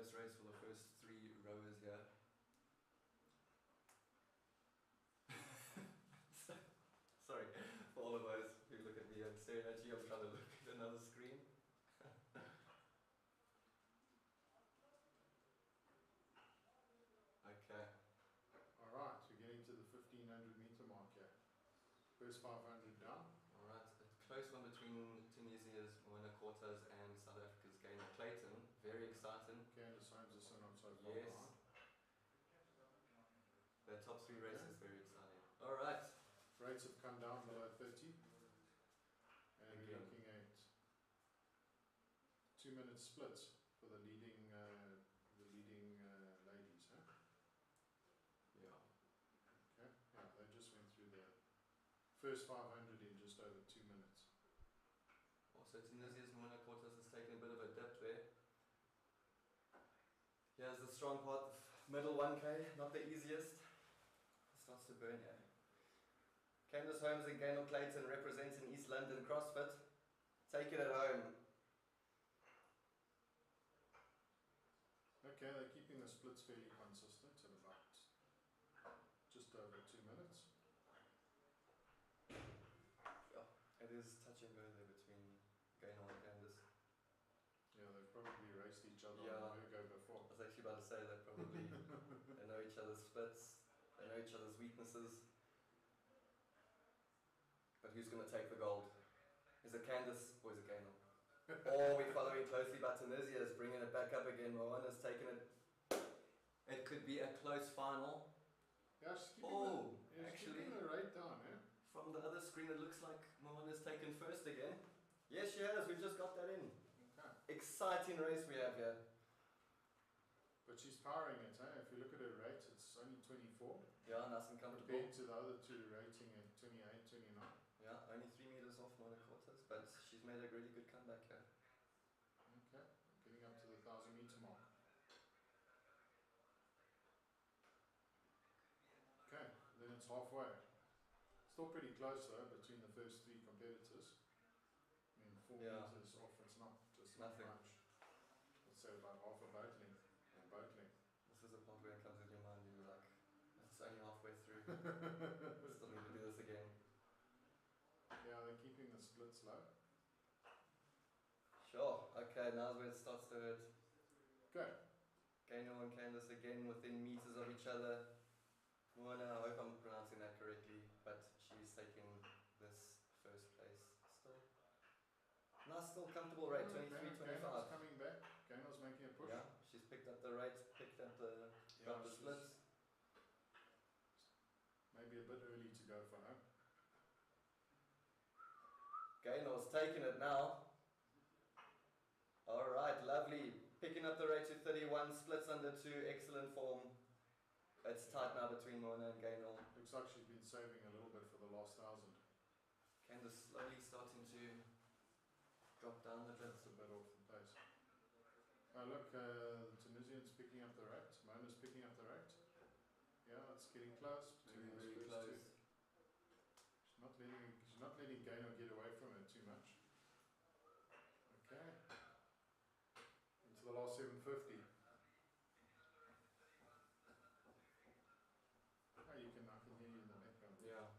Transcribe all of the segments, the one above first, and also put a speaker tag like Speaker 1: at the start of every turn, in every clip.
Speaker 1: strenuous race for the first 3 rowers here. Sorry for all of those who look at me and staring at you. I'm trying to look at another screen. Okay.
Speaker 2: Alright, we're getting to the 1500 meter mark here. First 500 down.
Speaker 1: Alright, a close one between Tunisia's Moana Cortez and South Africa's Gaynor Clayton. Very exciting.
Speaker 2: Candace Holmes is not so far
Speaker 1: Yes.
Speaker 2: behind.
Speaker 1: The top 3 races, very exciting. Alright.
Speaker 2: Rates have come down below 30. And we're looking at 2-minute splits for the leading ladies, huh?
Speaker 1: Yeah.
Speaker 2: Okay. Yeah, they just went through the first 500 in just over 2 minutes.
Speaker 1: Also, Tunisia's Moana Cortez has taken a bit of a dip there. Here's the strong part, middle 1K, not the easiest. It starts to burn here. Candace Holmes and Gaynor Clayton representing East London CrossFit. Take it at home.
Speaker 2: Okay, they're keeping the splits fairly consistent at about just over 2 minutes.
Speaker 1: Yeah, it is touch and go there between Gaynor and Candace.
Speaker 2: Yeah, they've probably raced each other
Speaker 1: Yeah.
Speaker 2: on the go before.
Speaker 1: I was actually about to say that probably they know each other's splits, they know each other's weaknesses. But who's going to take the gold? Is it Candace or is it Gaynor? Or we're following closely, but Tunisia is bringing it back up again. Moana's taking it. It could be a close final.
Speaker 2: Yeah, she's keeping
Speaker 1: actually,
Speaker 2: keeping the rate down, eh?
Speaker 1: from the other screen it looks like Moana's taken first again. Yes, she has. We've just got that in.
Speaker 2: Okay.
Speaker 1: Exciting race we have here.
Speaker 2: But she's powering it, eh? If you look at her rate, it's only 24.
Speaker 1: Yeah, nice and comfortable.
Speaker 2: Compared to the other 2 rating at 28, 29.
Speaker 1: Yeah, only 3 meters off Moana Cortez, but she's made a really good comeback here.
Speaker 2: Okay, getting up to the 1000 meter mark. Okay, then it's halfway. Still pretty close though between the first 3 competitors. I mean, 4 meters off, it's not just
Speaker 1: nothing
Speaker 2: much. Let's say about half a boat length.
Speaker 1: This is the point where it comes in your mind, you're like, it's only halfway through. Still need to do this again.
Speaker 2: Yeah, they're keeping the splits low.
Speaker 1: Sure, okay, now's where it starts to hurt.
Speaker 2: Okay.
Speaker 1: Gaynor and Candace again within meters of each other. Moana, I hope I'm pronouncing that correctly, but she's taking this first place still. Nice, still comfortable rate, 23-25.
Speaker 2: Gaynor's coming back. Gaynor's making a push.
Speaker 1: Yeah, she's picked up the rates, picked up the, got the splits.
Speaker 2: Maybe a bit early to go for her.
Speaker 1: Gaynor's taking it now. Alright, lovely. Picking up the rate to 31, splits under 2, excellent form. It's tight now between Moana and Gaynor.
Speaker 2: Looks like she's been saving a little bit for the last 1000.
Speaker 1: Candace slowly starting to drop down a bit.
Speaker 2: That's a bit off the pace. Oh look, the Tunisian's picking up the rate. Moana's picking up the rate. Yeah, it's getting close.
Speaker 1: Very close.
Speaker 2: She's not letting Gaynor get away from it too much. Okay. Into the last 750. Oh, I can hear you in the background.
Speaker 1: Yeah.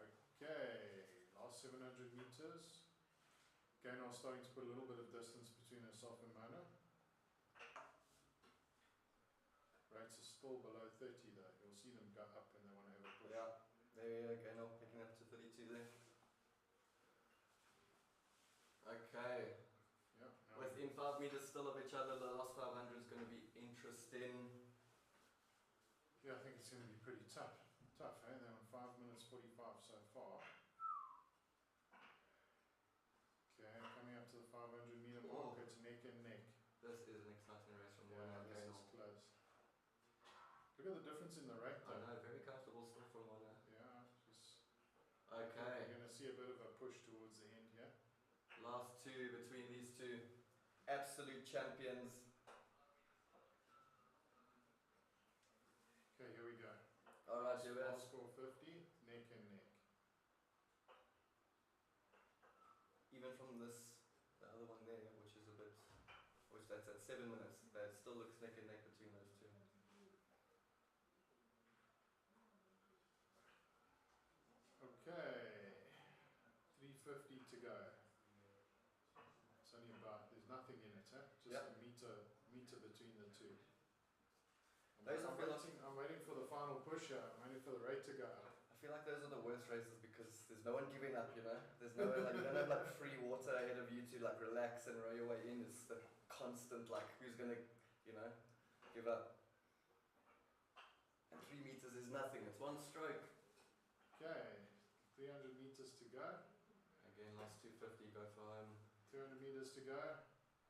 Speaker 2: Okay, last 700 meters. Gaynor starting to put a little bit of distance between herself and Moana. Rates are still below 30 though. You'll see them go up when they want to have a push.
Speaker 1: Yeah, there you go, Gaynor picking up to 32 there. Okay.
Speaker 2: Yeah.
Speaker 1: Within 5 meters still of each other, the last 500 is going to be interesting.
Speaker 2: Yeah, I think it's going to be pretty tough. Tough, eh? They're on 5 minutes 45 so far. Okay, coming up to the 500 meter mark, it's neck and neck.
Speaker 1: This is an exciting race from Moana and
Speaker 2: this
Speaker 1: Gaynor.
Speaker 2: is close. Look at the difference in the rate though.
Speaker 1: I know, very comfortable still from Moana.
Speaker 2: Yeah, just...
Speaker 1: Okay.
Speaker 2: You're going to see a bit of a push towards the end here.
Speaker 1: Last 2 between these 2. Absolute champions.
Speaker 2: Okay, here we go.
Speaker 1: Alright, here we are.
Speaker 2: Score 50, neck and neck.
Speaker 1: Even from this, the other one there, which is a bit, which that's at 7 minutes. That still looks neck and neck between those two.
Speaker 2: Okay, 350 to go. It's only about, there's nothing in it, eh? Just
Speaker 1: Yep.
Speaker 2: a meter between the two. I'm waiting for the final push here. I'm waiting for the rate to go up.
Speaker 1: I feel like those are the worst races because there's no one giving up, you know? There's no one, like, you don't have like free water ahead of you to like relax and row your way in. It's the constant, like, who's gonna, you know, give up. And 3 meters is nothing, it's one stroke.
Speaker 2: Okay, 300 meters to go.
Speaker 1: Again, last 250, go for home.
Speaker 2: 200 meters to go.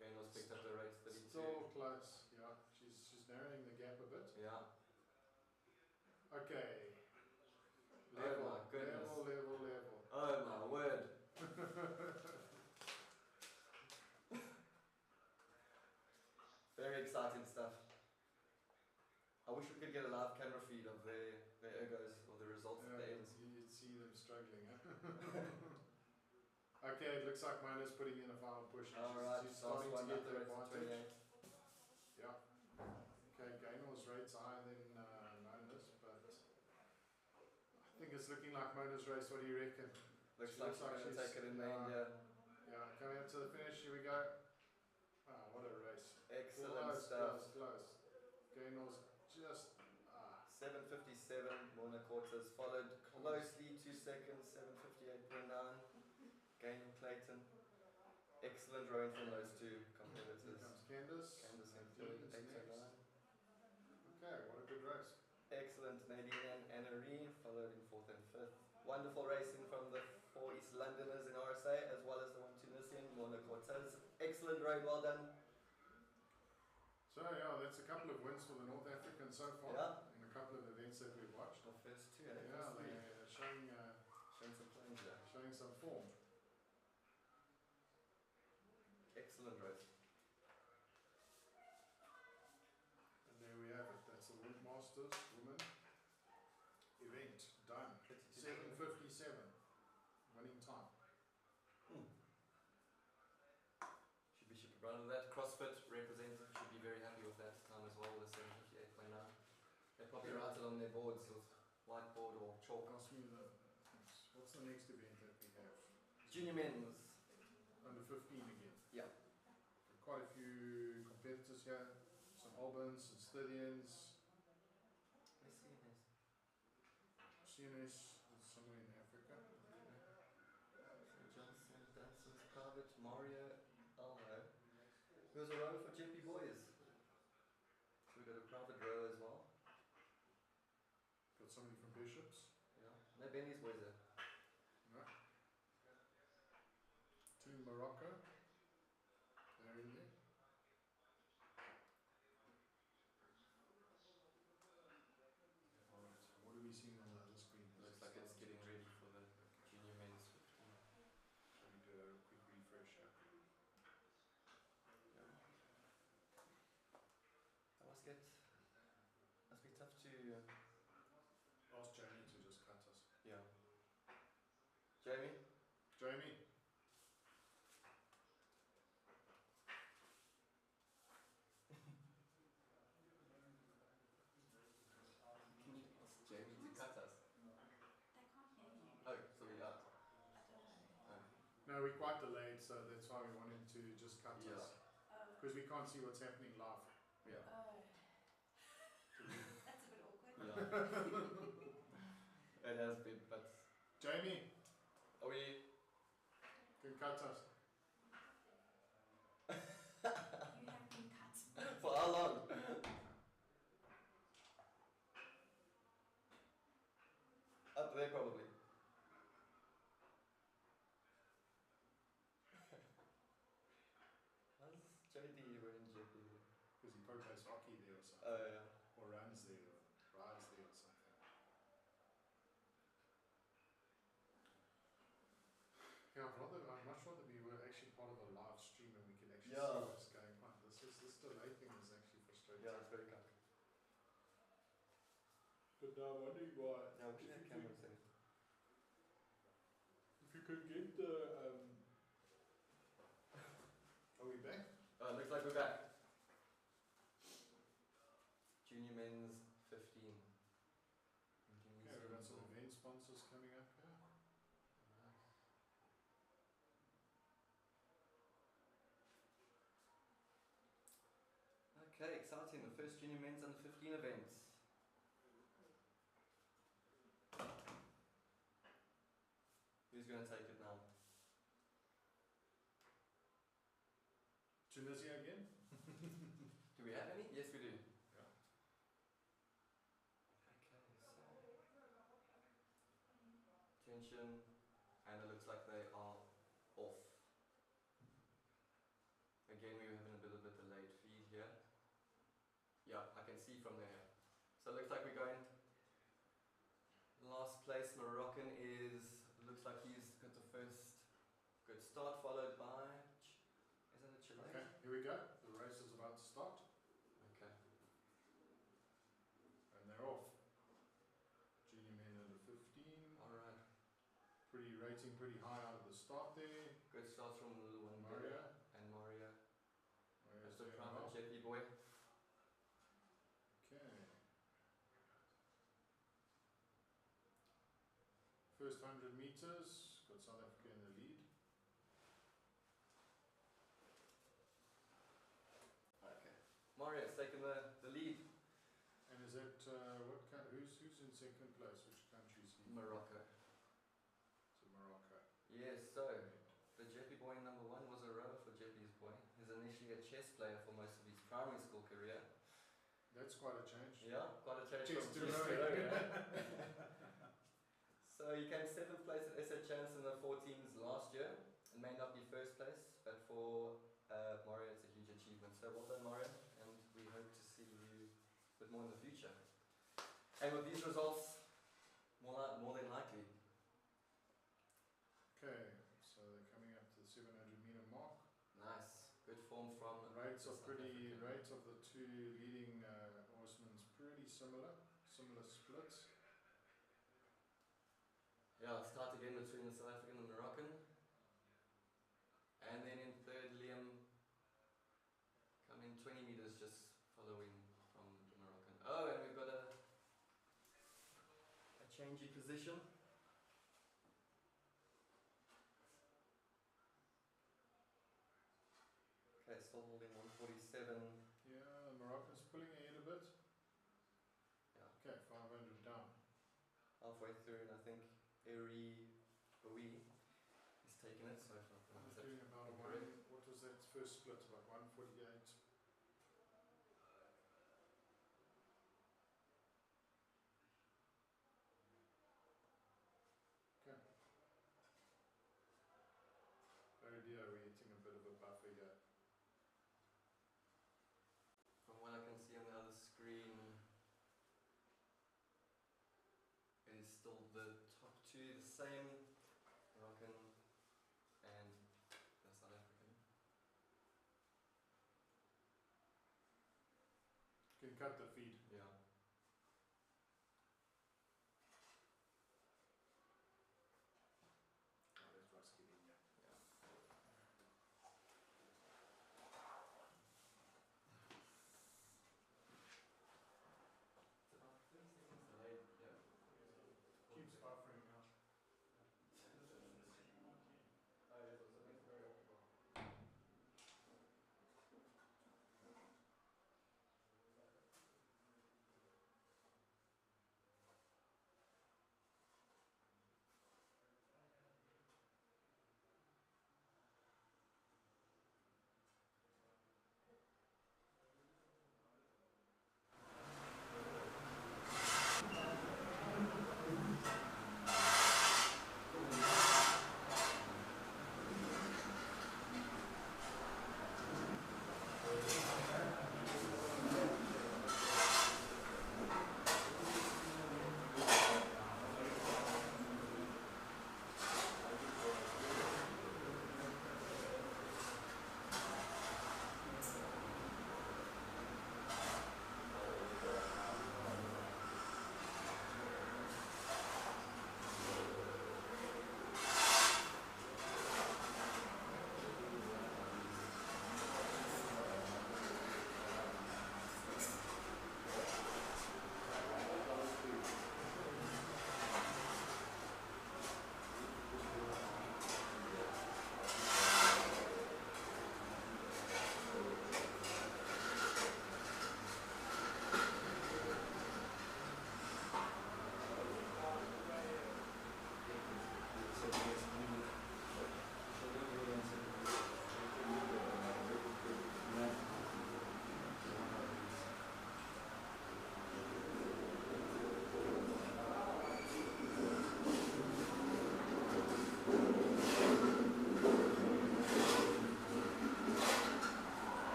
Speaker 1: Again, was picked up the race 32.
Speaker 2: Still close, yeah. She's narrowing the gap a bit.
Speaker 1: Yeah.
Speaker 2: Okay.
Speaker 1: Oh my goodness.
Speaker 2: Level.
Speaker 1: Oh my word. Very exciting stuff. I wish we could get a live camera feed of their ergos or the results at the end.
Speaker 2: You'd see them struggling. Okay, it looks like Mona's putting in a final push. She's starting to get the advantage. Yeah. Okay, Gaynor's rate's higher than Mona's, but I think it's looking like Mona's race. What do you reckon?
Speaker 1: Looks like she's going to take it in the end, yeah.
Speaker 2: Yeah, coming up to the finish, here we go. Wow, what a race.
Speaker 1: Excellent stuff.
Speaker 2: Close. Gaynor's just...
Speaker 1: 7:57, Mona Cortez followed closely 2 seconds, 7:58.9. Gain Clayton. Excellent rowing from those two competitors.
Speaker 2: Here comes Candace.
Speaker 1: Candace in third, 8:09.
Speaker 2: Okay, what a good race.
Speaker 1: Excellent. Nadine and Anna-Ree followed in 4th and 5th. Wonderful racing from the 4 East Londoners in RSA as well as the 1 Tunisian, Mona Cortez. Excellent road, well done.
Speaker 2: So yeah, that's a couple of wins for the North Africans so far.
Speaker 1: Yeah.
Speaker 2: In a couple of events that we've watched.
Speaker 1: The first 2, I think.
Speaker 2: Yeah, they're showing
Speaker 1: some plans there.
Speaker 2: Showing some form.
Speaker 1: Excellent race.
Speaker 2: And there we have it. That's the World Masters women event done. 7:57 winning time.
Speaker 1: Should be proud of that. CrossFit representative should be very happy with that time as well, the 7:58.9. They probably write it on their boards with whiteboard or chalk.
Speaker 2: Ask me what's the next event that we have?
Speaker 1: Junior men's.
Speaker 2: Under 15 again.
Speaker 1: Yeah.
Speaker 2: Quite a few competitors here. Some Albans, some Scythians. CNS is somewhere in Africa.
Speaker 1: Johnson, Danson's private, Mario Almo. He was a rower for Jeppy Boys. So we got a private row as well.
Speaker 2: Got somebody from Bishops.
Speaker 1: Yeah. No, Benny's boys there.
Speaker 2: No. Team Morocco. They're in there. Alright, what are we seeing on the other screen?
Speaker 1: Looks like it's getting ready for the junior men's 15.
Speaker 2: Shall we do a quick refresh here?
Speaker 1: Yeah. That must be tough to...
Speaker 2: Ask Jamie to just cut us.
Speaker 1: Yeah. Jamie?
Speaker 2: Jamie?
Speaker 1: Can you ask Jamie to cut us?
Speaker 3: They can't hear you.
Speaker 1: Oh, so we are.
Speaker 3: I don't know.
Speaker 2: No, we're quite delayed, so that's why we want him to just cut
Speaker 1: Yeah.
Speaker 2: us.
Speaker 3: Oh.
Speaker 2: Because we can't see what's happening live.
Speaker 1: Yeah.
Speaker 3: Oh. That's a bit awkward.
Speaker 1: Yeah. It has been, but...
Speaker 2: Jamie,
Speaker 1: Are we...
Speaker 2: can cut us.
Speaker 3: You have been cut.
Speaker 1: For how long? Up there probably. How's JD wearing Jeppy?
Speaker 2: Because he probably plays hockey there or something.
Speaker 1: Oh yeah.
Speaker 2: Or runs there, or rides there or something. Yeah, I'd much rather we were actually part of a live stream and we could actually see what's going on. This delay thing is actually frustrating.
Speaker 1: Yeah, it's very cool.
Speaker 2: But now I'm wondering why.
Speaker 1: Yeah, we should have cameras in.
Speaker 2: If you could get the
Speaker 1: Okay, exciting. The first junior men's under 15 event. Who's going to take it now?
Speaker 2: Tunisia again?
Speaker 1: Do we have any? Yes, we do.
Speaker 2: Yeah.
Speaker 1: Okay, so tension, and it looks like they are off. Again, we're having a bit delayed feed here. Yeah, I can see from there. So it looks like we're going. Last place Moroccan looks like he's got the first good start, followed by, is that a Chilean?
Speaker 2: Okay, here we go. The race is about to start.
Speaker 1: Okay.
Speaker 2: And they're off. Junior men under 15.
Speaker 1: Alright.
Speaker 2: Rating pretty high out of the start there.
Speaker 1: Good starts from the little one
Speaker 2: Maria.
Speaker 1: And Maria.
Speaker 2: Maria's
Speaker 1: That's the
Speaker 2: doing
Speaker 1: private
Speaker 2: well.
Speaker 1: Jeppy boy.
Speaker 2: Okay. First 100 meters, got South Africa in the lead.
Speaker 1: Okay. Maria's taken the lead.
Speaker 2: And is that who's in second place? Which country is he?
Speaker 1: Morocco.
Speaker 2: So Morocco.
Speaker 1: Yes, so the Jeppy boy number 1 was a rower for Jeppy's boy. He's initially a chess player for most of his primary school career.
Speaker 2: That's quite a change.
Speaker 1: Yeah, quite a change
Speaker 2: Chess
Speaker 1: from
Speaker 2: to
Speaker 1: chess to
Speaker 2: rowing.
Speaker 1: rowing. So he came 7th place at SA Champs in the 14s last year. It may not be first place, but for Mario it's a huge achievement. So well done, Mario, and we hope to see you a bit more in the future. And with these results, more than likely.
Speaker 2: Okay, so they're coming up to the 700 meter mark.
Speaker 1: Nice, good form from
Speaker 2: Rates
Speaker 1: the
Speaker 2: of
Speaker 1: South African.
Speaker 2: rates of the two leading horsemen is pretty similar splits.
Speaker 1: Yeah, start again between the South African and the Moroccan. And then in third, Liam coming 20 meters just following from the Moroccan. Oh, and we've got a changey position. Okay, still holding 147.
Speaker 2: Yeah, the Moroccan's pulling ahead a bit.
Speaker 1: Yeah.
Speaker 2: Okay, 500 down.
Speaker 1: Halfway through, and I think Eri Bowie is taking it. So far,
Speaker 2: He's doing about a one. What was that first split? About 148. Okay. Oh dear, we're hitting a bit of a buffer here.
Speaker 1: From what I can see on the other screen, it is still the top two, the same, Moroccan and the South African.
Speaker 2: You can cut the feed.
Speaker 1: Yeah.
Speaker 2: Oh, that's Rusky in here.
Speaker 1: Yeah. It's about 30 seconds delayed. Yeah.
Speaker 2: Keeps buffering now.
Speaker 1: Oh, yes, so it's very optical.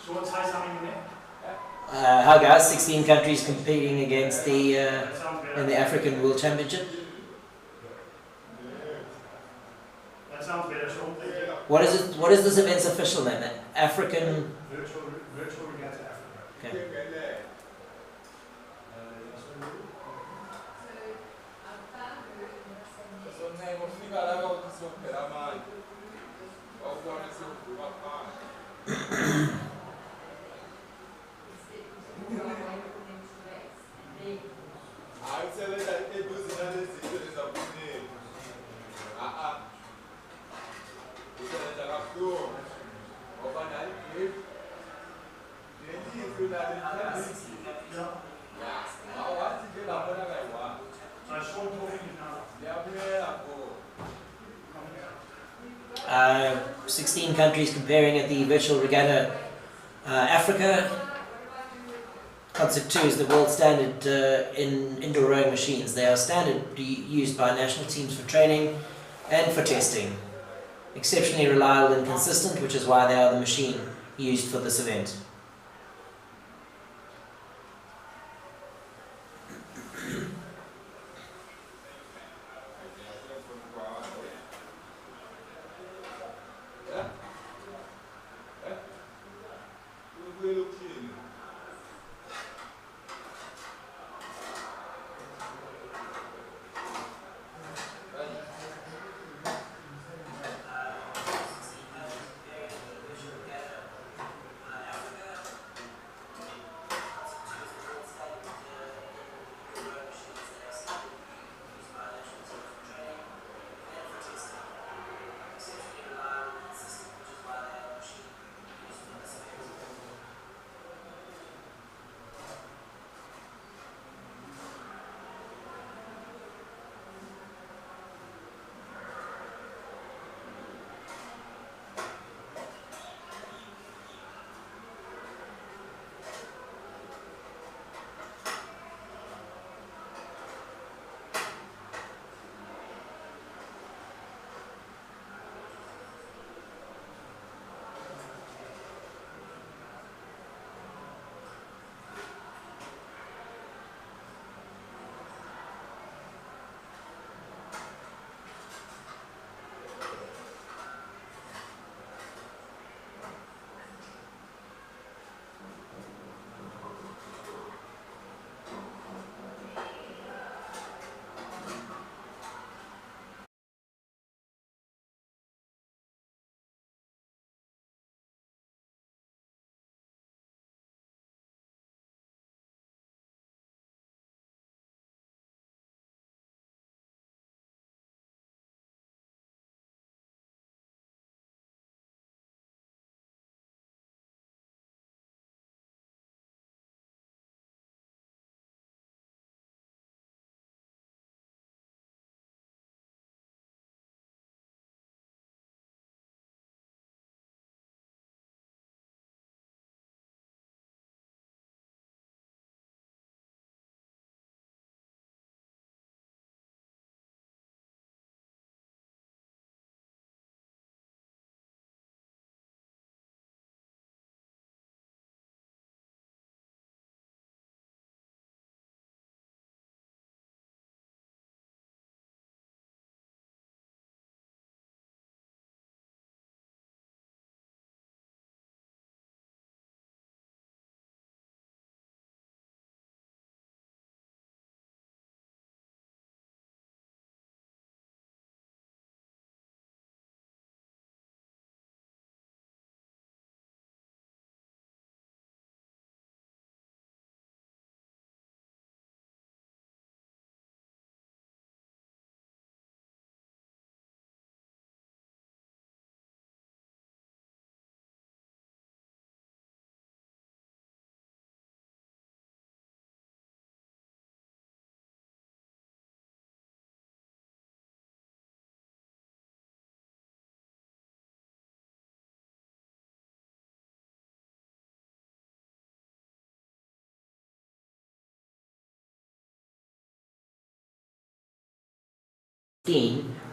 Speaker 4: Hi guys, 16 countries competing against the in the African World Championship.
Speaker 5: That sounds better.
Speaker 4: What is it? What is this event's official name? African
Speaker 5: Virtual Regatta Africa.
Speaker 4: Okay.
Speaker 5: Ja.
Speaker 4: 16 countries comparing at the Virtual Regatta Africa. Concept 2 is the world standard in indoor rowing machines. They are standard used by national teams for training and for testing. Exceptionally reliable and consistent, which is why they are the machine used for this event.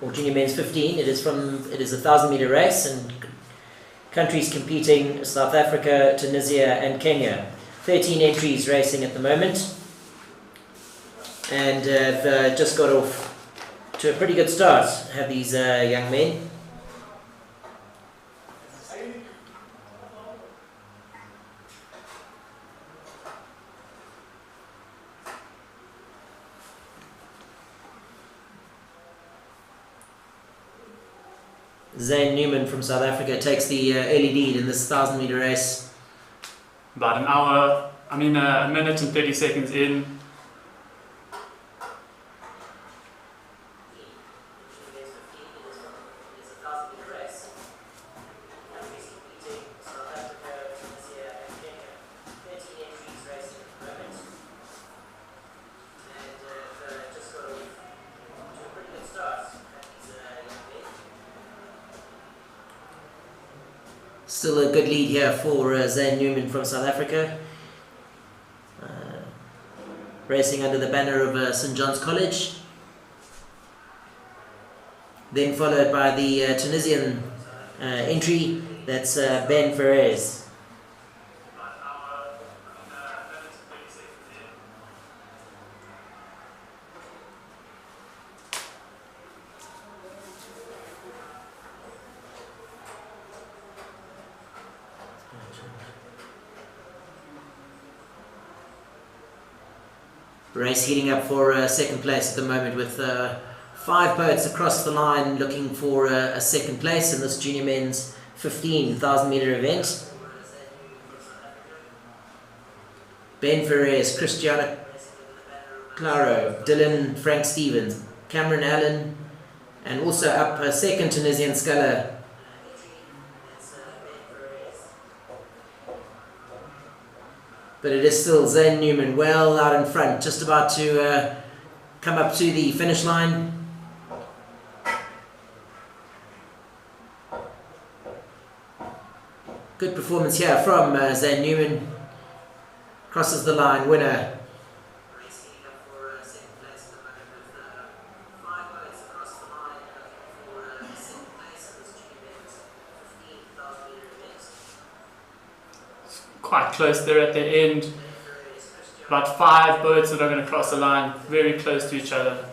Speaker 4: Or junior men's 15. It is a 1,000 meter race and countries competing: South Africa, Tunisia and Kenya. 13 entries racing at the moment, and have just got off to a pretty good start, have these young men. Zane Newman from South Africa takes the early lead in this 1,000-meter race.
Speaker 6: About a minute and 30 seconds in.
Speaker 4: Still a good lead here for Zane Newman from South Africa. Racing under the banner of St. John's College. Then followed by the Tunisian entry, that's Ben Ferrez. Race heating up for second place at the moment, with 5 boats across the line looking for a second place in this junior men's 15,000 meter event. Ben Ferrez, Cristiano Claro, Dylan Frank Stevens, Cameron Allen, and also up a second Tunisian sculler. But it is still Zane Newman well out in front, just about to come up to the finish line. Good performance here from Zane Newman. Crosses the line, winner.
Speaker 6: Quite close there at the end. About 5 boats that are going to cross the line, very close to each other.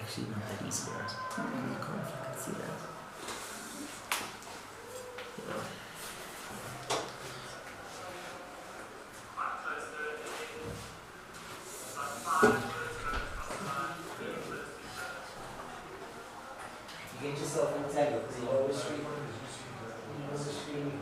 Speaker 4: Actually, not that easy, right? I can't if I can see that. You get yourself entangled because you always scream. You always scream.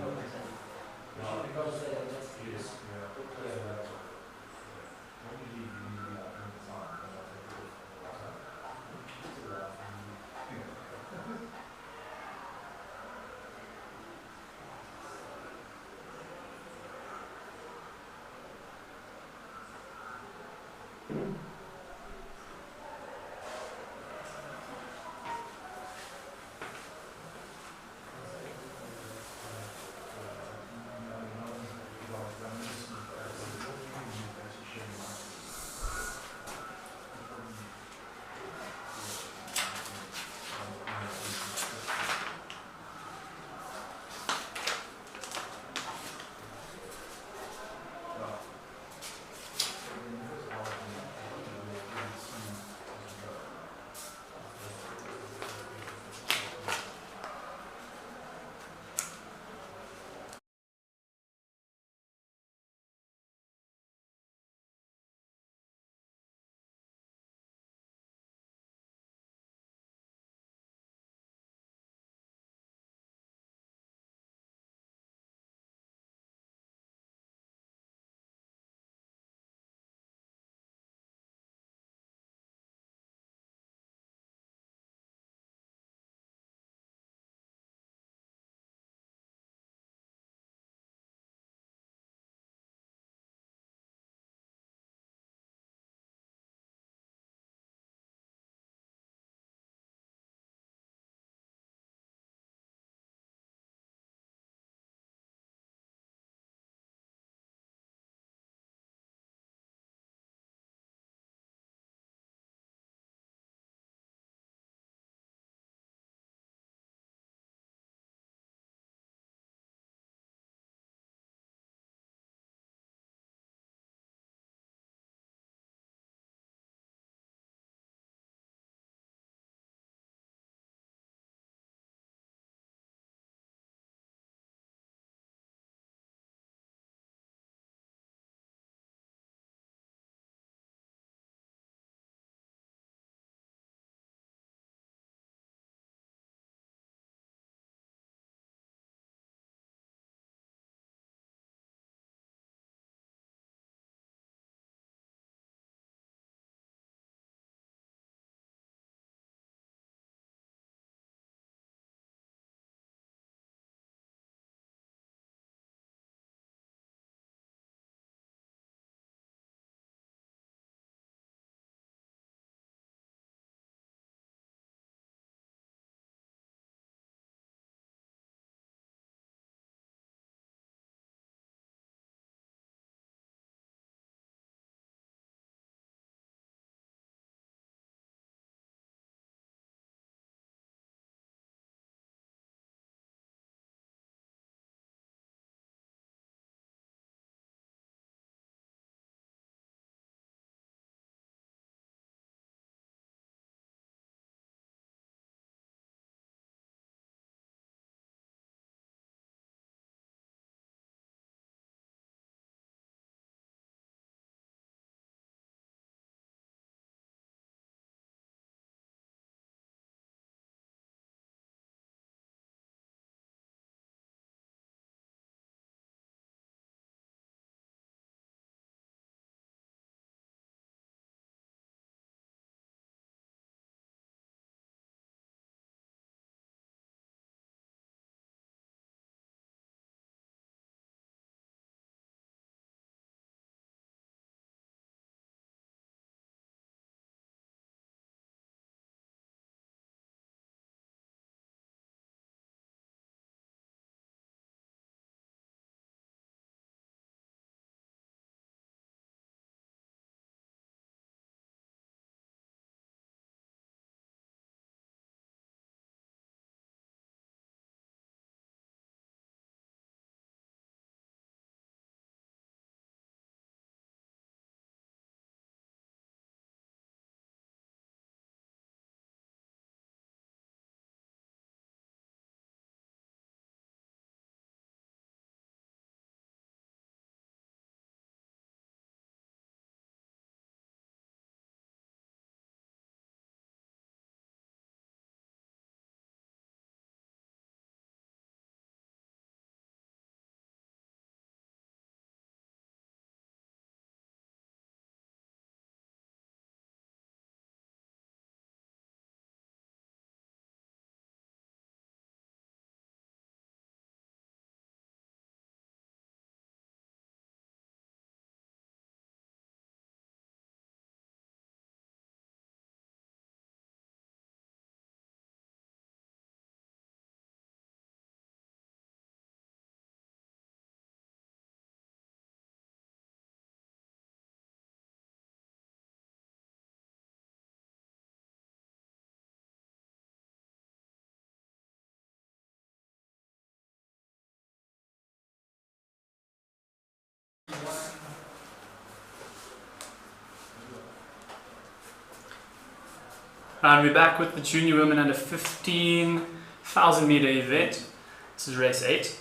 Speaker 6: And we're back with the junior women under 15,000 meter event. This is race 8.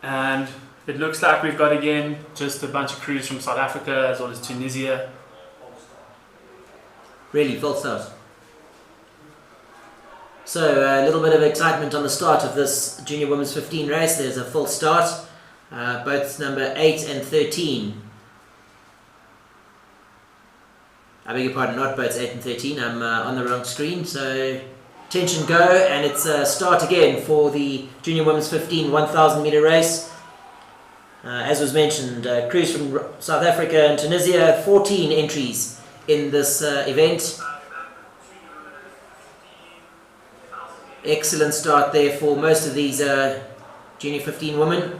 Speaker 6: And it looks like we've got again just a bunch of crews from South Africa as well as Tunisia.
Speaker 4: Really, full start. So a little bit of excitement on the start of this junior women's 15 race. There's a full start. Boats number 8 and 13. I beg your pardon, not boats 8 and 13. I'm on the wrong screen. So attention, go, and it's start again for the junior women's 15 1,000 meter race. As was mentioned, crews from South Africa and Tunisia, 14 entries in this event. Excellent start there for most of these junior 15 women.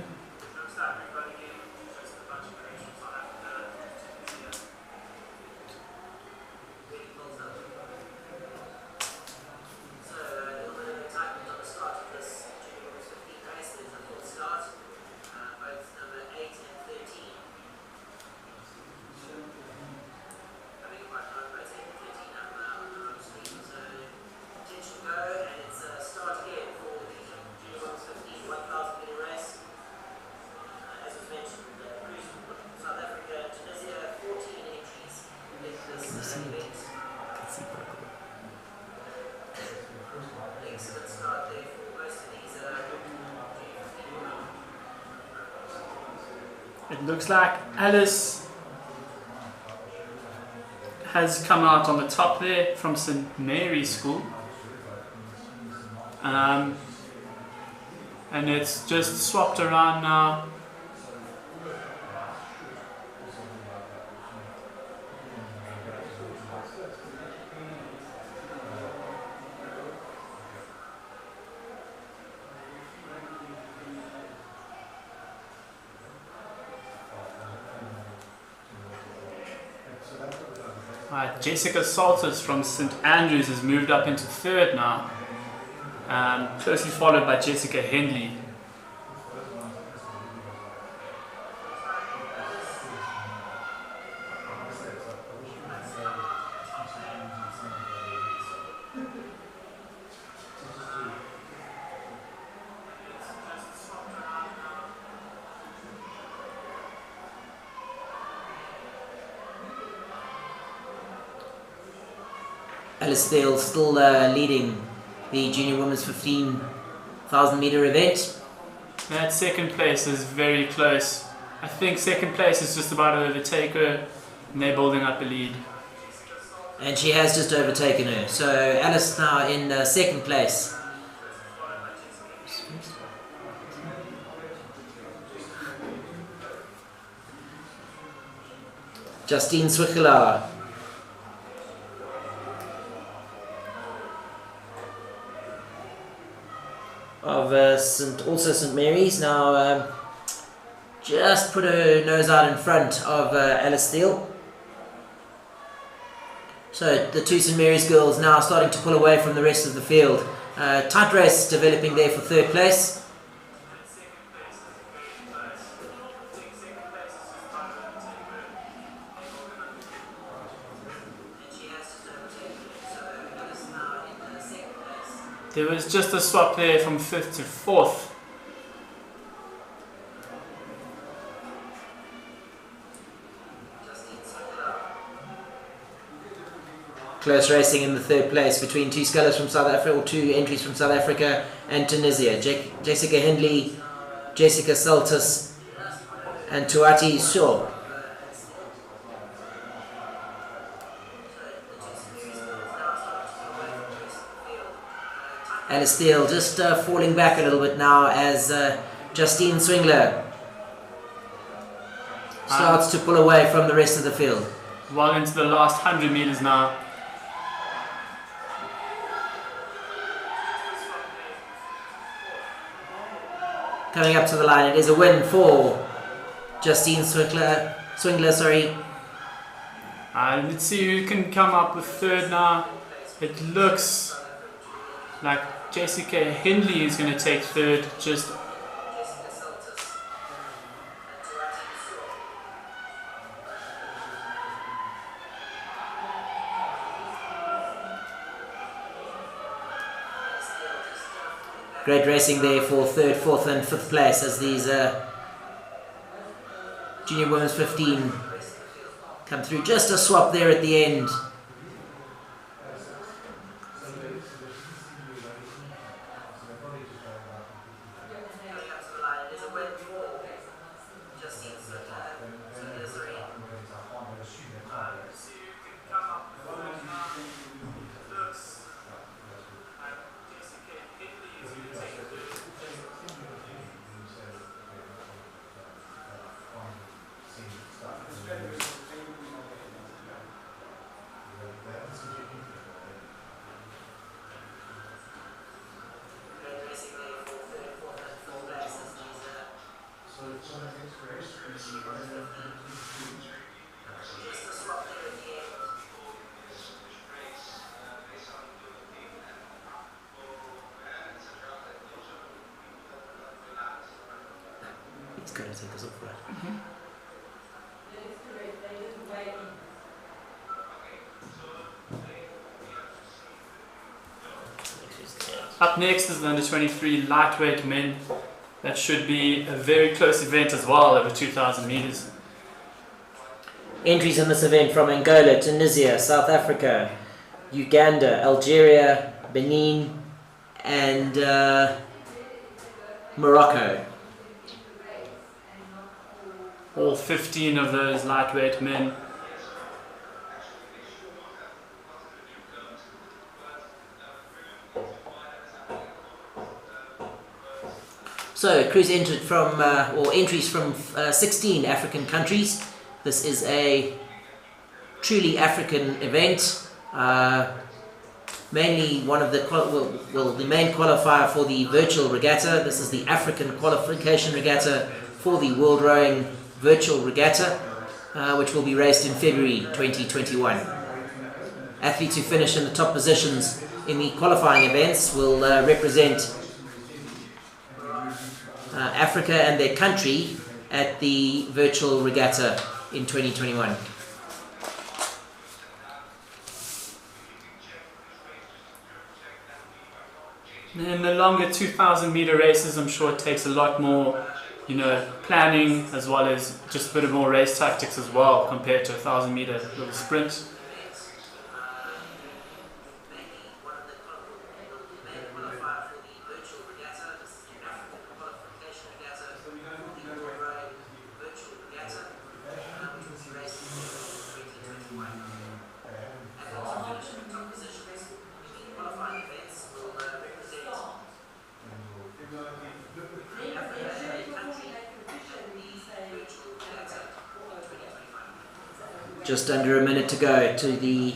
Speaker 6: It looks like Alice has come out on the top there from St. Mary's School. And it's just swapped around now. Jessica Salters from St. Andrews has moved up into 3rd now, closely followed by Jessica Hendley.
Speaker 4: Alice Dale still leading the junior women's 15,000 meter event.
Speaker 6: That 2nd place is very close. I think 2nd place is just about to overtake her, and they're building up a lead.
Speaker 4: And she has just overtaken her. So Alice now in 2nd place. Justine Zwickelaar of also St. Mary's now just put her nose out in front of Alice Steele. So the two St. Mary's girls now starting to pull away from the rest of the field. Tight race developing there for 3rd place.
Speaker 6: There was just a swap there from 5th to 4th.
Speaker 4: Close racing in the 3rd place between two scullers from South Africa, or 2 entries from South Africa and Tunisia. Jessica Hindley, Jessica Saltis and Tuati Shaw. Alice Steele just falling back a little bit now as Justine Swingler starts to pull away from the rest of the field.
Speaker 6: Well into the last 100 meters now.
Speaker 4: Coming up to the line, it is a win for Justine Swingler, sorry.
Speaker 6: Let's see who can come up with 3rd now. It looks like Jessica Hindley is going to take 3rd. Just
Speaker 4: Great racing there for 3rd, 4th and 5th place as these Junior Women's 15 come through. Just a swap there at the end. He's going to take us off, right?
Speaker 6: Up next is the under 23 lightweight men. That should be a very close event as well, over 2,000 meters.
Speaker 4: Entries in this event from Angola, Tunisia, South Africa, Uganda, Algeria, Benin, and Morocco.
Speaker 6: All 15 of those lightweight men.
Speaker 4: So, crews entered from, or entries from 16 African countries. This is a truly African event. Mainly one of the, the main qualifier for the virtual regatta. This is the African qualification regatta for the World Rowing Virtual Regatta, which will be raced in February 2021. Athletes who finish in the top positions in the qualifying events will represent Africa and their country at the Virtual Regatta in 2021.
Speaker 6: In the longer 2,000 meter races, I'm sure it takes a lot more, planning, as well as just a bit of more race tactics as well compared to a 1,000 meter little sprint.
Speaker 4: Just under a minute to go to the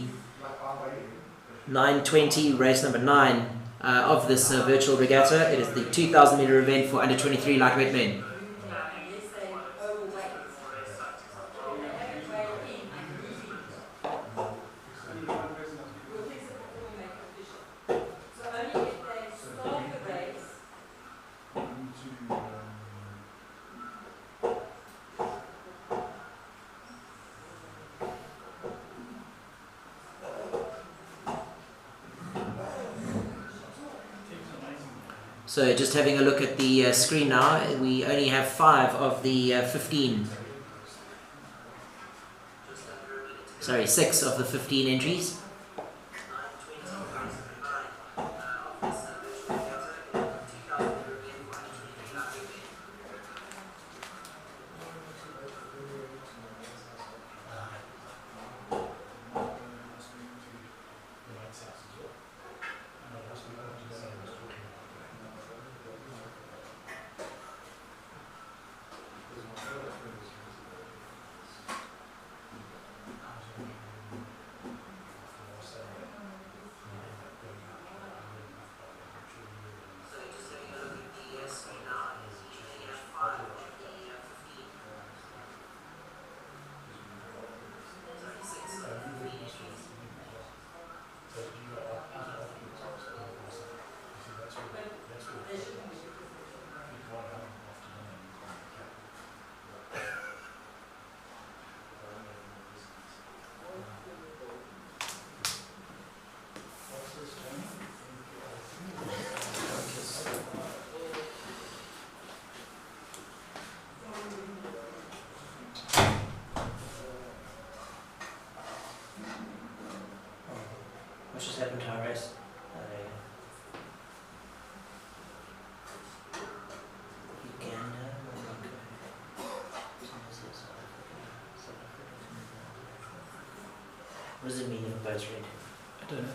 Speaker 4: 9:20 race number 9 of this virtual regatta. It is the 2,000 meter event for under 23 lightweight men. So just having a look at the screen now, we only have 5 of the 15. Sorry, 6 of the 15 entries. What does it mean if a boat's red?
Speaker 6: I don't know.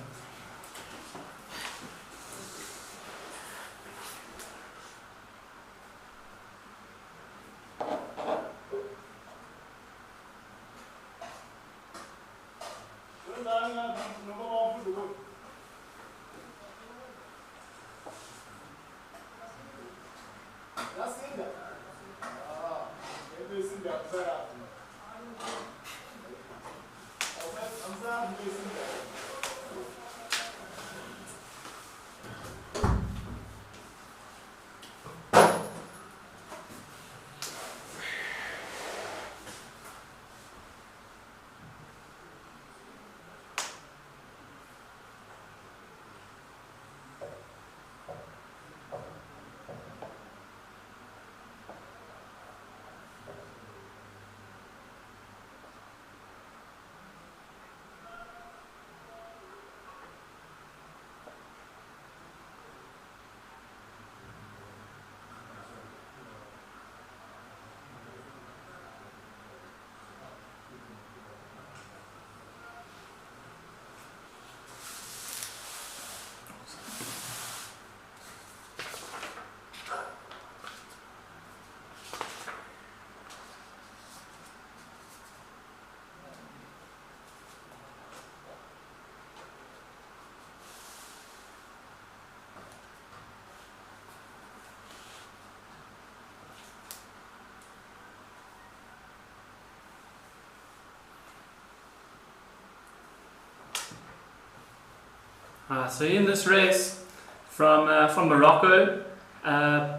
Speaker 6: So in this race from Morocco,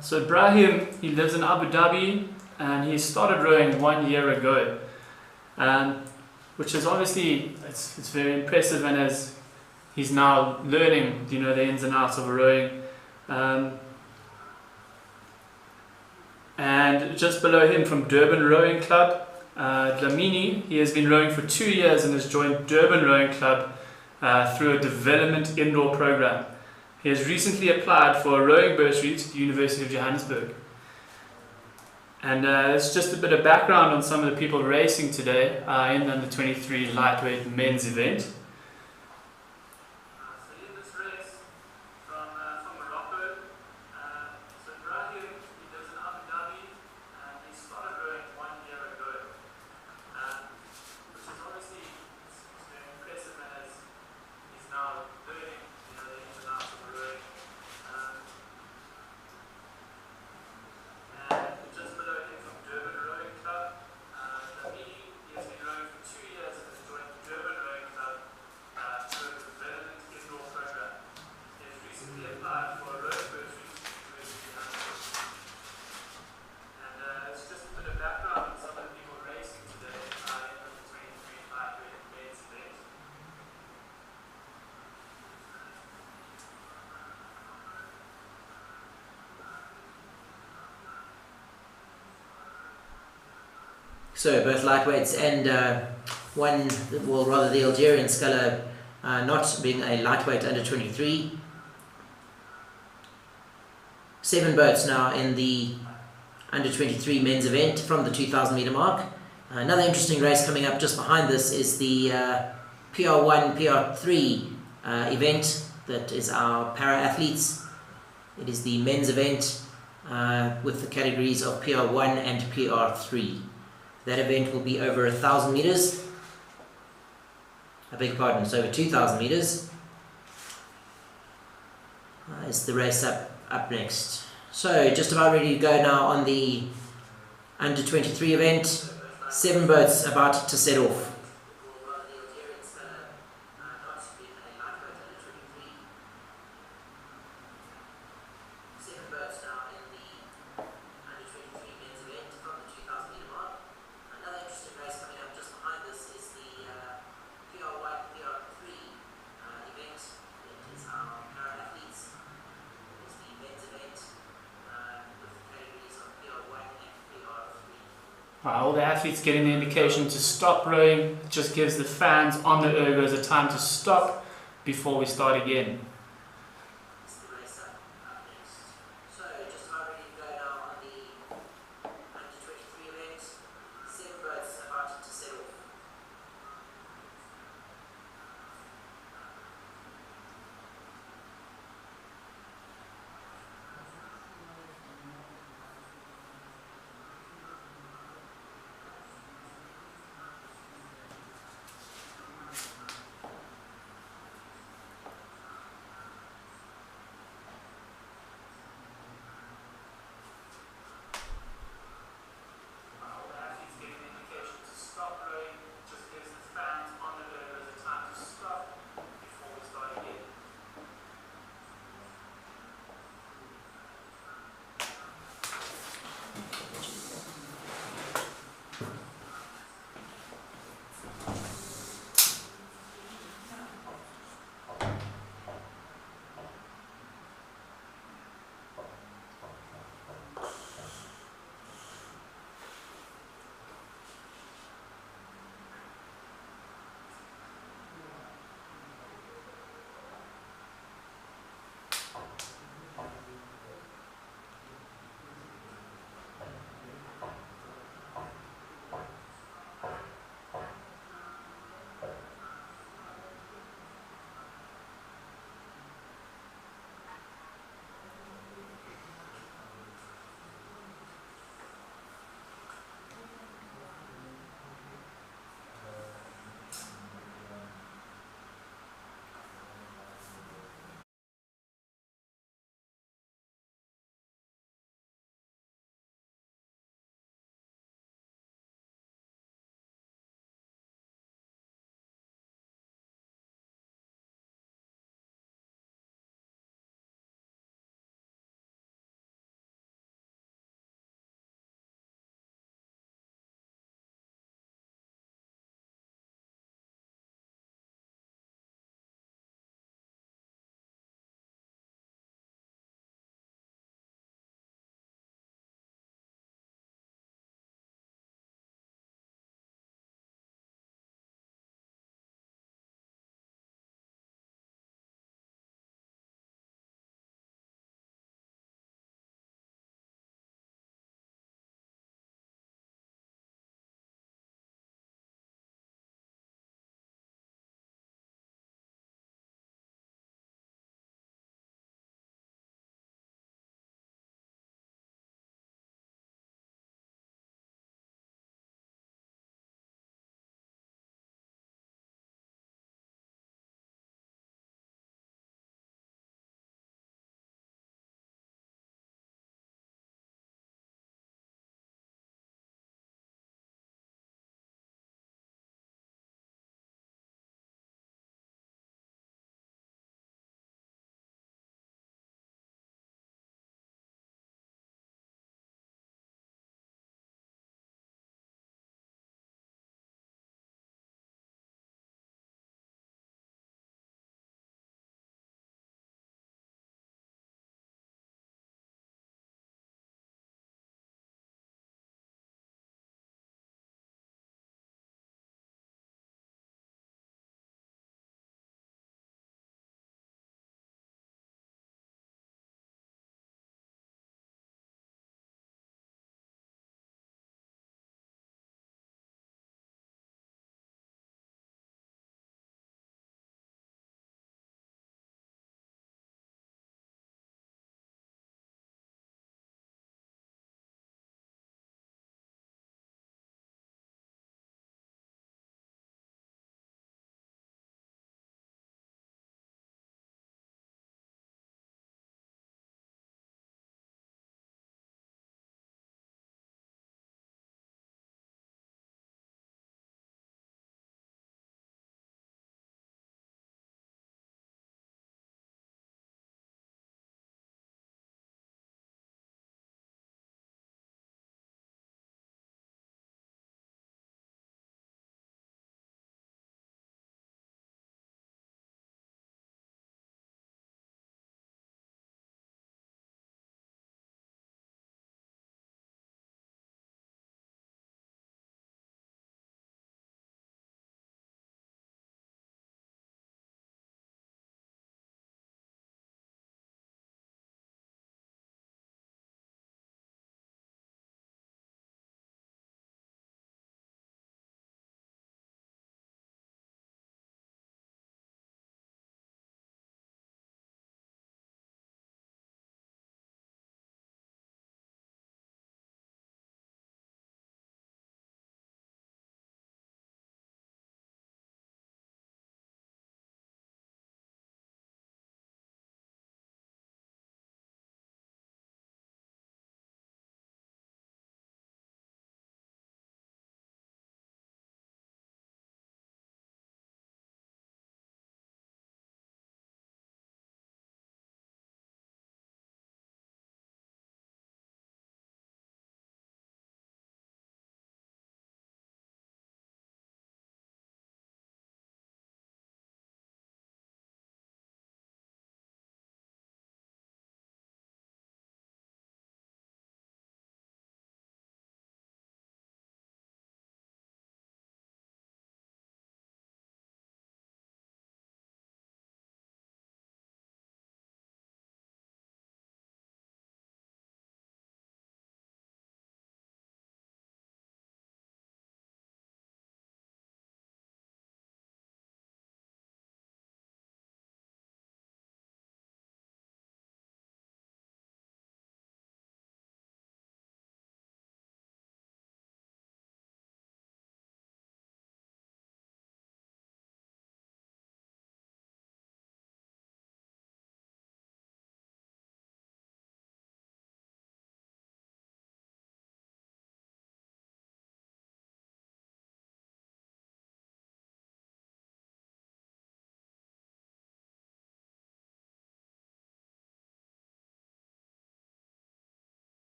Speaker 6: so Ibrahim, he lives in Abu Dhabi and he started rowing 1 year ago, which is obviously it's very impressive, and as he's now learning the ins and outs of rowing. And just below him from Durban Rowing Club, Dlamini, he has been rowing for 2 years and has joined Durban Rowing Club through a development indoor program. He has recently applied for a rowing bursary to the University of Johannesburg. And it's just a bit of background on some of the people racing today in the under 23 lightweight men's event.
Speaker 4: So both lightweights and the Algerian sculler not being a lightweight under 23. 7 boats now in the under 23 men's event from the 2,000 meter mark. Another interesting race coming up just behind this is the PR1, PR3 event. That is our para athletes. It is the men's event with the categories of PR1 and PR3. That event will be over 1,000 meters. I beg your pardon, it's over 2,000 meters. It's the race up next. So just about ready to go now on the under 23 event. 7 boats about to set off.
Speaker 6: All the athletes getting the indication to stop rowing. It just gives the fans on the ergos a time to stop before we start again.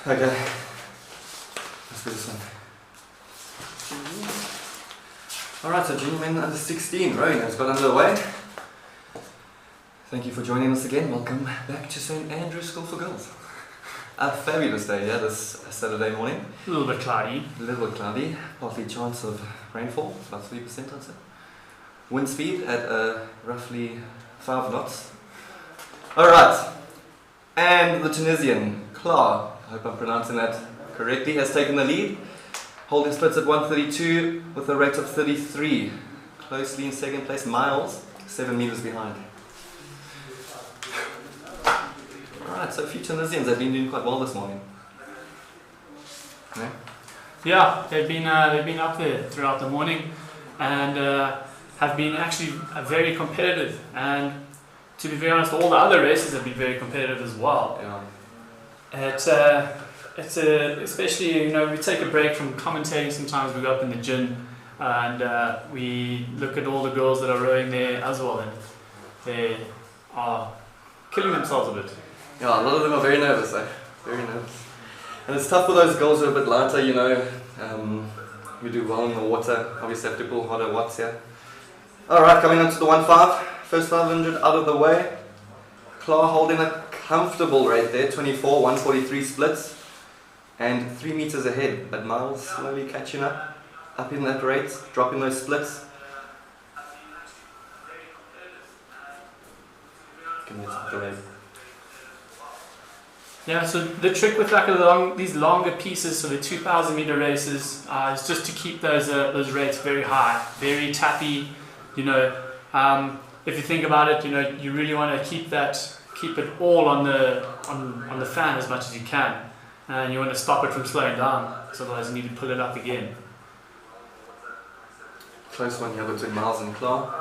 Speaker 1: Okay. Let's do this one. Alright, so junior men under 16 rowing has got underway. Thank you for joining us again. Welcome back to St. Andrew's School for Girls. A fabulous day, yeah, this Saturday morning.
Speaker 6: A little bit cloudy.
Speaker 1: A little bit cloudy, partly chance of rainfall, about 3% I'd say. Wind speed at roughly 5 knots. Alright, and the Tunisian, Klar, I hope I'm pronouncing that correctly, has taken the lead, holding splits at 1:32 with a rate of 33. Closely in second place, Miles, 7 meters behind. Alright, so a few Tunisians have been doing quite well this morning.
Speaker 6: Yeah, they've been up there throughout the morning and have been actually very competitive. And to be very honest, all the other races have been very competitive as well.
Speaker 1: Yeah.
Speaker 6: It's especially, you know, we take a break from commentating. Sometimes we go up in the gym and we look at all the girls that are rowing there as well, and they are killing themselves a bit.
Speaker 1: Yeah, a lot of them are very nervous, very nervous. And it's tough for those girls who are a bit lighter, you know, who do well in the water. Obviously have to pull harder watts here. Alright, coming on to the 1.5, first 500 out of the way. Klar holding a comfortable rate there, 24, 143 splits. And 3 meters ahead, but Miles slowly catching up in that rate, dropping those splits. Give me the rate.
Speaker 6: Yeah, so the trick with like these longer pieces, so the 2,000 meter races, is just to keep those rates very high, very tappy. You know, if you think about it, you know, you really want to keep it all on the fan as much as you can, and you want to stop it from slowing down. So otherwise, you need to pull it up again.
Speaker 1: Close one here between Miles and Klar.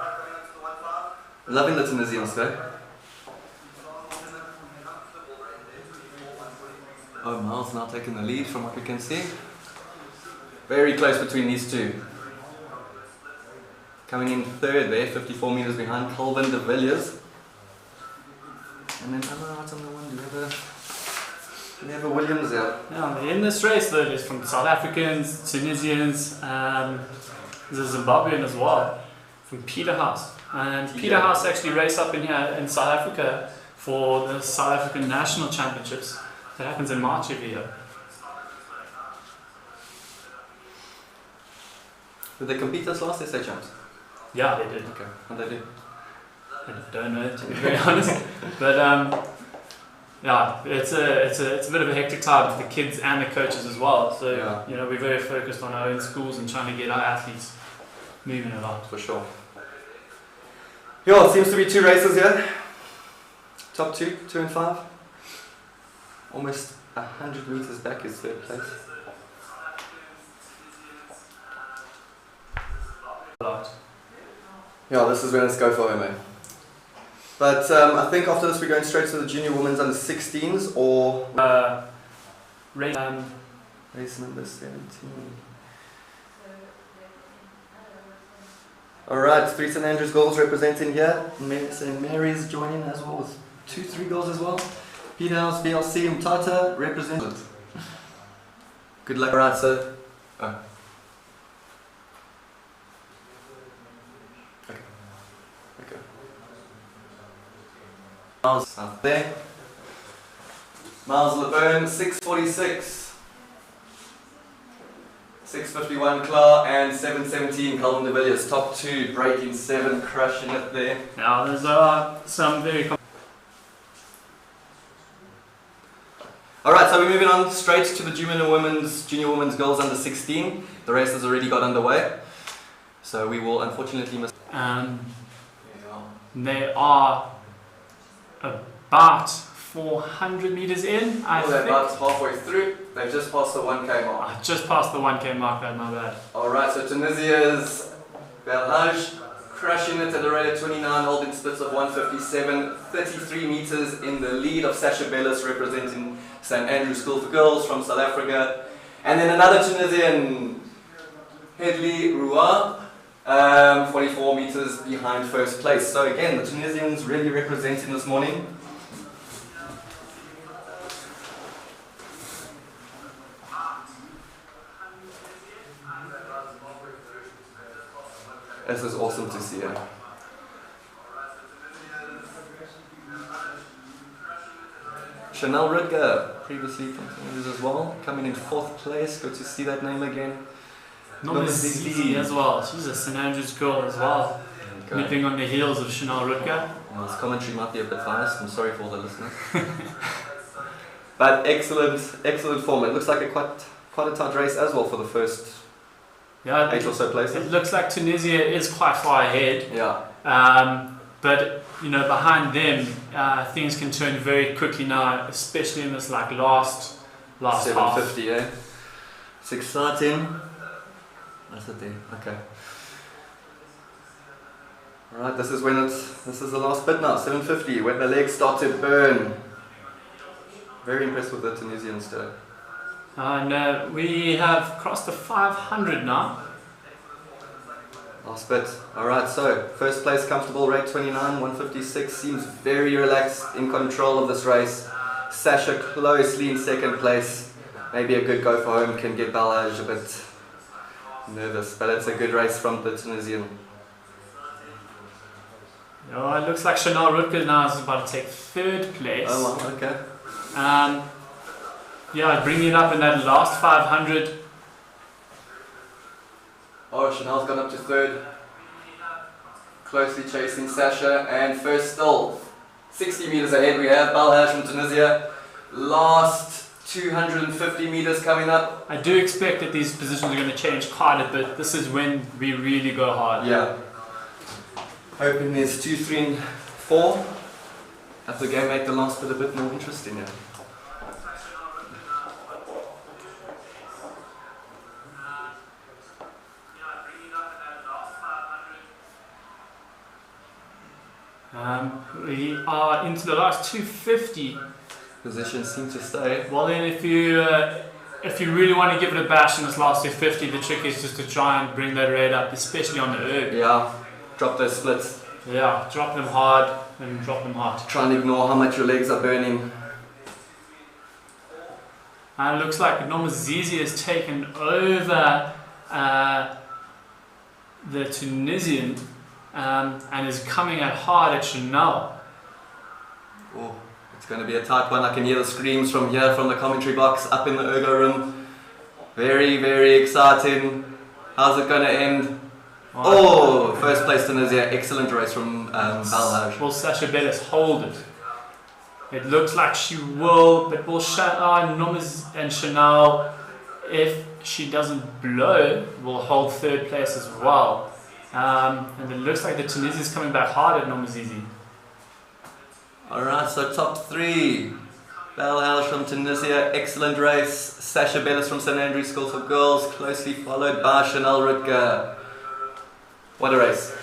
Speaker 1: Loving the Tunisians though. Oh, Miles now taking the lead from what we can see. Very close between these two. Coming in third there, 54 meters behind, Calvin de Villiers. And then, what's on the one? Do we have a Williams there?
Speaker 6: Yeah, in this race though, there's from South Africans, Tunisians, there's a Zimbabwean as well, from Peterhouse. And Peterhouse actually race up in here in South Africa for the South African National Championships. That happens in March every year.
Speaker 1: Did they compete this last SA Champs?
Speaker 6: Yeah, they did.
Speaker 1: Okay, how'd they do?
Speaker 6: I don't know, to be very honest. But yeah, it's a bit of a hectic time for the kids and the coaches as well. So
Speaker 1: Yeah.
Speaker 6: you know, we're very focused on our own schools and trying to get our athletes moving a lot.
Speaker 1: For sure. Yeah, it seems to be 2 races here. Top 2, 2 and 5. Almost 100 meters back is third place. Yeah, this is when it's go for him, eh? But I think after this we're going straight to the junior women's under 16s or
Speaker 6: Race
Speaker 1: number 17. Alright, 3 St Andrews girls representing here. St Mary's joining as well with 2-3 girls as well. Peterhouse, BLC, Mtata represented. Good luck. Alright, so. Oh. Okay. Miles out there. Miles LeBurn, 6:46. 6:51 Klar and 7:17 Calvin de Villiers. Top 2, breaking 7, crushing it there.
Speaker 6: Now there's some very
Speaker 1: Alright, so we're moving on straight to the junior women's girls under 16. The race has already got underway. So we will unfortunately miss.
Speaker 6: They are about 400 meters in, I think.
Speaker 1: They're about halfway through. They've just passed the 1K mark.
Speaker 6: I just passed the 1K mark, that's my bad.
Speaker 1: Alright, so Tunisia's Belhaj crushing it at a rate of 29, holding splits of 157, 33 meters in the lead of Sasha Bellis representing St Andrew's School for Girls from South Africa. And then another Tunisian, Hedley Roua, 44 meters behind first place. So again, the Tunisians really representing this morning. This is awesome to see. Chanel Rutger, previously from Tunisia as well, coming in 4th place. Good to see that name again.
Speaker 6: Zizi as well. She's a St Andrews girl as well. Nipping on the heels of Chanel Rutger.
Speaker 1: Well, this commentary might be a bit biased. I'm sorry for all the listeners. But excellent form. It looks like a quite a tight race as well for the first 8 or so places.
Speaker 6: It looks like Tunisia is quite far ahead.
Speaker 1: Yeah.
Speaker 6: But behind them, things can turn very quickly now, especially in this last
Speaker 1: 750,
Speaker 6: half.
Speaker 1: It's exciting. That's it there. Okay. Alright, this is the last bit now, 750, when the legs start to burn. Very impressed with the Tunisians today.
Speaker 6: And we have crossed the 500 now.
Speaker 1: Last bit. Alright, so first place comfortable, rate 29, 156, seems very relaxed, in control of this race. Sasha closely in 2nd place. Maybe a good go for home can get Balhaj a bit nervous, but it's a good race from the Tunisian.
Speaker 6: Oh, it looks like Chanel Rutger now is about to take 3rd place.
Speaker 1: Oh wow, okay.
Speaker 6: Bringing it up in that last 500.
Speaker 1: Oh, Chanel's gone up to 3rd. Closely chasing Sasha, and first still 60 meters ahead we have Balhaj from Tunisia. Last 250 meters coming up.
Speaker 6: I do expect that these positions are going to change quite a bit. This is when we really go hard.
Speaker 1: Yeah. Hoping there's 2, 3 and 4. Have the game make the last bit a bit more interesting. Yeah.
Speaker 6: We are into the last 250.
Speaker 1: Positions seem to stay.
Speaker 6: Well then, if you really want to give it a bash in this last 250, the trick is just to try and bring that rate up, especially on the erg.
Speaker 1: Yeah, drop those splits.
Speaker 6: Yeah, drop them hard and drop them hard.
Speaker 1: Try and ignore how much your legs are burning.
Speaker 6: And it looks like Zizi has taken over the Tunisian and is coming out hard at Chanel.
Speaker 1: Oh, it's going to be a tight one. I can hear the screams from here, from the commentary box, up in the ergo room. Very, very exciting. How's it going to end? Oh, first place Tunisia. Excellent race from Balhaj.
Speaker 6: Will Sasha Bellis hold it? It looks like she will, but will Nomas and Chanel, if she doesn't blow, will hold 3rd place as well. And it looks like the Tunisian is coming back hard at Zizi.
Speaker 1: Alright, so top 3. Balhaj from Tunisia, excellent race. Sasha Bellis from St Andrews School for Girls, closely followed by Chanel Rutger. What a race.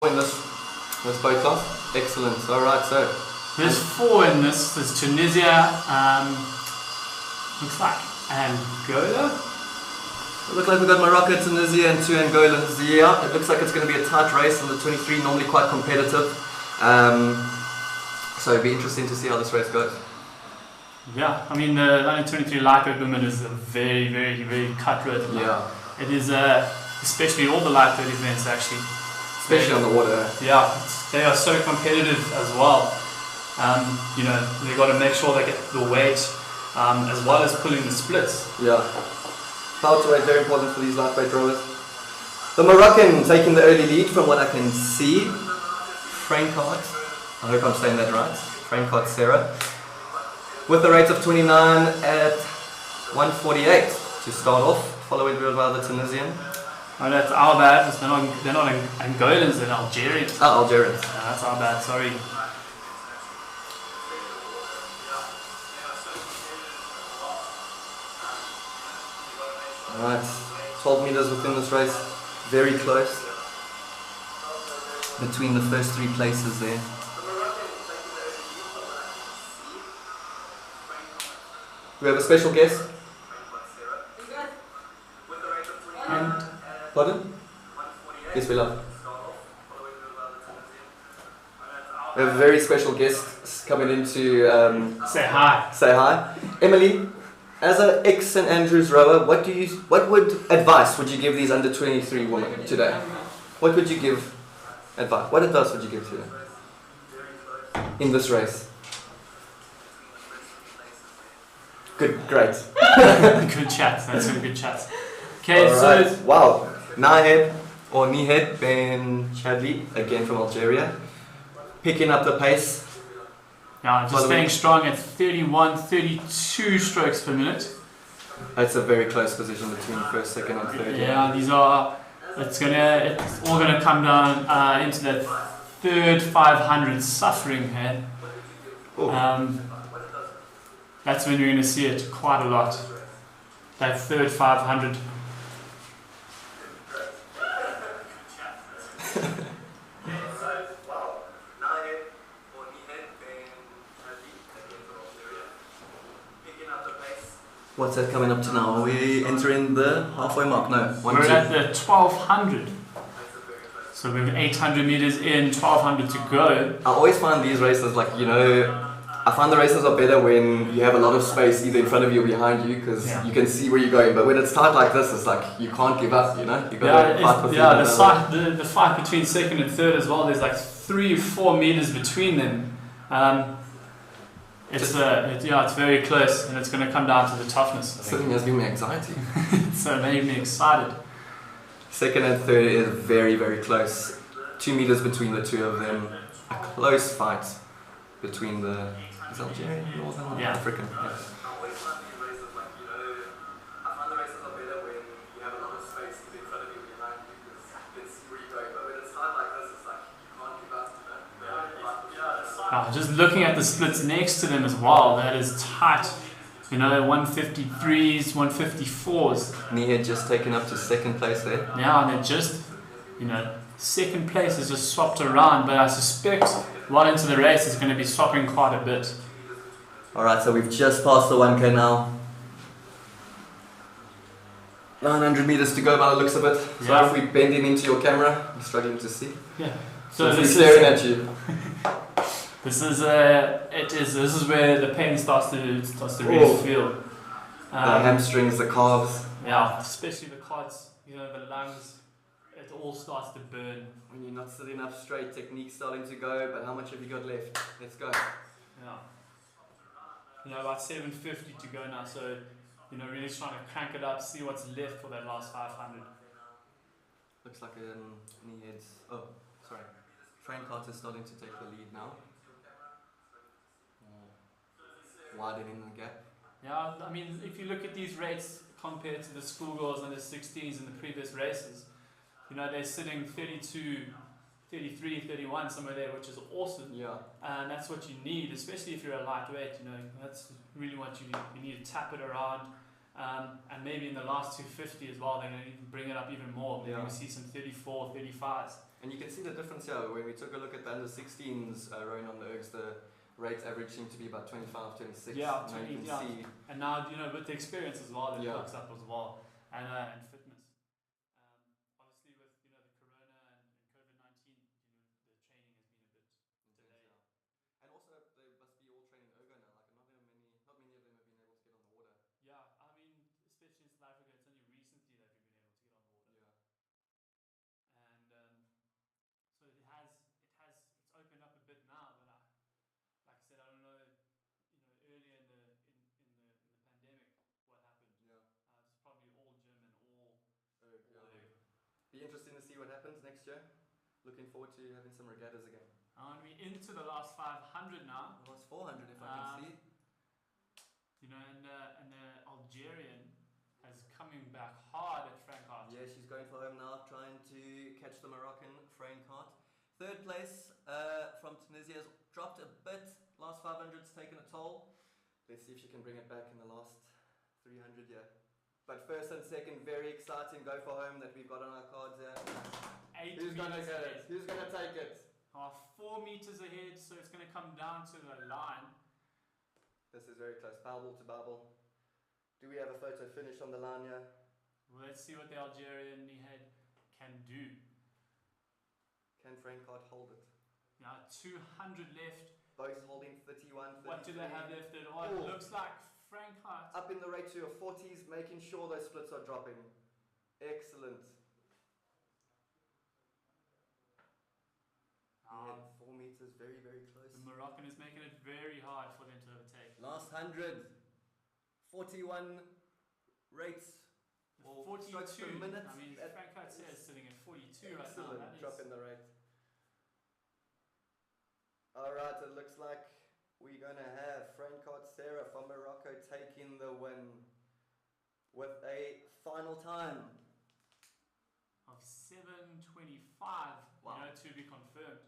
Speaker 1: In this boat class? Excellent. Alright, so.
Speaker 6: There's 4 in this. There's Tunisia, looks like Angola.
Speaker 1: It looks like we've got Morocco, Tunisia and 2 Angolans. Yeah, it looks like it's going to be a tight race on the 23, normally quite competitive. So it'd be interesting to see how this race goes.
Speaker 6: Yeah, I mean the under 23 lightweight women is a very, very, very cutthroat.
Speaker 1: Yeah.
Speaker 6: It is, especially all the lightweight events actually.
Speaker 1: Especially on the water.
Speaker 6: Yeah, they are so competitive as well. You know, they've got to make sure they get the weight as well as pulling the splits.
Speaker 1: Yeah. Power to weight, very important for these lightweight rowers. The Moroccan taking the early lead from what I can see. Frankart, I hope I'm saying that right. Frankart Sarah. With a rate of 29 at 148 to start off, followed by the Tunisian.
Speaker 6: Oh, that's our bad. They're not Angolans, they're Algerians.
Speaker 1: Ah, Algerians.
Speaker 6: That's our bad, sorry.
Speaker 1: Alright, 12 meters within this race, very close between the first 3 places there. We have a special guest.
Speaker 6: And
Speaker 1: Pardon? Yes, we love. We have a very special guest coming in to
Speaker 6: say hi.
Speaker 1: say hi. Emily, as an ex-St Andrews rower, what advice would you give these under 23 women today? What would you give advice? What advice would you give to them in this race? Good, great.
Speaker 6: Good chat. That's some good chats. Okay,
Speaker 1: right.
Speaker 6: so
Speaker 1: wow, Nihed Ben Chadli, again from Algeria, picking up the pace.
Speaker 6: yeah, just staying strong at 31, 32 strokes per minute.
Speaker 1: That's a very close position between first, second, and third.
Speaker 6: Yeah, these are. It's all gonna come down into that third 500 suffering here. That's when you're gonna see it quite a lot. That third 500.
Speaker 1: What's that coming up to now? Are we entering the halfway mark? No.
Speaker 6: We're at the 1200. So we're 800 meters in, 1200 to go.
Speaker 1: I always find these races, like, you know, I find the races are better when you have a lot of space either in front of you or behind you, because you can see where you're going. But when it's tight like this, it's like you can't give up, you know? You got to fight for
Speaker 6: the fight between second and third as well, there's like 3 or 4 meters between them. It's very close, and it's going to come down to the toughness.
Speaker 1: Something has given me anxiety.
Speaker 6: So it made me excited.
Speaker 1: Second and third is very, very close. 2 meters between the two of them. A close fight between the Algerian, Northern African. Yeah.
Speaker 6: Just looking at the splits next to them as well, that is tight. You know, 153s, 154s.
Speaker 1: Nihed just taken up to second place there.
Speaker 6: Yeah, and it just, you know, second place is just swapped around, but I suspect well into the race is going to be swapping quite a bit.
Speaker 1: Alright, so we've just passed the 1K now. 900 meters to go by the looks of it. So if we bend in into your camera, I'm struggling to see.
Speaker 6: Yeah.
Speaker 1: So this is staring at you.
Speaker 6: This is where the pain starts to really feel.
Speaker 1: The hamstrings, the calves.
Speaker 6: Yeah, especially the quads, you know, the lungs, it all starts to burn.
Speaker 1: When you're not sitting up straight, technique's starting to go, but how much have you got left? Let's go.
Speaker 6: Yeah. You know, about 750 to go now, so, you know, really trying to crank it up, see what's left for that last 500.
Speaker 1: Looks like Nihed's, Frank Carter's starting to take the lead now. Widening the gap.
Speaker 6: Yeah, I mean, if you look at these rates compared to the schoolgirls and the 16s in the previous races, you know, they're sitting 32, 33, 31, somewhere there, which is awesome.
Speaker 1: Yeah.
Speaker 6: And that's what you need, especially if you're a lightweight, you know, that's really what you need. You need to tap it around. And maybe in the last 250 as well, they're going to bring it up even more. Maybe we see some 34, 35s.
Speaker 1: And you can see the difference here. When we took a look at the under 16s rowing on the ergs, the rate average seemed to be about 25, 26.
Speaker 6: Yeah,
Speaker 1: now you can
Speaker 6: yeah.
Speaker 1: see.
Speaker 6: And now, you know, with the experience as well, that
Speaker 1: Yeah.
Speaker 6: looks up as well, and fitness. Obviously, with you know the corona and COVID-19, you know the training has been a bit delayed.
Speaker 1: And also, they must be all training ergo now. Like not many of them have been able to get on the water.
Speaker 6: Yeah, I mean, especially in South Africa, it's only recently that we've been able to get on the water.
Speaker 1: Yeah.
Speaker 6: And so it's opened up a bit now, but like I said, I don't know, you know, earlier in the pandemic, what happened.
Speaker 1: Yeah.
Speaker 6: It's probably all gym and all
Speaker 1: Erg,
Speaker 6: all
Speaker 1: yeah.
Speaker 6: erg.
Speaker 1: Be interesting to see what happens next year. Looking forward to having some regattas again.
Speaker 6: And we're into the last 500 now.
Speaker 1: The last 400, if I can see.
Speaker 6: You know, and the Algerian is coming back hard at Frankart.
Speaker 1: Yeah, she's going for home now, trying to catch the Moroccan Frankart. Third place from Tunisia has dropped a bit. Last 500's taken a toll. Let's see if she can bring it back in the last 300 here. But first and second, very exciting go for home that we've got on our cards here.
Speaker 6: 8
Speaker 1: Who's going to
Speaker 6: meters
Speaker 1: get
Speaker 6: ahead.
Speaker 1: it? Who's going to take it?
Speaker 6: 4 meters ahead, so it's going to come down to the line.
Speaker 1: This is very close. Bubble to bubble. Do we have a photo finish on the line here?
Speaker 6: Well, let's see what the Algerian Nihad can do.
Speaker 1: Can Frankart hold it?
Speaker 6: Now 200 left.
Speaker 1: Both holding 31, 33.
Speaker 6: What do they have left? It looks like Frankart.
Speaker 1: Up in the rate to your 40s, making sure those splits are dropping. Excellent. He had 4 meters, very, very close.
Speaker 6: The Moroccan is making it very hard for them to overtake.
Speaker 1: Last 100. 41 rates. Or
Speaker 6: 42.
Speaker 1: strokes per minute.
Speaker 6: I mean, Frankart is sitting at 42 right now.
Speaker 1: Excellent
Speaker 6: That
Speaker 1: drop in the rate. Alright, it looks like we're going to have Frankart Sarah from Morocco taking the win with a final time
Speaker 6: of 7:25.
Speaker 1: Wow.
Speaker 6: You know, to be confirmed.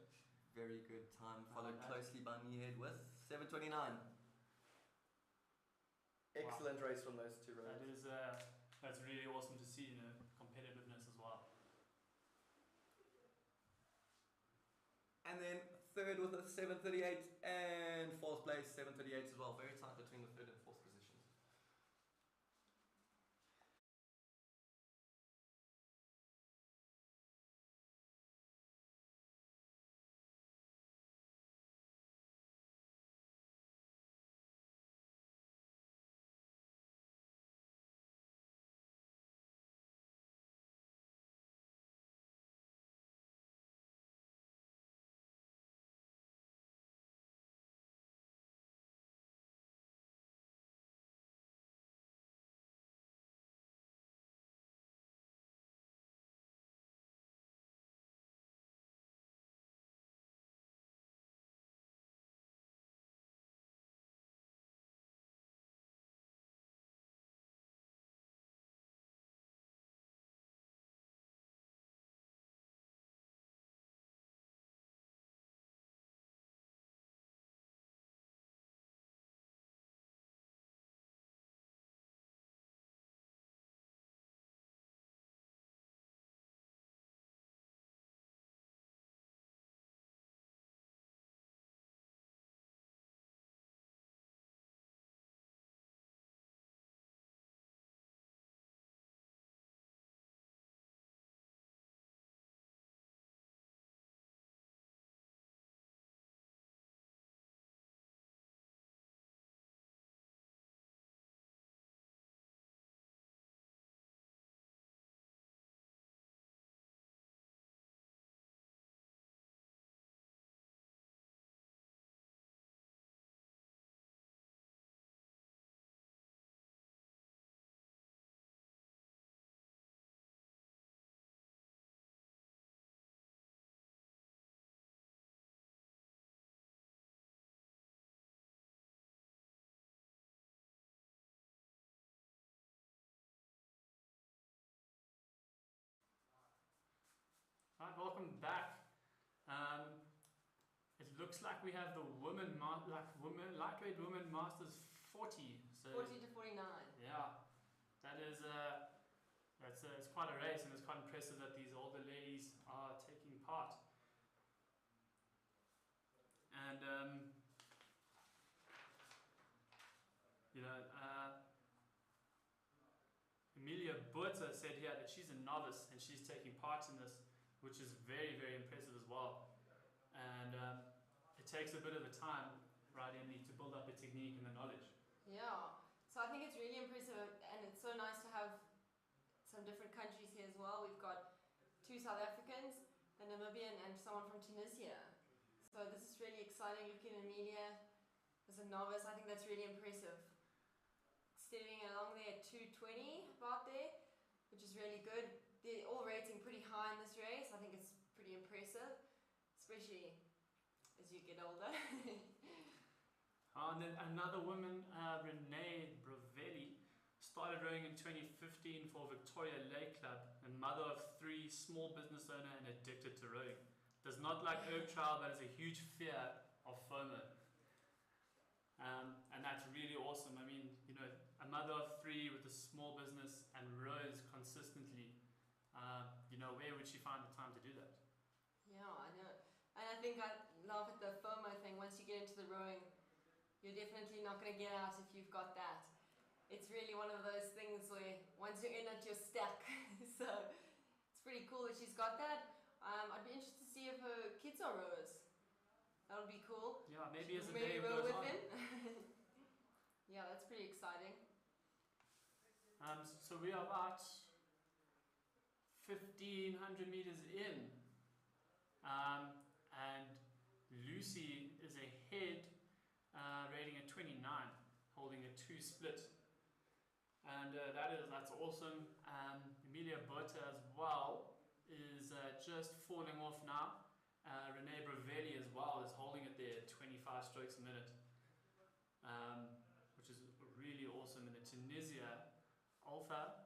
Speaker 1: Very good time, followed closely by Nihad with 7:29. Excellent race from those two rows.
Speaker 6: That's really awesome to see, you know, competitiveness as well.
Speaker 1: And then third with a 7:38 and fourth place 7:38 as well. Very tight between the third and fourth positions.
Speaker 6: Right, welcome back. It looks like we have the lightweight women masters 40. So
Speaker 7: 40 to 49.
Speaker 6: yeah, that is it's quite a race, and it's quite impressive that these older ladies are taking part. And Emilia Burta said here that she's a novice and she's taking part in this, which is very, very impressive as well. And it takes a bit of a time, right, Emily, to build up the technique and the knowledge.
Speaker 7: Yeah, so I think it's really impressive, and it's so nice to have some different countries here as well. We've got 2 South Africans, a Namibian, and someone from Tunisia. So this is really exciting. Looking at Emilia as a novice, I think that's really impressive. Steering along there at 2:20, about there, which is really good. They're all rating pretty high in this race. I think it's pretty impressive, especially as you get older.
Speaker 6: And then another woman, Renee Brovelli, started rowing in 2015 for Victoria Lake Club, and mother of 3, small business owner and addicted to rowing. Does not like erg trial, but has a huge fear of FOMO. And that's really awesome. I mean, a mother of 3 with a small business and rows consistently. Where would she find the time to do that?
Speaker 7: Yeah, I know. And I think I love at the FOMO thing. Once you get into the rowing, you're definitely not going to get out if you've got that. It's really one of those things where once you're in it, you're stuck. So it's pretty cool that she's got that. I'd be interested to see if her kids are rowers. That would be cool.
Speaker 6: Yeah, maybe as the
Speaker 7: maybe
Speaker 6: day
Speaker 7: row
Speaker 6: goes
Speaker 7: with
Speaker 6: on.
Speaker 7: him. Yeah, that's pretty exciting.
Speaker 6: So we are about 1,500 meters in, and Lucy is ahead, rating at 29, holding a 2 split, and that's awesome. Emilia Burta as well is just falling off now. Renee Brovelli as well is holding it there at 25 strokes a minute, which is really awesome. And the Tunisia Alpha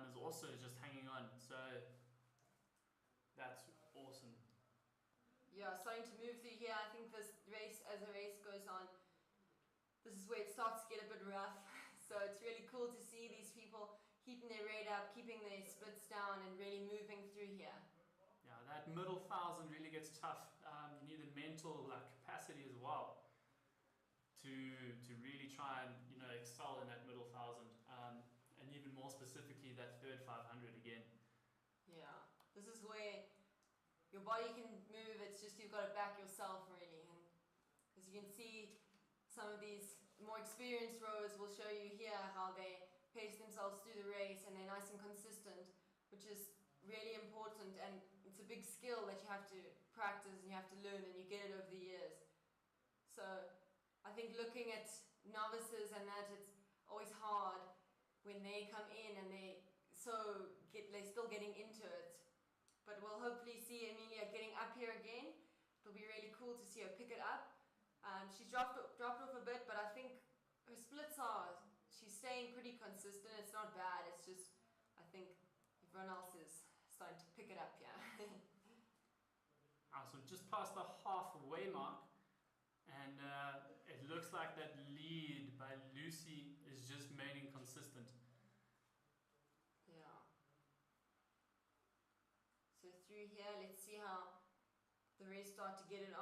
Speaker 6: is also just hanging on, so that's awesome.
Speaker 7: Yeah, starting to move through here. I think this race, as the race goes on, this is where it starts to get a bit rough. So it's really cool to see these people keeping their rate up, keeping their splits down, and really moving through here.
Speaker 6: Yeah, that middle 1,000 really gets tough. You need the mental capacity as well to really try and excel in that middle 1,000, and even more specifically that third 500 again.
Speaker 7: Yeah, this is where your body can move. It's just you've got to back yourself really, and as you can see, some of these more experienced rowers will show you here how they pace themselves through the race, and they're nice and consistent, which is really important, and it's a big skill that you have to practice and you have to learn, and you get it over the years. So I think looking at novices and that, it's always hard when they come in and they're still getting into it. But we'll hopefully see Emilia getting up here again. It'll be really cool to see her pick it up. She's dropped off a bit, but I think her splits she's staying pretty consistent. It's not bad. It's just, I think everyone else is starting to pick it up, yeah.
Speaker 6: So just past the halfway mark, and it looks like that lead by Lucy is just remaining consistent.
Speaker 7: Yeah. So through here, let's see how the race start to get it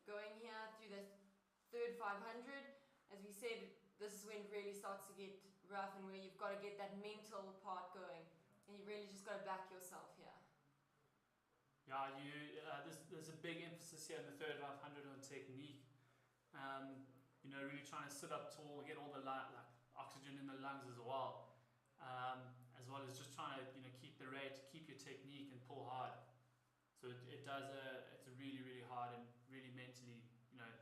Speaker 7: going here through the third 500. As we said, this is when it really starts to get rough, and where you've got to get that mental part going, and you really just got to back yourself here.
Speaker 6: Yeah, there's a big emphasis here in the third 500 on technique. Really trying to sit up tall, get all the oxygen in the lungs as well as just trying to keep the rate, keep your technique, and pull hard. So it's really, really hard and really mentally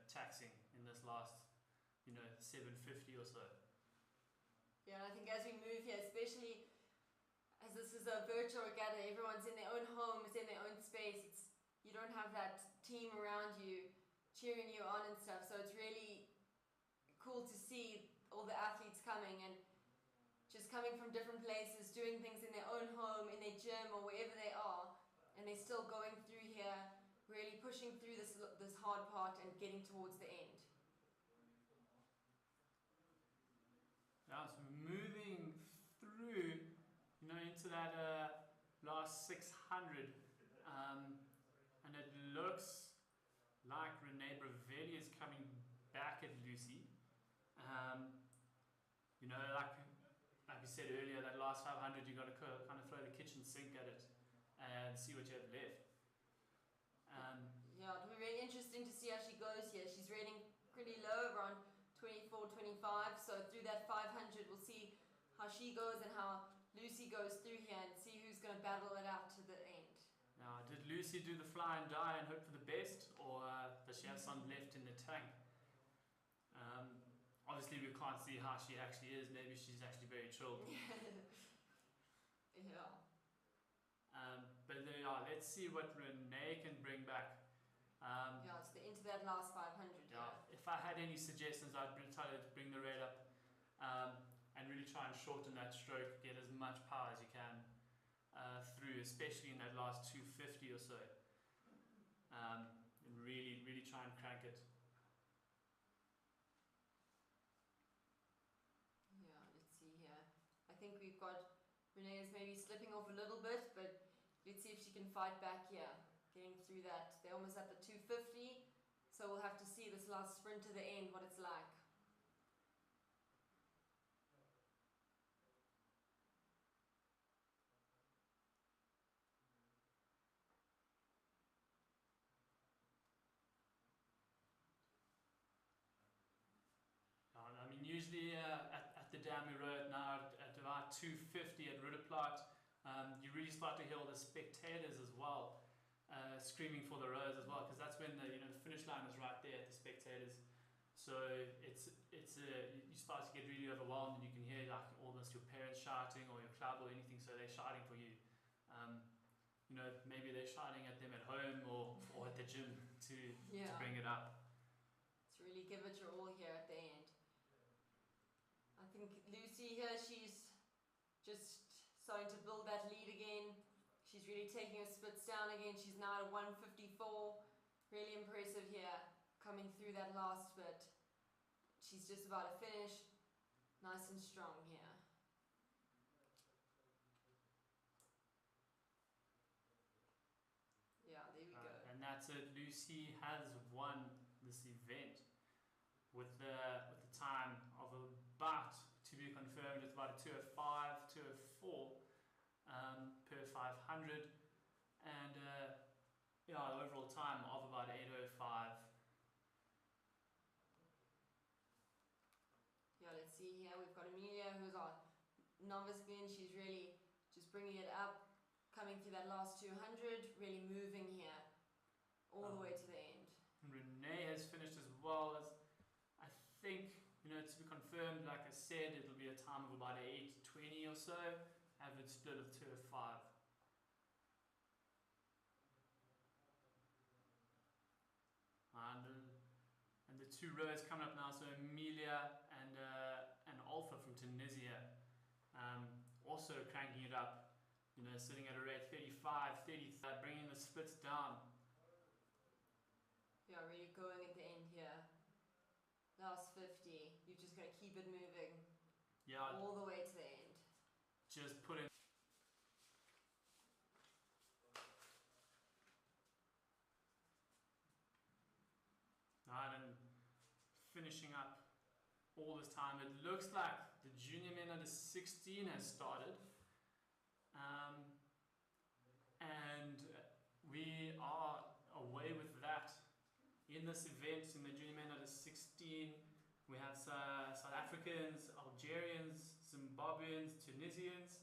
Speaker 6: taxing in this last 750 or so.
Speaker 7: Yeah, and I think as we move here, especially as this is a virtual regatta, everyone's in their own homes, in their own space. You don't have that team around you cheering you on and stuff. So it's really cool to see all the athletes coming and just coming from different places, doing things in their own home, in their gym, or wherever they are, and they're still going through here, really pushing through this hard part and getting towards the end.
Speaker 6: Yeah, so moving through into that last 600, looks like Renee Bravelli is coming back at Lucy. You know, like we said earlier, that last 500, you got to kind of throw the kitchen sink at it and see what you have left.
Speaker 7: Yeah, it'll be really interesting to see how she goes here. She's rating pretty low, around 24, 25. So through that 500, we'll see how she goes and how Lucy goes through here and see who's going to battle it out to the end.
Speaker 6: Now, did Lucy do the fly and die and hope for the best, or does she have some left in the tank? Obviously, we can't see how she actually is. Maybe she's actually very chilled.
Speaker 7: Yeah.
Speaker 6: But yeah, let's see what Renee can bring back.
Speaker 7: Yeah, it's into that last 500.
Speaker 6: Yeah. If I had any suggestions, I'd try to bring the rate up and really try and shorten that stroke, get as much power as you can through, especially in that last 250 or so. And really try and crank it.
Speaker 7: Yeah, let's see here. I think we've got Renee is maybe slipping off a little bit, but let's see if she can fight back here, getting through that. They're almost at the 250, so we'll have to see this last sprint to the end, what it's like.
Speaker 6: I mean, usually at the dam we row it now at about 250 at Ridderplaat, you really start to hear all the spectators as well, screaming for the rows as well, because that's when the finish line is right there at the spectators. So you start to get really overwhelmed, and you can hear like almost your parents shouting or your club or anything. So they're shouting for you. Maybe they're shouting at them at home or at the gym to bring it up.
Speaker 7: To really give it your all here at the end. I think Lucy here, she's just starting to build that lead again. She's really taking her splits down again. She's now at 154. Really impressive here, coming through that last bit. She's just about to finish. Nice and strong here. Yeah, there we go.
Speaker 6: And that's it. Lucy has won this event with the time of about, to be confirmed, it's about a 205, 204 per 500, and the overall time of about 805.
Speaker 7: Yeah, let's see here. We've got Amelia, who's our novice again. She's really just bringing it up, coming through that last 200, really moving here all the way to the end.
Speaker 6: And Renee has finished as well. As I think, to be confirmed, like I said, it'll be a time of about 8:20 or so, average split of 205. And the two rows coming up now, so Amelia and Alpha from Tunisia, also cranking it up, sitting at a rate 35, 30, bringing the splits down.
Speaker 7: Yeah, really going at the end here. Last 50, you've just got to keep it moving.
Speaker 6: Yeah.
Speaker 7: All the way to the end.
Speaker 6: Just put in. And finishing up all this time, it looks like the junior men under 16 has started. And we are away with that. In this event, in the junior men under 16, we have South Africans, Algerians, Zimbabweans, Tunisians,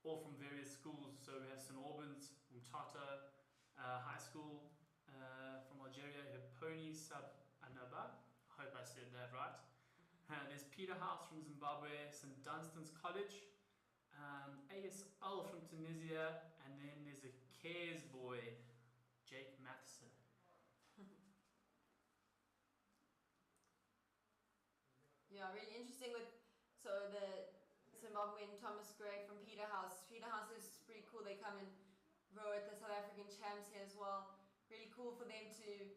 Speaker 6: all from various schools. So we have St. Albans, Umtata High School from Algeria, Hiponi Sub Anaba, I hope I said that right. There's Peterhouse from Zimbabwe, St. Dunstan's College, ASL from Tunisia, and then there's a Cares boy, Jake Matheson.
Speaker 7: Yeah, really interesting with the Zimbabwean Thomas Gray from Peterhouse. Peterhouse is pretty cool. They come and row at the South African champs here as well. Really cool for them to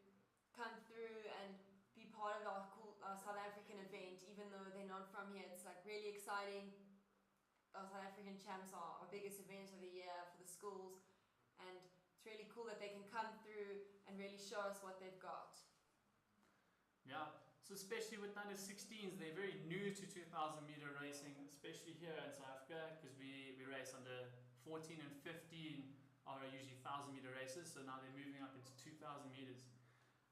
Speaker 7: come through and be part of our cool South African event, even though they're not from here. It's like really exciting. Our South African champs are our biggest event of the year for the schools, and it's really cool that they can come through and really show us what they've got.
Speaker 6: Yeah, so especially with under 16s, they're very new to 2,000 meter racing, especially here in South Africa, because we race under 14 and 15 are usually 1,000 meter races, so now they're moving up into 2,000 meters.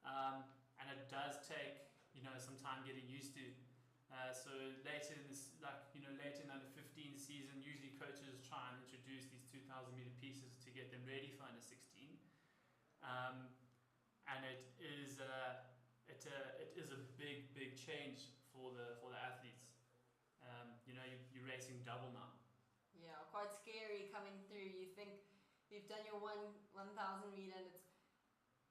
Speaker 6: And it does take, some time getting used to. So later in this, later in under 15 season, usually coaches try and introduce these 2,000 meter pieces to get them ready for under 16. And it is a big change for the athletes. You're racing double now.
Speaker 7: Yeah, quite scary coming through. You think you've done your 1,000 meter and it's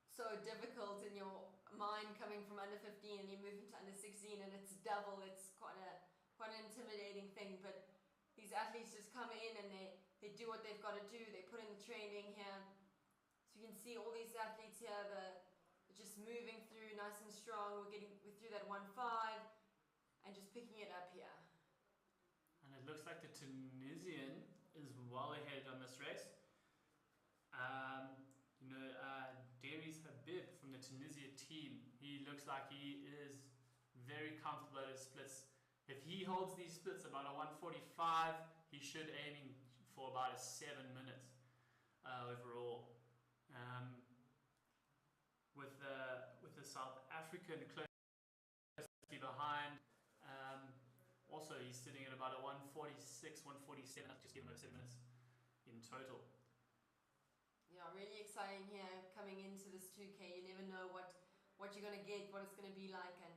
Speaker 7: so difficult in your mind coming from under 15 and you move into under 16 and it's double. It's quite an intimidating thing, but these athletes just come in and they do what they've got to do. They put in the training here. So you can see all these athletes here, they're just moving through nice and strong. We're through that 1.5 and just picking it up here.
Speaker 6: And it looks like the Tunisian is well ahead on this race. Darius Habib from the Tunisia team, he looks like he is very comfortable at his splits. If he holds these splits about a 1:45, he should aiming for about a 7 minutes overall. With the South African closely behind, also he's sitting at about a 1:46, 1:47. That's just given over 7 minutes in total.
Speaker 7: Yeah, really exciting here coming into this 2K. You never know what you're going to get, what it's going to be like. And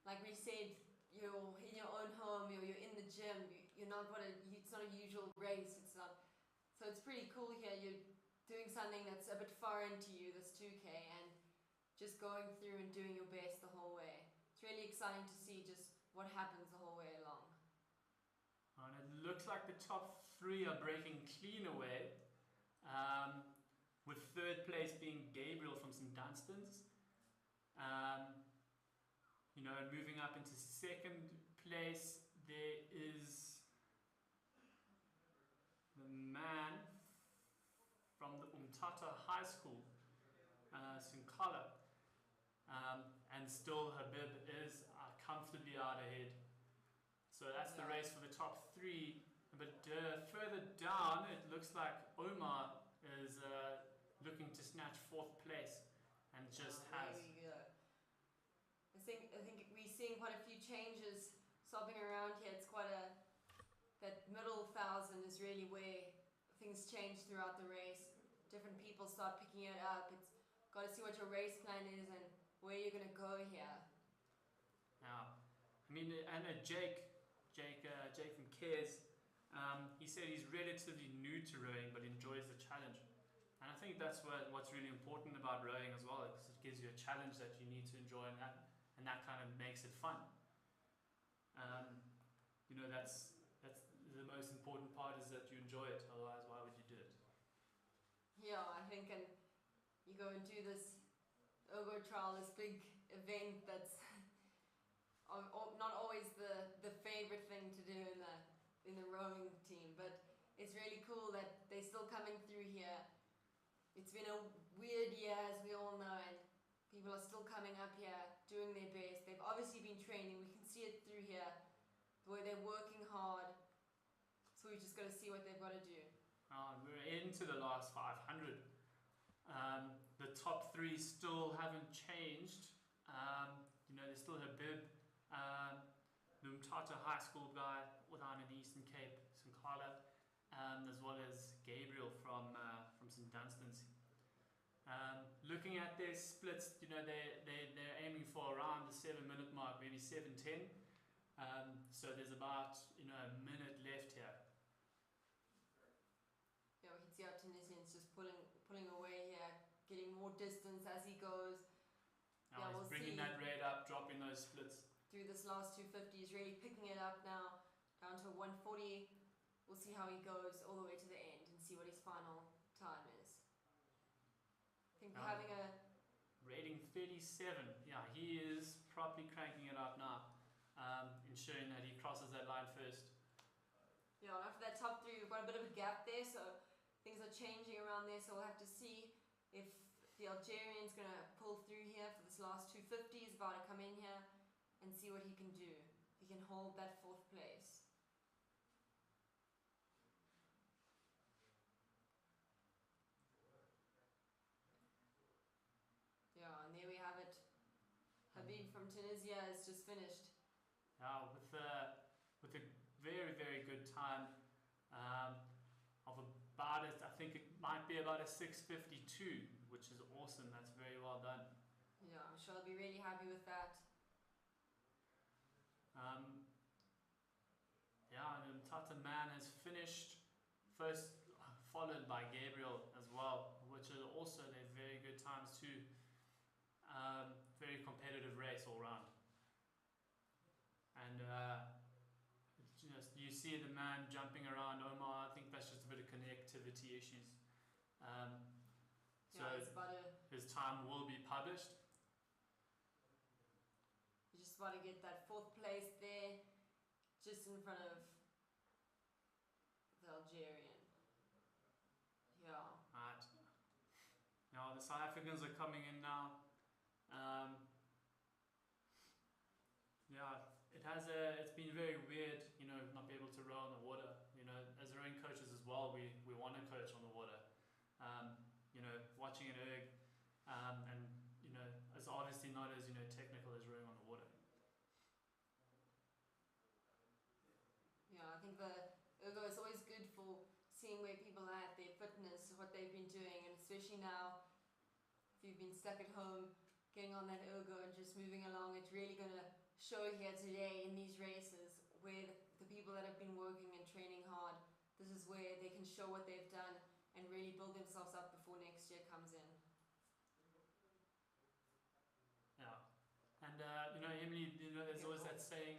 Speaker 7: like we said, you're in your own home, you're in the gym, it's not a usual race. So it's pretty cool here. You're doing something that's a bit foreign to you, this 2K, and just going through and doing your best the whole way. It's really exciting to see just what happens the whole way along.
Speaker 6: And it looks like the top 3 are breaking clean away. With third place being Gabriel from St. Dunstan's. Moving up into second place, there is the man from the Umtata High School, Sinkala. And still Habib is comfortably out ahead. So that's the race for the top 3. But further down, it looks like Omar is looking to snatch 4th place and just has.
Speaker 7: There we go. I think we're seeing quite a few changes swapping around here. It's that middle 1,000 is really where things change throughout the race. Different people start picking it up. It's got to see what your race plan is and where you're going to go here.
Speaker 6: Now, Jake from Cares. He said he's relatively new to rowing but enjoys the challenge. And I think that's what's really important about rowing as well, because it gives you a challenge that you need to enjoy, and that kind of makes it fun. That's the most important part, is that you enjoy it, otherwise why would you do it?
Speaker 7: Yeah, I think, and you go and do this Ogo trial, this big event that's not always the favorite thing to do in the rowing team, but it's really cool that they're still coming through here. It's been a weird year, as we all know, and people are still coming up here, doing their best. They've obviously been training. We can see it through here, where they're working hard. So we just got to see what they've got to do.
Speaker 6: We're into the last 500. The top 3 still haven't changed. There's still Habib, the Umtata High School guy down in the Eastern Cape, Sinkala, as well as Gabriel from St. Dunstan's. Looking at their splits, they're aiming for around the 7 minute mark, maybe 7:10. So there's about a minute left here.
Speaker 7: Yeah, we can see our Tunisians just pulling away here, getting more distance as he goes.
Speaker 6: Now he's bringing that rate up, dropping those splits.
Speaker 7: Through this last 250, he's really picking it up now, down to 140. We'll see how he goes all the way to the end and see what his final time is. I think we're having a
Speaker 6: rating 37. Yeah, he is properly cranking it up now, ensuring that he crosses that line first.
Speaker 7: Yeah, and after that top 3, we've got a bit of a gap there, so I think things are changing around there, so we'll have to see if the Algerian's going to pull through here for this last 250. He's about to come in here and see what he can do. He can hold that 4th place. Yeah, and there we have it. Habib from Tunisia has just finished.
Speaker 6: Yeah, with a very, very good time of about it. I think it might be about a 6:52, which is awesome. That's very well done.
Speaker 7: Yeah, I'm sure I'll be really happy with that.
Speaker 6: Yeah, and Tata Man has finished first, followed by Gabriel as well, which are also they're very good times too. Very competitive race all round. And just you see the man jumping around Omar. I think that's just a bit of connectivity issues. So his time will be published.
Speaker 7: You just want to get that 4th place there, just in front of the Algerian. Yeah.
Speaker 6: Right. Now the South Africans are coming in now. Yeah, it's been very weird, not be able to row on the water. As rowing coaches as well, we want to coach on the water. Watching an erg, and it's obviously not as technical as rowing on the water.
Speaker 7: Yeah, I think the ergo is always good for seeing where people are at, their fitness, what they've been doing, and especially now, if you've been stuck at home, getting on that ergo and just moving along, it's really going to show here today in these races where the people that have been working and training hard, this is where they can show what they've done and really build themselves up before next year comes in.
Speaker 6: Yeah, and Emily, there's always that saying.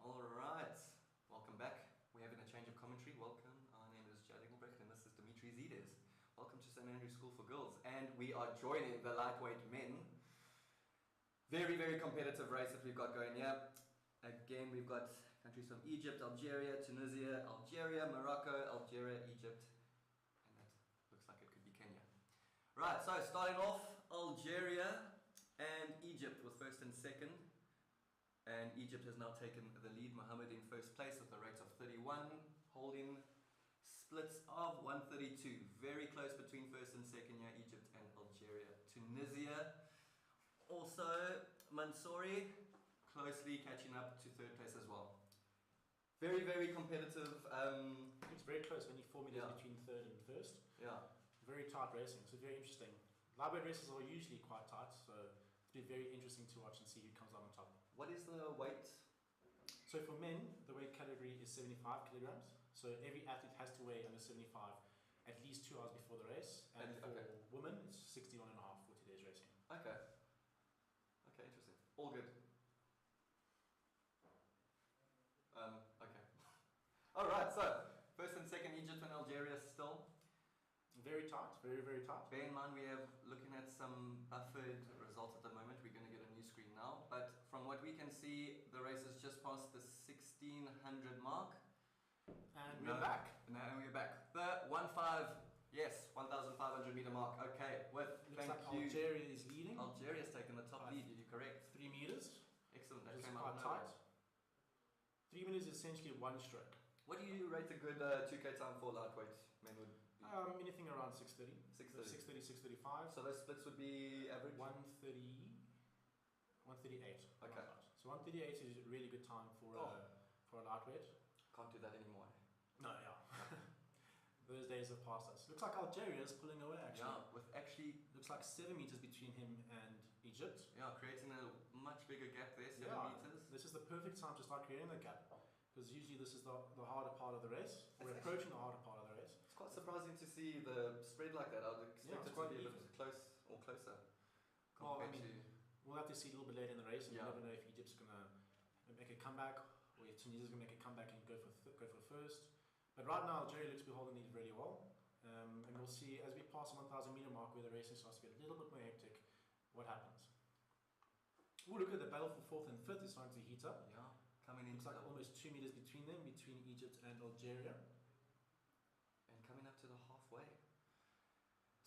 Speaker 1: Alright, welcome back. We're having a change of commentary. Welcome. Our name is Jad Engelbrecht and this is Dimitri Zides. Welcome to St. Andrew's School for Girls. And we are joining the lightweight men. Very, very competitive race that we've got going here. Again, we've got countries from Egypt, Algeria, Tunisia, Morocco, Algeria, Egypt, and that looks like it could be Kenya. Right, so starting off, Algeria and Egypt with first and second. And Egypt has now taken the lead. Mohammed in first place with a rate of 31, holding splits of 132. Very close between first and second here, Egypt and Algeria. Tunisia, also Mansouri, closely catching up to third place as well. Very, very competitive.
Speaker 8: It's very close, only 4 meters between third and first.
Speaker 1: Yeah.
Speaker 8: Very tight racing, so very interesting. Lightweight races are usually quite tight, so it'll be very interesting to watch and see who comes out on top.
Speaker 1: What is the weight?
Speaker 8: So for men, the weight category is 75 kilograms. So every athlete has to weigh under 75 at least 2 hours before the race. And for women, it's 61 and a half for today's racing.
Speaker 1: Okay. Okay, interesting. All good. Okay. Alright, so first and second, Egypt and Algeria still.
Speaker 8: Very tight, very, very tight.
Speaker 1: Bear in mind we have looking at some buffered results at the moment. We're going to get a new screen now. But from what we can see, the race is just past the 1600 mark.
Speaker 8: And we're back.
Speaker 1: Now we're back. The 1,500 meter mark. Okay,
Speaker 8: Looks like Algeria is leading.
Speaker 1: Algeria's taken the top lead. You're correct.
Speaker 8: 3 meters.
Speaker 1: Excellent. That
Speaker 8: Which is
Speaker 1: came
Speaker 8: quite
Speaker 1: out
Speaker 8: tight.
Speaker 1: tight.
Speaker 8: 3 meters is essentially one stroke.
Speaker 1: What do you rate a good 2K time for lightweight men would be?
Speaker 8: Anything around 6:30.
Speaker 1: 6:30.
Speaker 8: 6:35.
Speaker 1: So those splits would be average?
Speaker 8: 1:30. 1:38.
Speaker 1: Okay.
Speaker 8: So 1:38 is a really good time for a lightweight.
Speaker 1: Can't do that anymore.
Speaker 8: No, yeah. Those days have passed us. Looks like Algeria is pulling away actually.
Speaker 1: Yeah, with actually
Speaker 8: Looks like 7 meters between him and Egypt.
Speaker 1: creating a much bigger gap there, 7 meters.
Speaker 8: This is the perfect time to start creating the gap. Because usually this is the harder part of the race. We're approaching the harder part of the race.
Speaker 1: It's quite surprising to see the spread like that. I would expect it to be a
Speaker 8: even.
Speaker 1: bit close or closer.
Speaker 8: Well, I
Speaker 1: compared
Speaker 8: mean, we'll have to see a little bit later in the race, and
Speaker 1: Yeah.
Speaker 8: you never know if Egypt's going to make a comeback or if Tunisia's going to make a comeback and go for first. But right now, Algeria looks to be holding it really well. And we'll see as we pass the 1,000 meter mark where the racing starts to get a little bit more hectic, what happens. Oh, look at the battle for 4th and 5th is starting to heat up.
Speaker 1: Yeah, coming
Speaker 8: Looks
Speaker 1: into
Speaker 8: like almost 2 meters between them, between Egypt and Algeria.
Speaker 1: and coming up to the halfway.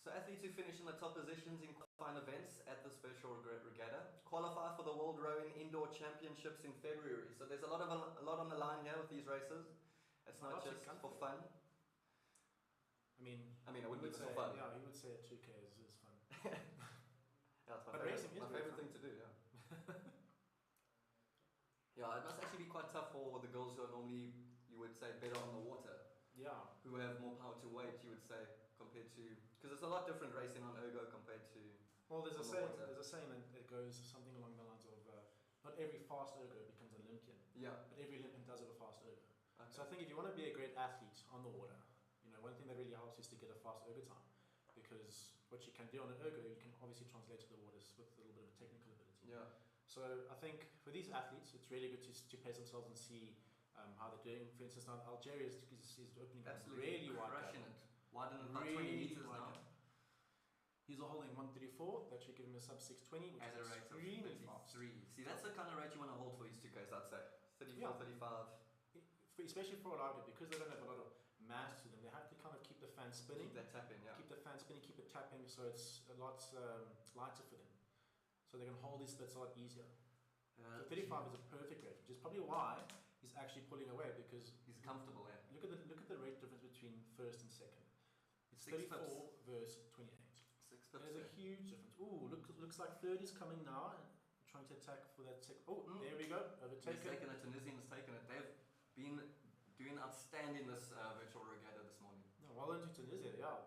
Speaker 1: So athletes who finish in the top positions in qualifying events at this virtual regatta qualify for the World Rowing Indoor Championships in February. So there's a lot on the line here with these races. It's not just for fun.
Speaker 8: I mean,
Speaker 1: I wouldn't do this
Speaker 8: say,
Speaker 1: for fun.
Speaker 8: yeah, you would say a 2K is fun.
Speaker 1: Yeah, it's
Speaker 8: But racing is
Speaker 1: my
Speaker 8: very
Speaker 1: favorite
Speaker 8: fun.
Speaker 1: thing to do, yeah. Yeah, it must actually be quite tough for the girls who are normally, you would say, better on the water,
Speaker 8: Yeah.
Speaker 1: who have more power to weight, you would say, compared to... Because it's a lot different racing on ergo compared to...
Speaker 8: Well, there's a
Speaker 1: on the
Speaker 8: saying.
Speaker 1: water.
Speaker 8: There's a saying that goes something along the lines of, not every fast ergo becomes an Olympian,
Speaker 1: Yeah.
Speaker 8: but every Olympian does have a fast ergo.
Speaker 1: Okay.
Speaker 8: So I think if you want to be a great athlete on the water, one thing that really helps is to get a fast ergo time, because what you can do on an ergo, you can obviously translate to the waters with a little bit of technical ability.
Speaker 1: Yeah.
Speaker 8: So I think for these athletes, it's really good to pace themselves and see how they're doing. For instance, now Algeria is opening up
Speaker 1: Absolutely
Speaker 8: really wide.
Speaker 1: crushing
Speaker 8: gap.
Speaker 1: it. Wider than about
Speaker 8: Really
Speaker 1: 20 meters
Speaker 8: wide
Speaker 1: now.
Speaker 8: gap. He's holding 134. That should give him a sub 620, which
Speaker 1: At a
Speaker 8: is
Speaker 1: rate
Speaker 8: extremely
Speaker 1: of
Speaker 8: fast.
Speaker 1: 33. See, that's the kind of rate you want to hold for these 2Ks, I'd say. 34,
Speaker 8: Yeah.
Speaker 1: 35.
Speaker 8: Especially for a lot of it, because they don't have a lot of mass to them, they have to kind of keep the fan spinning.
Speaker 1: Keep that tapping, yeah.
Speaker 8: Keep the fan spinning, keep it tapping, so it's a lot lighter for them. So they can hold these splits a lot easier. So 35 is a perfect rate, which is probably why he's actually pulling away, because
Speaker 1: He's comfortable, yeah.
Speaker 8: look at the rate difference between first and second. It's
Speaker 1: 6
Speaker 8: 34
Speaker 1: pips.
Speaker 8: versus 28.
Speaker 1: 6
Speaker 8: There's
Speaker 1: pips.
Speaker 8: a huge difference. Ooh, looks like third is coming now, and trying to attack for that second. Oh, there we go,
Speaker 1: He's
Speaker 8: overtaken.
Speaker 1: taken it, Tunisian's taken it. They've been doing outstanding this virtual regatta this morning.
Speaker 8: No, well done to Tunisia, yeah.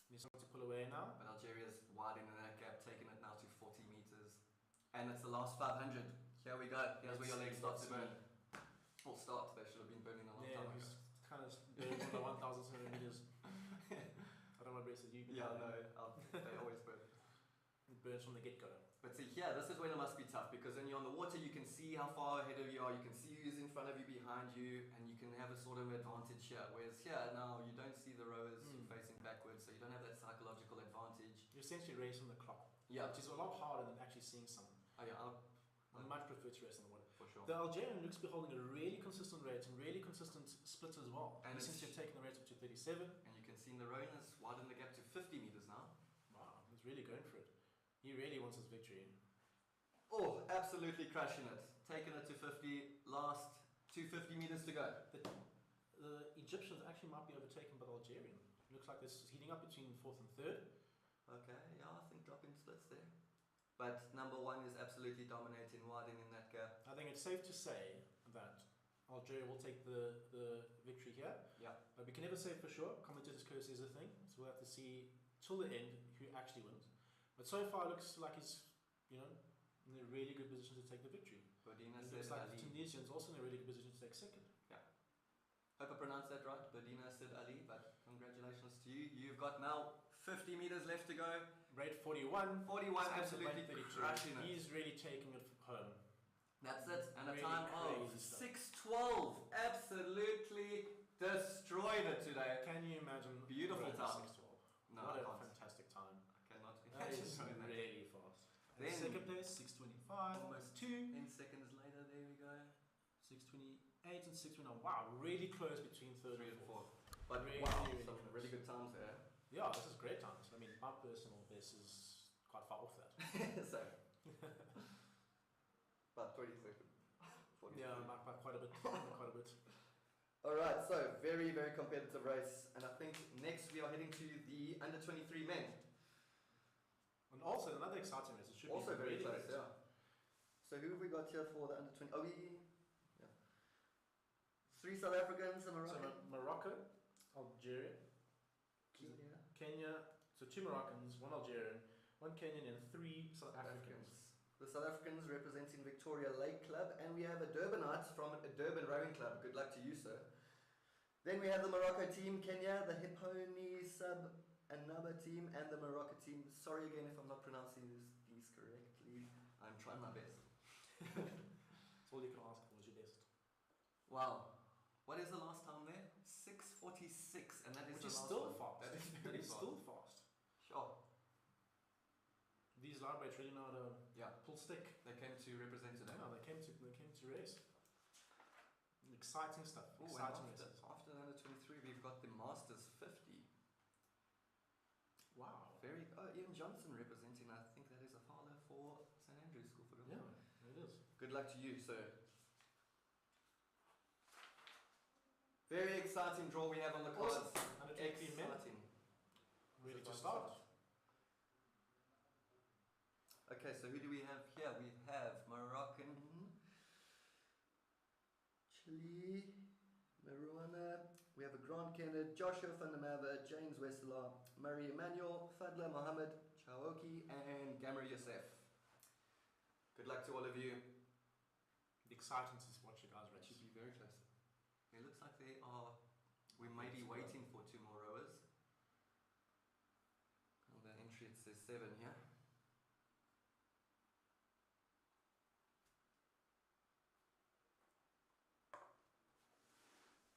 Speaker 8: He's starting to pull away now.
Speaker 1: But Algeria's widening that gap, taking it now to 40 meters. And it's the last 500. Here we go. Here's where your legs start to burn. Or start, they should have been burning a long
Speaker 8: Yeah,
Speaker 1: time ago.
Speaker 8: he's kind of burned on the 1,700 meters. I don't know what races you've been
Speaker 1: Yeah,
Speaker 8: having.
Speaker 1: no, they always burn.
Speaker 8: It burns from the get-go.
Speaker 1: But see here, this is when it must be tough, because when you're on the water you can see how far ahead of you are, you can see who's in front of you, behind you, and you can have a sort of advantage here. Whereas here now you don't see the rowers facing backwards, so you don't have that psychological advantage.
Speaker 8: You're essentially racing the clock,
Speaker 1: Yeah.
Speaker 8: which is a lot harder than actually seeing someone.
Speaker 1: Oh yeah,
Speaker 8: I much prefer to race in the water.
Speaker 1: for sure.
Speaker 8: The Algerian looks to be holding a really consistent rate and really consistent split as well.
Speaker 1: And
Speaker 8: Since
Speaker 1: it's-
Speaker 8: you've taken the rate up to 37,
Speaker 1: And you can see in the rowing has widened the gap to 50 meters now.
Speaker 8: wow, he's really going for it. He really wants his victory.
Speaker 1: Oh, absolutely crushing it. Taking it to 50, last 250 meters to go.
Speaker 8: The Egyptians actually might be overtaken by the Algerian. Looks like this is heating up between 4th and 3rd.
Speaker 1: Okay, yeah, I think dropping splits there. But number one is absolutely dominating, widening that gap.
Speaker 8: I think it's safe to say that Algeria will take the victory here.
Speaker 1: Yeah.
Speaker 8: But we can never say for sure. Commentators' curse is a thing, so we'll have to see till the end who actually wins. But so far, it looks like he's, in a really good position to take the victory.
Speaker 1: Bodina
Speaker 8: It
Speaker 1: said
Speaker 8: looks like
Speaker 1: Ali.
Speaker 8: the Tunisians also in a really good position to take second.
Speaker 1: Hope I pronounced that right. Bodina said Ali, but congratulations to you. You've got now 50 meters left to go.
Speaker 8: Rate 41.
Speaker 1: 41,
Speaker 8: Stands at
Speaker 1: absolutely
Speaker 8: 132.
Speaker 1: crushing it.
Speaker 8: He's really taking it home.
Speaker 1: That's it. And a
Speaker 8: Really
Speaker 1: time of
Speaker 8: crazy stuff.
Speaker 1: 6:12. Absolutely destroyed it today.
Speaker 8: Can you imagine?
Speaker 1: Beautiful
Speaker 8: running
Speaker 1: time.
Speaker 8: 6:12?
Speaker 1: No,
Speaker 8: What
Speaker 1: I
Speaker 8: a
Speaker 1: can't.
Speaker 8: fantastic time.
Speaker 1: I cannot
Speaker 8: That
Speaker 1: imagine
Speaker 8: is
Speaker 1: doing that.
Speaker 8: really fast. And
Speaker 1: Then-
Speaker 8: second place, 6:25.
Speaker 1: Almost
Speaker 8: 2.
Speaker 1: 10 seconds later, there we go.
Speaker 8: 6:28 and 6:29. Wow, really close between third
Speaker 1: Three
Speaker 8: and
Speaker 1: and
Speaker 8: fourth.
Speaker 1: fourth. But
Speaker 8: Really,
Speaker 1: wow,
Speaker 8: really
Speaker 1: some
Speaker 8: close.
Speaker 1: really good times there.
Speaker 8: Yeah, this is great times. I mean, my personal best is quite far off that.
Speaker 1: So, about 20 seconds. 40
Speaker 8: Yeah,
Speaker 1: seconds.
Speaker 8: by quite a bit. Quite a bit.
Speaker 1: Alright, so very, very competitive race. And I think next we are heading to the under 23 men.
Speaker 8: And also another exciting race. It should
Speaker 1: Also
Speaker 8: be
Speaker 1: very
Speaker 8: really
Speaker 1: close,
Speaker 8: great.
Speaker 1: yeah. So who have we got here for the under 20? Oh, yeah. 3 South Africans, a
Speaker 8: So
Speaker 1: Moroccan.
Speaker 8: Morocco, Algeria,
Speaker 1: Kenya.
Speaker 8: Kenya. So 2 Moroccans, 1 Algerian, 1 Kenyan, and 3 South Africans.
Speaker 1: The South Africans representing Victoria Lake Club, and we have a Durbanite from a Durban Rowing Club. Good luck to you, sir. Then we have the Morocco team, Kenya, the Hipponi Sub Anaba team, and the Morocco team. Sorry again if I'm not pronouncing these correctly. I'm trying my best.
Speaker 8: That's all you can ask for is your best.
Speaker 1: Wow. What is the last time there? 6:46, and that is
Speaker 8: Which
Speaker 1: the
Speaker 8: is
Speaker 1: last
Speaker 8: still
Speaker 1: one.
Speaker 8: fast.
Speaker 1: That is
Speaker 8: That
Speaker 1: very
Speaker 8: is
Speaker 1: fast.
Speaker 8: still fast.
Speaker 1: Sure.
Speaker 8: These lightweights really know how to
Speaker 1: Yeah.
Speaker 8: pull stick.
Speaker 1: They came to represent today.
Speaker 8: Yeah, they came to race. Exciting stuff.
Speaker 1: Ooh, and
Speaker 8: Exciting
Speaker 1: after,
Speaker 8: races.
Speaker 1: after the under 23, we've got the Masters 50.
Speaker 8: Wow.
Speaker 1: Very. Oh, Ian Johnson representing. I think that is a father for St Andrew's School for
Speaker 8: Yeah,
Speaker 1: Girls.
Speaker 8: it is.
Speaker 1: Good luck to you, sir. Very exciting draw we have on the cards.
Speaker 8: Awesome. Under 23 men.
Speaker 1: Exciting.
Speaker 8: Ready
Speaker 1: Is
Speaker 8: to
Speaker 1: it
Speaker 8: start.
Speaker 1: Okay, so who do we have here? We have Moroccan, Chile, Marouana. We have a Grant Kennedy, Joshua van der Merwe, James Westelaar, Murray Emmanuel, Fadla Mohammed, Chawoki, and Gamera Youssef. Good luck to all of you.
Speaker 8: Exciting to watch you guys
Speaker 1: That
Speaker 8: race.
Speaker 1: should be very close. It looks like they are. We may be waiting for 2 more rowers. On the entry it says 7 here.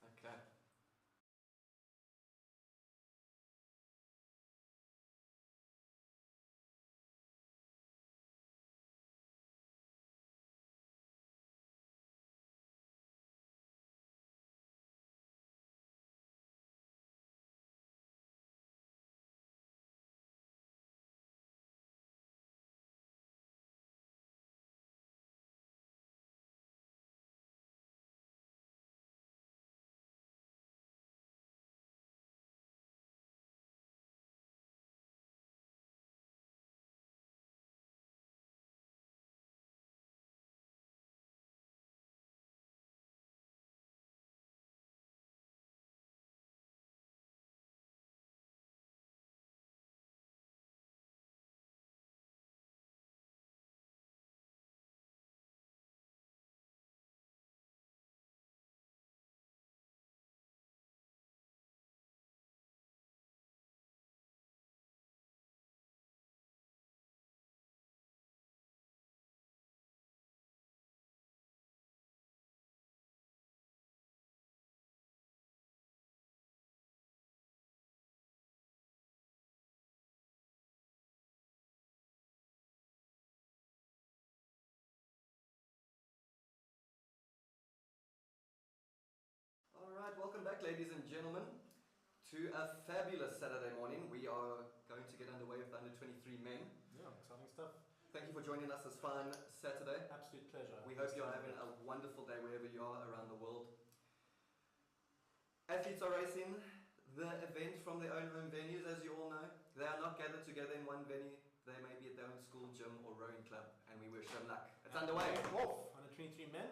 Speaker 1: Okay. Alright, welcome back ladies and gentlemen to a fabulous Saturday morning. We are going to get underway with the under 23 men.
Speaker 8: Yeah, exciting stuff.
Speaker 1: Thank you for joining us this fine Saturday.
Speaker 8: Absolute pleasure.
Speaker 1: We hope you're having a wonderful day wherever you are around the world. Athletes are racing the event from their own home venues, as you all know. They are not gathered together in one venue. They may be at their own school, gym or rowing club, and we wish them luck. It's underway.
Speaker 8: Off. Under 23 men.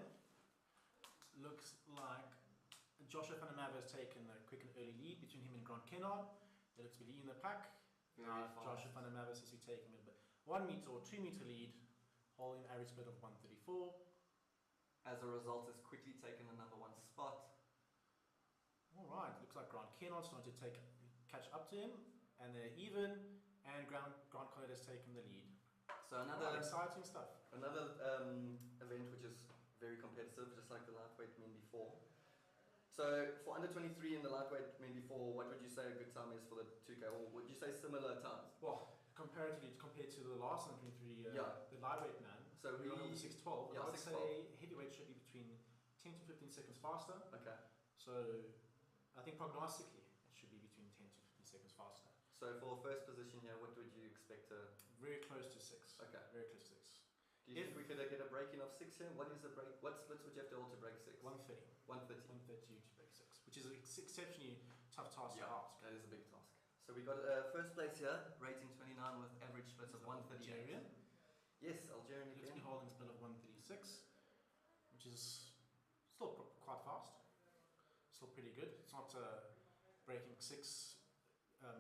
Speaker 8: Looks like Joshua van der Merwe has taken a quick and early lead between him and Grant Kennard. They look to be leading the pack.
Speaker 1: Very
Speaker 8: Now
Speaker 1: fast.
Speaker 8: Joshua van der Merwe seems to be taking a 1 meter or 2 meter lead, holding an average split of 134.
Speaker 1: As a result, has quickly taken the number 1 spot.
Speaker 8: Alright, looks like Grant Kennard's starting to catch up to him, and they're even, and Grant Kennard has taken the lead.
Speaker 1: So another
Speaker 8: exciting stuff.
Speaker 1: Another event which is very competitive, just like the lightweight men before. So for under 23 in the lightweight men before, what would you say a good time is for the 2K? Or would you say similar times?
Speaker 8: Well, comparatively compared to the last 123,
Speaker 1: Yeah.
Speaker 8: the lightweight man,
Speaker 1: So
Speaker 8: we're on over 612.
Speaker 1: Yeah,
Speaker 8: I would
Speaker 1: 612.
Speaker 8: say heavyweight should be between 10 to 15 seconds faster.
Speaker 1: Okay.
Speaker 8: So I think prognostically it should be between 10 to 15 seconds faster.
Speaker 1: So for first position here, what would you expect to?
Speaker 8: Very close to 6.
Speaker 1: Okay.
Speaker 8: Very close to 6.
Speaker 1: Do you think we could get a break in of 6 here? What is the break? What splits would you have to hold to break 6?
Speaker 8: 130.
Speaker 1: 130.
Speaker 8: 130 to break 6, which is an exceptionally tough task to ask.
Speaker 1: That is a big task. So we got first place here, rating 29 with average splits of 138.
Speaker 8: Algerian.
Speaker 1: Yes, Algerian
Speaker 8: Lets me
Speaker 1: again.
Speaker 8: holding a split of 136, which is still quite fast. Still pretty good. It's not breaking 6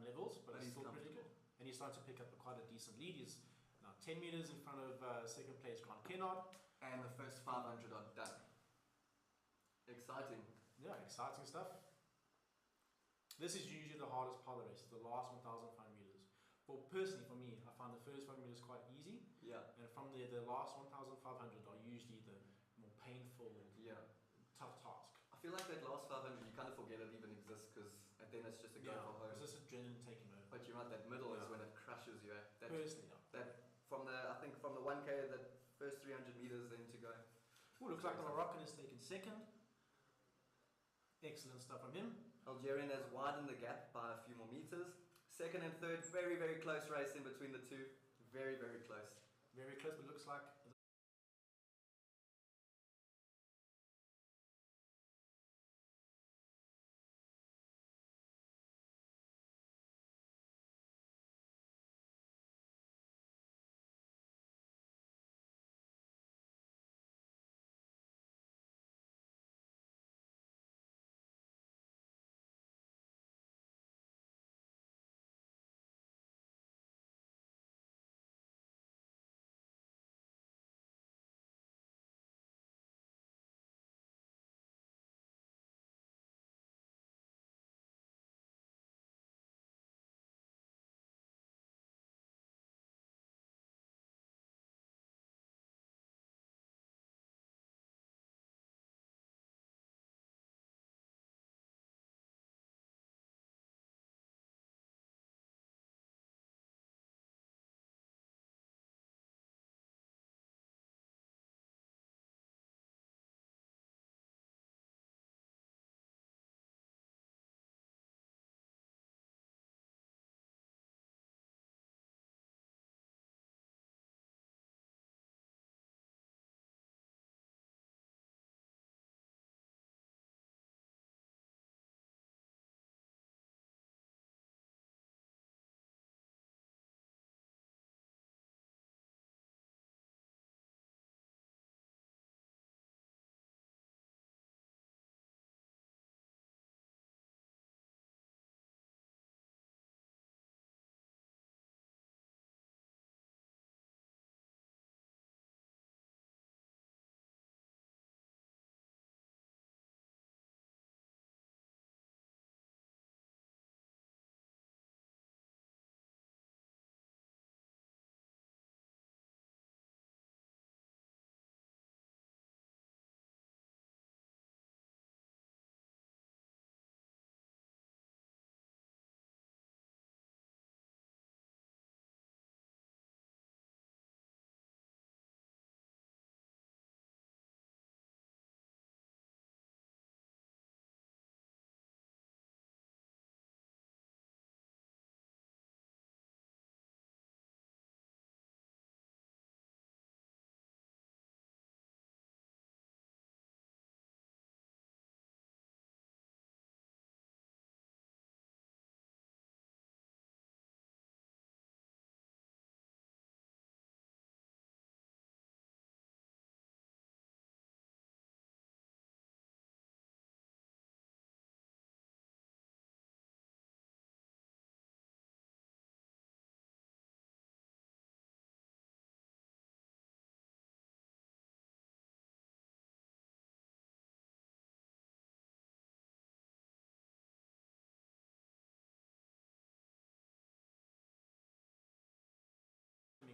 Speaker 8: levels, but it's still pretty good. And he's starting to pick up quite a decent lead. He's now 10 meters in front of second place Grant Kennard.
Speaker 1: And the first 500 are done. Exciting.
Speaker 8: Yeah, exciting stuff. This is usually the hardest part of the race, the last 1,500 meters. Personally, for me, I find the first 5 meters quite easy.
Speaker 1: Yeah.
Speaker 8: And from there, the last 1,500 are usually the more painful, tough task.
Speaker 1: I feel like that last 500, you kind of forget it even exists because then it's just a go for home.
Speaker 8: It's just adrenaline taking over.
Speaker 1: But you're right, that middle is when it crushes you. That,
Speaker 8: Personally,
Speaker 1: I think from the 1K, that first 300 meters then to go.
Speaker 8: Ooh, looks like the Moroccan is taken second. Excellent stuff from him.
Speaker 1: Algerian has widened the gap by a few more meters. Second and third, very, very close race in between the two. Very, very close.
Speaker 8: Very close, but looks like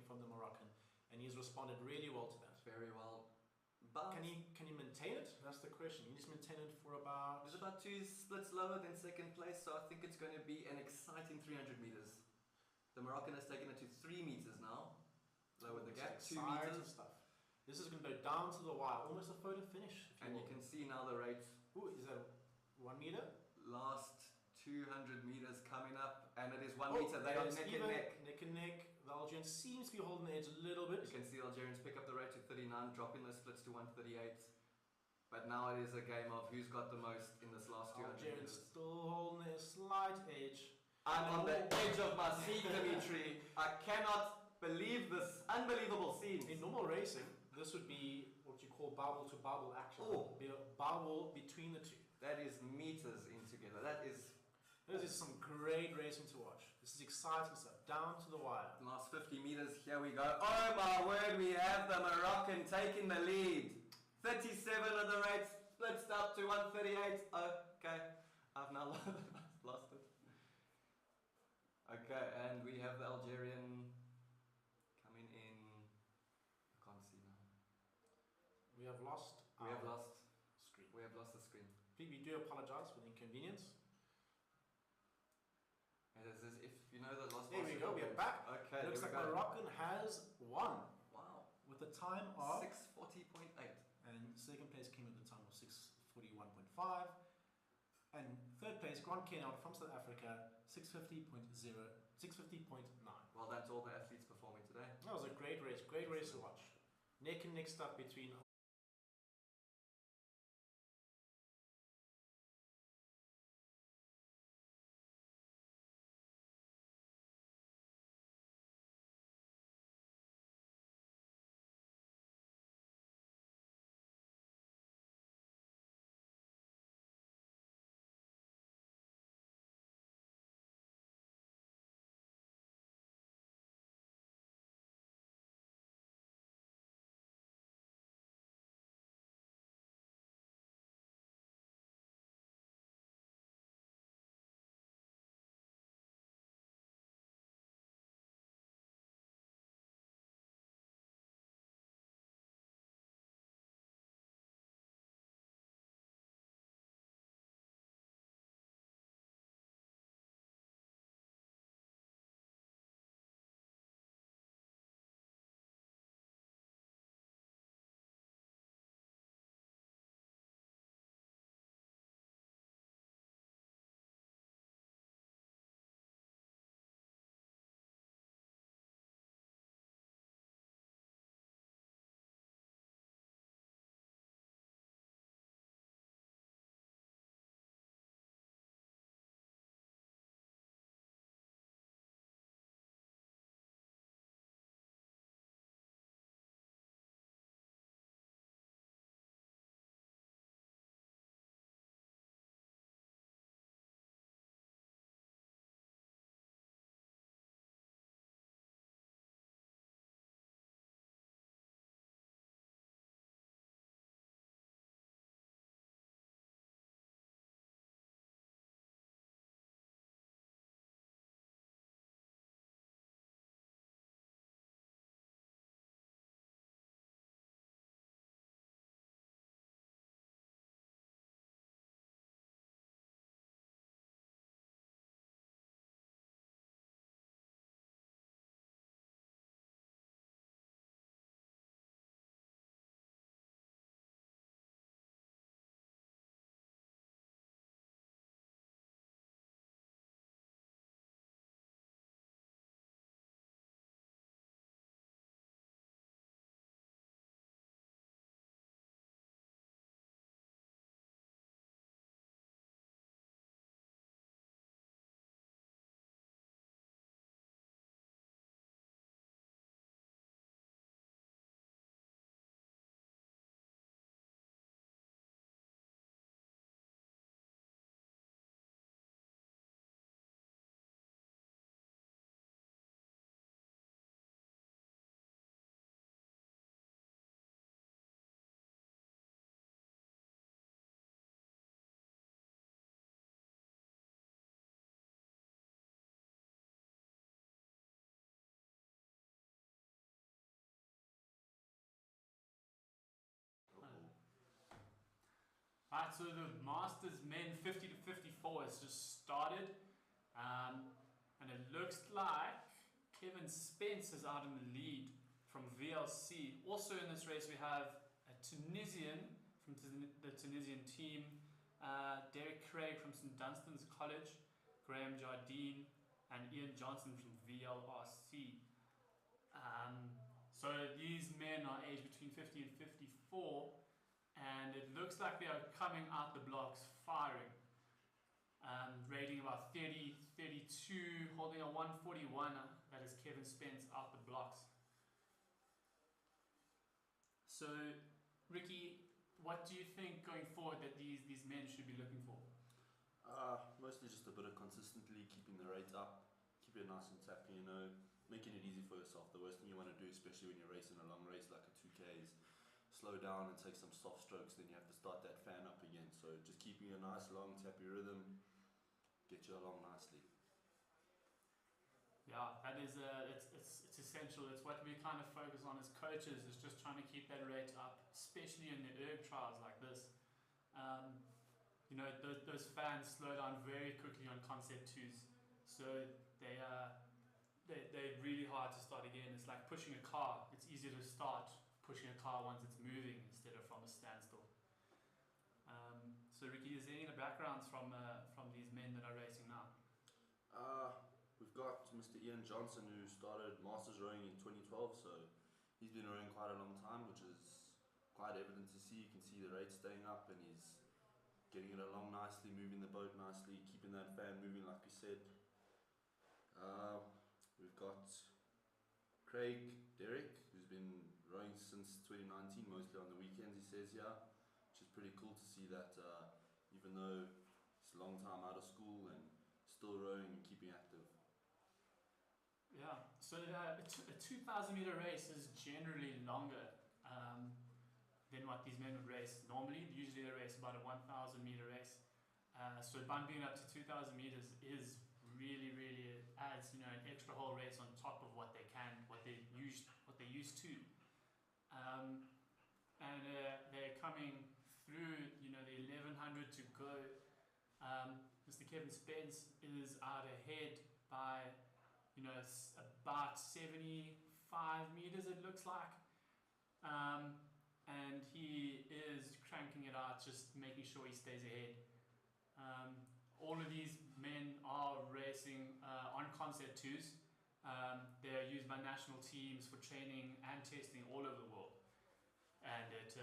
Speaker 8: from the Moroccan, and he's responded really well to that.
Speaker 1: Very well. But
Speaker 8: Can he maintain it? That's the question. He needs to maintain it for about...
Speaker 1: There's about 2 splits lower than second place, so I think it's going to be an exciting 300 meters. The Moroccan has taken it to 3 meters now. Lower the gap, 2 meters.
Speaker 8: Stuff. This is going to go down to the wire, almost a photo finish.
Speaker 1: And you can see now the rate.
Speaker 8: Ooh, is that 1 meter?
Speaker 1: Last 200 meters coming up, and it is 1 meter. They are neck and neck.
Speaker 8: Neck and neck. The Algerian seems to be holding the edge a little bit.
Speaker 1: You can see the Algerians pick up the rate to 39, dropping the splits to 138. But now it is a game of who's got the most in this last 200
Speaker 8: Algerians
Speaker 1: meters.
Speaker 8: still holding a slight edge.
Speaker 1: I'm on the edge of my seat, Dimitri. I cannot believe this unbelievable scene.
Speaker 8: In normal racing, this would be what you call bubble to bubble action.
Speaker 1: Oh.
Speaker 8: Be a bubble between the two.
Speaker 1: That is meters in together.
Speaker 8: This is some great racing to watch. This is exciting stuff. Down to the wire.
Speaker 1: Last 50 meters, here we go. Oh my word, we have the Moroccan taking the lead. 37 of the rate splits up to 138. Okay, I've now lost it. Okay, and we have the Algerian coming in. I can't see now.
Speaker 8: We have lost
Speaker 1: We have lost.
Speaker 8: screen.
Speaker 1: We have lost the screen.
Speaker 8: We do apologize for the inconvenience.
Speaker 1: It is as if you know the lost.
Speaker 8: There we go, we are back.
Speaker 1: Okay,
Speaker 8: Looks
Speaker 1: there
Speaker 8: like
Speaker 1: we go.
Speaker 8: Moroccan has won
Speaker 1: Wow.
Speaker 8: with a time of
Speaker 1: 640.8.
Speaker 8: and second place came at the time of 641.5, and third place Grant Kennard from South Africa 650.9.
Speaker 1: Well, that's all the athletes performing today.
Speaker 8: That was a great race to watch. Neck and neck stuff between
Speaker 6: Right, so the Masters men 50 to 54 has just started, and it looks like Kevin Spence is out in the lead from VLC. Also in this race we have a Tunisian from the Tunisian team, Derek Craig from St Dunstan's College, Graham Jardine, and Ian Johnson from VLRC. So these men are aged between 50 and 54, and it looks like they are coming out the blocks firing. Rating about 30, 32, holding a 141, that is Kevin Spence out the blocks. So, Ricky, what do you think going forward that these men should be looking for?
Speaker 9: Mostly just a bit of consistently keeping the rate up, keep it nice and tappy, you know, making it easy for yourself. The worst thing you want to do, especially when you're racing a long race like a 2K, is slow down and take some soft strokes, then you have to start that fan up again. So just keeping a nice long tappy rhythm, get you along nicely.
Speaker 6: Yeah, that is it's essential. It's what we kind of focus on as coaches, is just trying to keep that rate up, especially in the erg trials like this. You know, those fans slow down very quickly on concept twos, so they're really hard to start again. It's like pushing a car. It's easier to start pushing a car once it's moving instead of from a standstill. So Ricky, is there any backgrounds from these men that are racing now?
Speaker 9: We've got Mr. Ian Johnson, who started Masters rowing in 2012, so he's been rowing quite a long time, which is quite evident to see. You can see the rate staying up, and he's getting it along nicely, moving the boat nicely, keeping that fan moving like we said. We've got Derek, who's been rowing since 2019, mostly on the weekends, he says here, which is pretty cool to see that even though it's a long time out of school and still rowing and keeping active.
Speaker 6: Yeah, so a 2,000 meter race is generally longer than what these men would race normally. Usually they race about a 1,000 meter race. So bumping it up to 2,000 meters is really adds, you know, an extra whole race on top of what they're used to. And they're coming through, you know, the 1100 to go. Mr. Kevin Spence is out ahead by, you know, about 75 meters it looks like. And he is cranking it out, just making sure he stays ahead. All of these men are racing on concept twos. They are used by national teams for training and testing all over the world. And it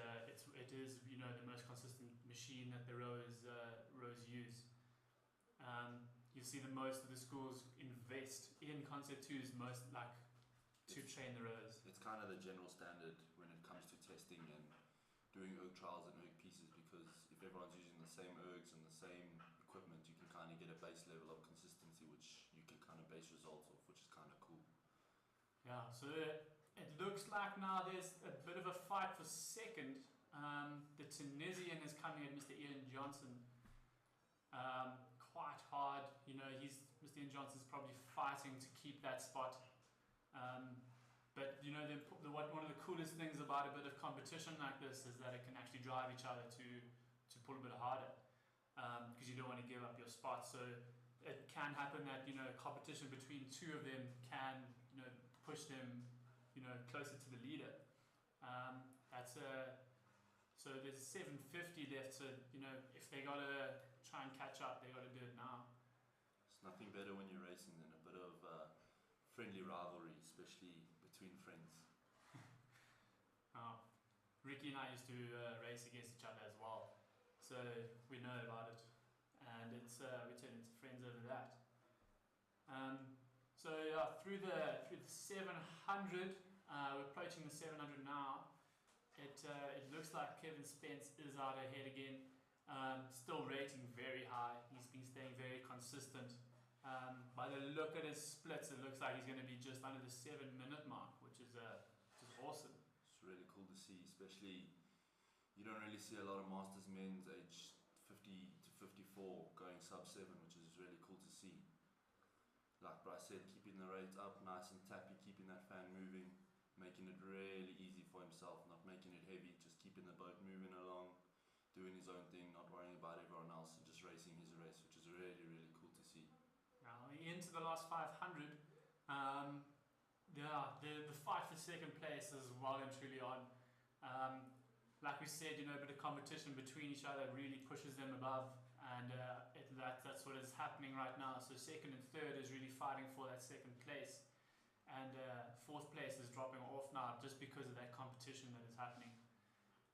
Speaker 6: is, you know, the most consistent machine that the rowers use. You see that most of the schools invest in concept twos, most like to train the rowers.
Speaker 9: It's kind of the general standard when it comes to testing and doing erg trials and erg pieces, because if everyone's using the same ergs and the same equipment, you can kind of get a base level of consistency, which you can kind of base results off, which is kind of cool.
Speaker 6: Yeah, so it looks like now there's a bit of a fight for second. The Tunisian is coming at Mr. Ian Johnson quite hard. You know, Mr. Ian Johnson's probably fighting to keep that spot. But you know, one of the coolest things about a bit of competition like this is that it can actually drive each other to pull a bit harder, because you don't want to give up your spot. So it can happen that, you know, competition between two of them can, you know, push them, you know, closer to the leader. So there's 750 left. So, you know, if they gotta try and catch up, they gotta do it now.
Speaker 9: It's nothing better when you're racing than a bit of friendly rivalry, especially between friends.
Speaker 6: Ricky and I used to race against each other as well, so we know about it, and it's we turn into friends over that. So yeah, through the 700, we're approaching the 700 now. It looks like Kevin Spence is out ahead again. Still rating very high. He's been staying very consistent. By the look at his splits, it looks like he's going to be just under the 7-minute mark, which is awesome.
Speaker 9: It's really cool to see, especially you don't really see a lot of Masters men's age 50 to 54 going sub 7, which is really cool to see. Like Bryce said, keeping the rate up, nice and tappy, keeping that fan moving, making it really easy for himself, not making it heavy, just keeping the boat moving along, doing his own thing, not worrying about everyone else, and just racing his race, which is really cool to see.
Speaker 6: Now, into the last 500, Yeah, the fight for second place is well and truly on. Like we said, a bit of competition between each other really pushes them above, and that's what is happening right now. So second and third is really fighting for that second place, and fourth place is dropping off now just because of that competition that is happening,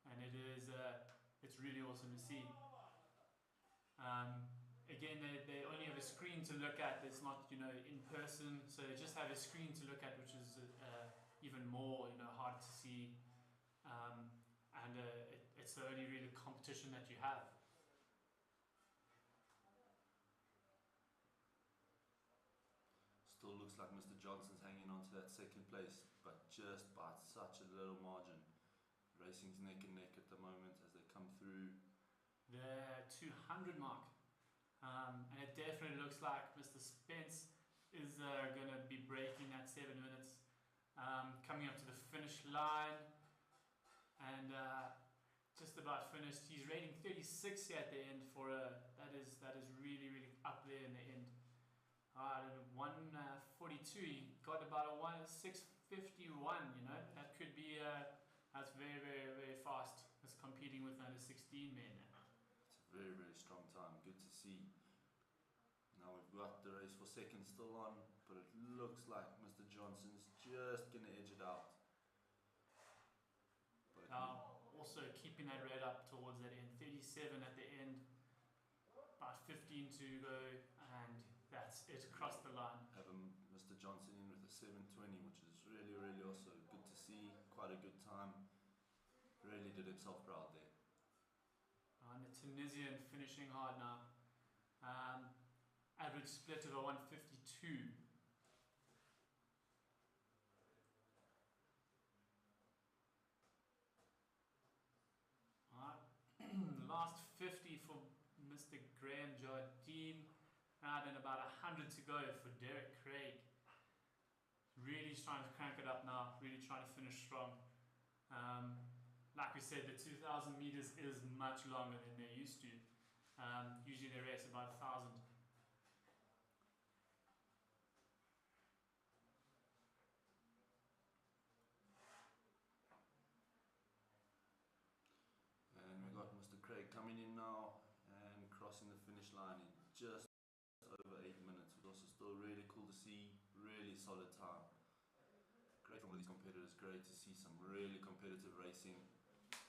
Speaker 6: and it's really awesome to see. Again, they only have a screen to look at. It's not in person, so they just have a screen to look at, which is even more hard to see, and it's the only really competition that you have.
Speaker 9: Still looks like Mr. Johnson's hanging on to that second place, but just by such a little margin. Racing's neck and neck at the moment as they come through
Speaker 6: the 200 mark. And it definitely looks like Mr. Spence is going to be breaking that 7 minutes, coming up to the finish line, and just about finished. He's rating 36 here at the end for that is really up there in the end. 142. He got about a 651. That could be that's very, very, very fast. It's competing with under 16 men.
Speaker 9: It's a very, very strong time. Good to see. Now we've got the race for second still on, but it looks like Mr. Johnson's just going to edge it out. But
Speaker 6: also keeping that red up towards that end. 37 at the end, about 15 to go, and that's it, across the line.
Speaker 9: Have Mr. Johnson in with a 7:20, which is really, really also good to see. Quite a good time. Really did himself proud there.
Speaker 6: And the Tunisian finishing hard now. Average split of a 152. Last 50 for Mr. Graham Jardine. And about 100 to go for Derek Craig. Really trying to crank it up now. Really trying to finish strong. Like we said, the 2,000 meters is much longer than they're used to. Usually they race about 1,000.
Speaker 9: And we got Mr. Craig coming in now and crossing the finish line in just over 8 minutes. It's also still really cool to see. Really solid time. Great from all these competitors. Great to see some really competitive racing.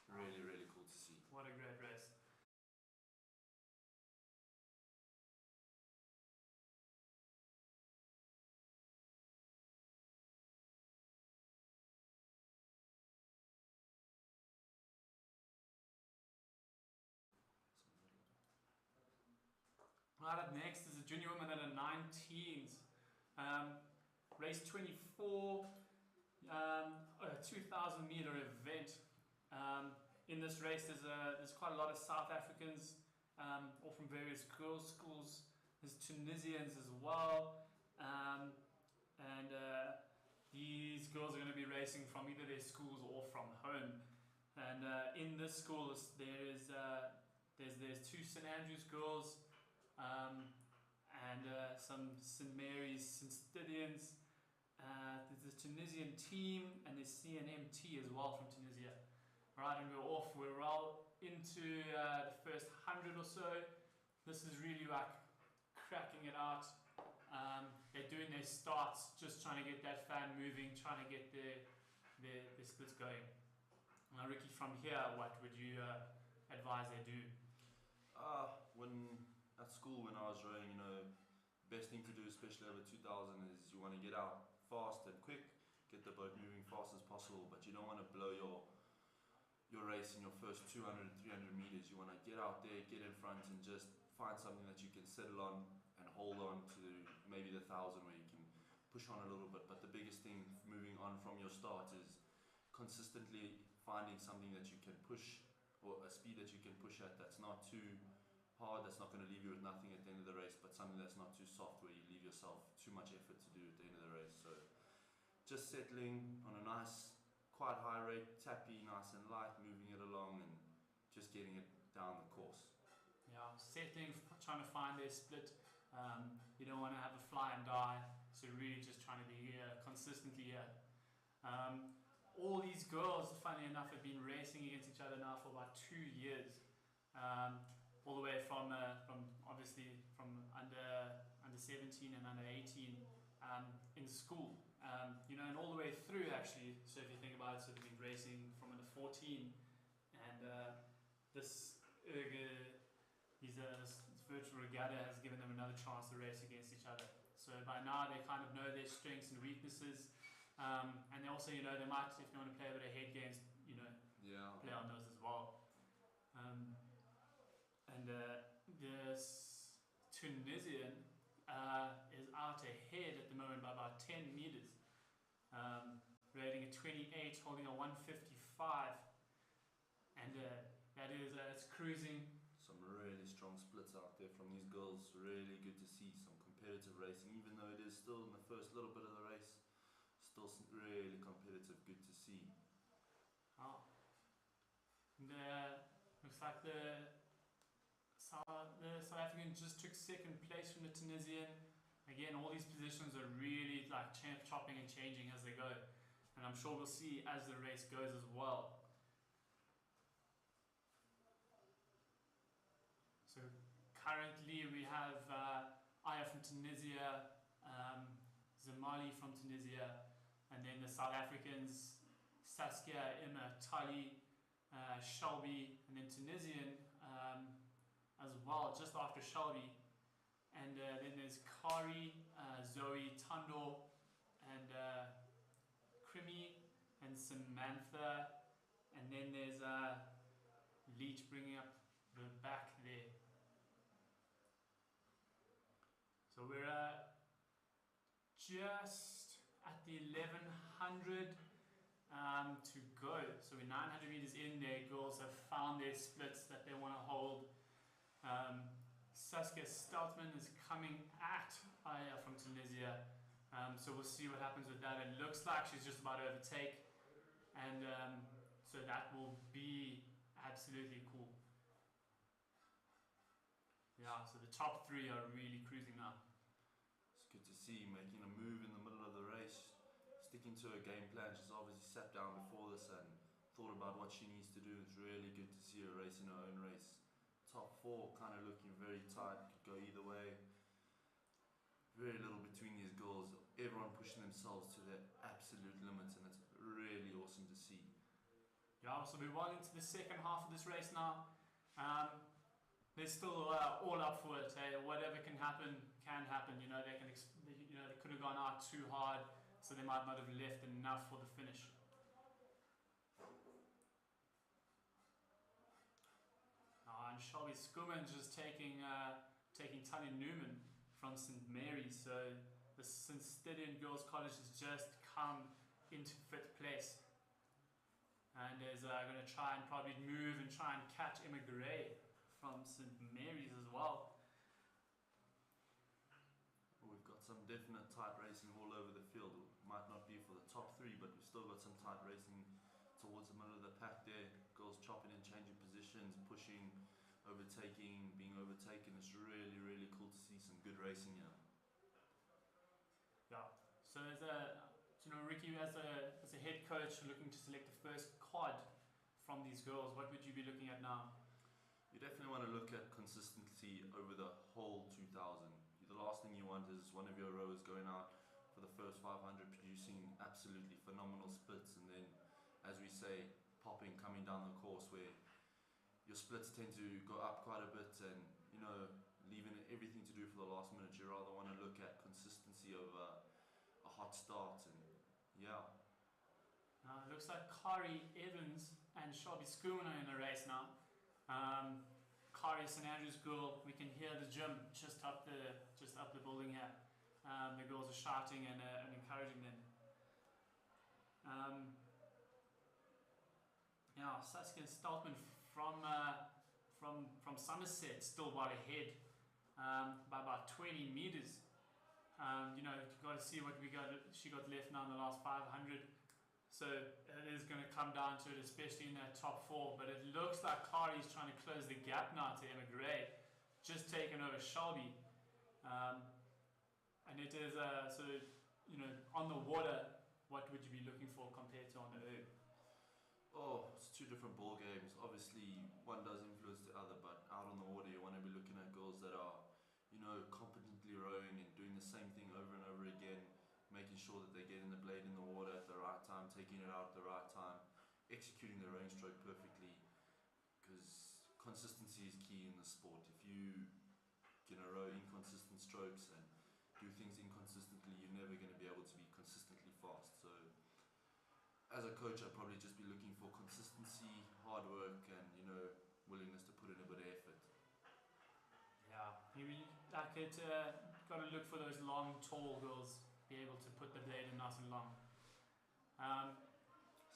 Speaker 9: Really, really cool to see.
Speaker 6: What a great race. Right up next is a junior woman at a 19s. Race 24, a 2,000 meter event. In this race, there's quite a lot of South Africans, all from various girls' schools. There's Tunisians as well, and these girls are going to be racing from either their schools or from home. And in this school, there's two St Andrews girls, and some St Mary's Cincidians. There's a Tunisian team, and there's CNMT as well from Tunisia. Right, and we're well into the first 100 or so. This is really like cracking it out. They're doing their starts, just trying to get that fan moving, trying to get their splits going. Now, Ricky, from here, what would you advise they do?
Speaker 9: When at school, when I was rowing, best thing to do, especially over 2,000, is you want to get out fast and quick, get the boat moving fast as possible, but you don't want to blow your race in your first 200, 300 meters. You want to get out there, get in front, and just find something that you can settle on and hold on to, maybe the 1,000 where you can push on a little bit. But the biggest thing moving on from your start is consistently finding something that you can push, or a speed that you can push at that's not too hard, that's not going to leave you with nothing at the end of the race, but something that's not too soft where you leave yourself too much effort to do at the end of the race. So just settling on a nice, quite high rate, tappy, nice and light, moving it along and just getting it down the course.
Speaker 6: Yeah, settling, trying to find their split. You don't want to have a fly and die. So really just trying to be consistently here. All these girls, funny enough, have been racing against each other now for about 2 years. All the way from obviously from under 17 and under 18 in school. And all the way through actually. So if you think about it, so they've been racing from under 14, and this virtual regatta has given them another chance to race against each other. So by now they kind of know their strengths and weaknesses, and they also, they might, if they want to play a bit of head games, play on those as well. This Tunisian is out ahead at the moment by about 10 meters, rating a 28, holding a 155, and it's cruising.
Speaker 9: Some really strong splits out there from these girls. Really good to see some competitive racing, even though it is still in the first little bit of the race. Still really competitive. Good to see.
Speaker 6: Oh. Looks like the South African just took second place from the Tunisian. Again, all these positions are really like chopping and changing as they go, and I'm sure we'll see as the race goes as well. So currently we have Aya from Tunisia, Zamali from Tunisia, and then the South Africans, Saskia, Emma, Tali, Shelby, and then Tunisian as well, just after Shelby. And then there's Kari, Zoe, Tando, and Krimi, and Samantha, and then there's Leach bringing up the back there. So we're just at the 1100 to go. So we're 900 meters in there. Girls have found their splits that they want to hold. Saskia Stoutman is coming at Aya from Tunisia. So we'll see what happens with that. It looks like she's just about to overtake. And so that will be absolutely cool. Yeah, so the top three are really cruising now.
Speaker 9: It's good to see, making a move in the middle of the race, sticking to her game plan. She's obviously sat down before this and thought about what she needs to do. It's really good to see her racing her own race. Top four kind of looking very tight, could go either way. Very little between these girls, everyone pushing themselves to their absolute limits, and it's really awesome to see.
Speaker 6: Yeah, so we're well into the second half of this race now. They're still all up for it. Hey, whatever can happen. They could have gone out too hard, so they might not have left enough for the finish. And Shelby Skuman just taking Tanya Newman from St. Mary's. So the St. Stedian Girls College has just come into fifth place, and is going to try and probably move and try and catch Emma Gray from St. Mary's as well.
Speaker 9: We've got some definite tight racing all over the field. It might not be for the top three, but we've still got some tight racing towards the middle of the pack there. Girls chopping and changing positions, pushing, overtaking, being overtaken. It's really, really cool to see some good racing here.
Speaker 6: Yeah. So as Ricky, as a head coach looking to select the first quad from these girls, what would you be looking at now?
Speaker 9: You definitely want to look at consistency over the whole 2000. The last thing you want is one of your rowers going out for the first 500 producing absolutely phenomenal splits, and then, as we say, popping coming down the course where your splits tend to go up quite a bit and leaving everything to do for the last minute. You rather want to look at consistency over a hot start, and yeah.
Speaker 6: It looks like Kari Evans and Shelby Schooner in the race now. Kari, St. Andrew's girl, we can hear the gym just up the building here. The girls are shouting and encouraging them. Saskia Stoutman from Somerset still well ahead by about 20 meters. You've got to see what she got left now in the last 500. So it is going to come down to it, especially in that top four. But it looks like Kari's trying to close the gap now to Emma Gray, just taking over Shelby. And it is so, you know, on the water, what would you be looking for compared to on the erg?
Speaker 9: Oh, it's two different ball games. Obviously, one does influence the other, but out on the water, you want to be looking at girls that are, you know, competently rowing and doing the same thing over and over again, making sure that they're getting the blade in the water at the right time, taking it out at the right time, executing the rowing stroke perfectly, because consistency is key in the sport. If you row inconsistent strokes and do things inconsistently, you're never going to be able to be consistently fast. So as a coach, I'd probably just be looking for consistency, hard work, and, you know, willingness to put in a bit of effort.
Speaker 6: Yeah, you like it. Got to look for those long, tall girls. Be able to put the blade in nice and long.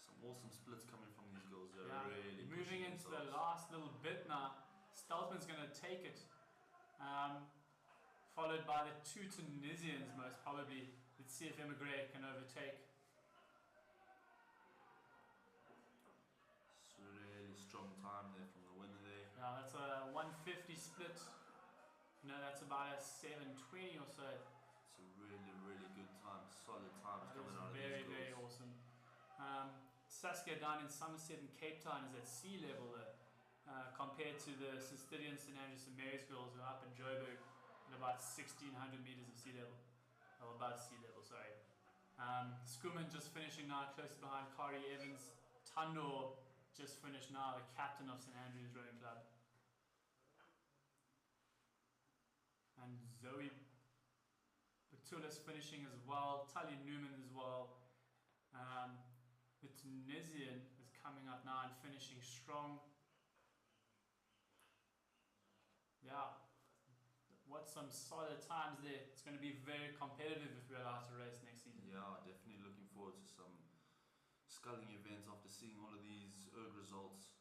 Speaker 9: Some awesome splits coming from these girls. They're
Speaker 6: Yeah,
Speaker 9: really
Speaker 6: moving into the
Speaker 9: themselves.
Speaker 6: last little bit now. Steltman's going to take it, followed by the two Tunisians most probably. Let's see if Emigre can overtake.
Speaker 9: It's a really strong time there from the winner there.
Speaker 6: Yeah, that's a 150 split. No, that's about a 720 or so.
Speaker 9: It's a really, really good time. Solid times
Speaker 6: That
Speaker 9: coming
Speaker 6: is
Speaker 9: out of
Speaker 6: very,
Speaker 9: these girls.
Speaker 6: very awesome. Saskia down in Somerset and Cape Town is at sea level there, compared to the Cistidian, St Andrews and Mary's girls who are up in Joburg at about 1600 meters of sea level. Or above sea level, sorry. Skuman just finishing now, close behind Kari Evans. Tando just finished now, the captain of St Andrews Rowing Club. And Zoe Batulis finishing as well, Talia Newman as well. The Tunisian is coming up now and finishing strong. Yeah, what's some solid times there. It's going to be very competitive if we're allowed to race next season.
Speaker 9: Yeah, definitely looking forward to some sculling events after seeing all of these erg results.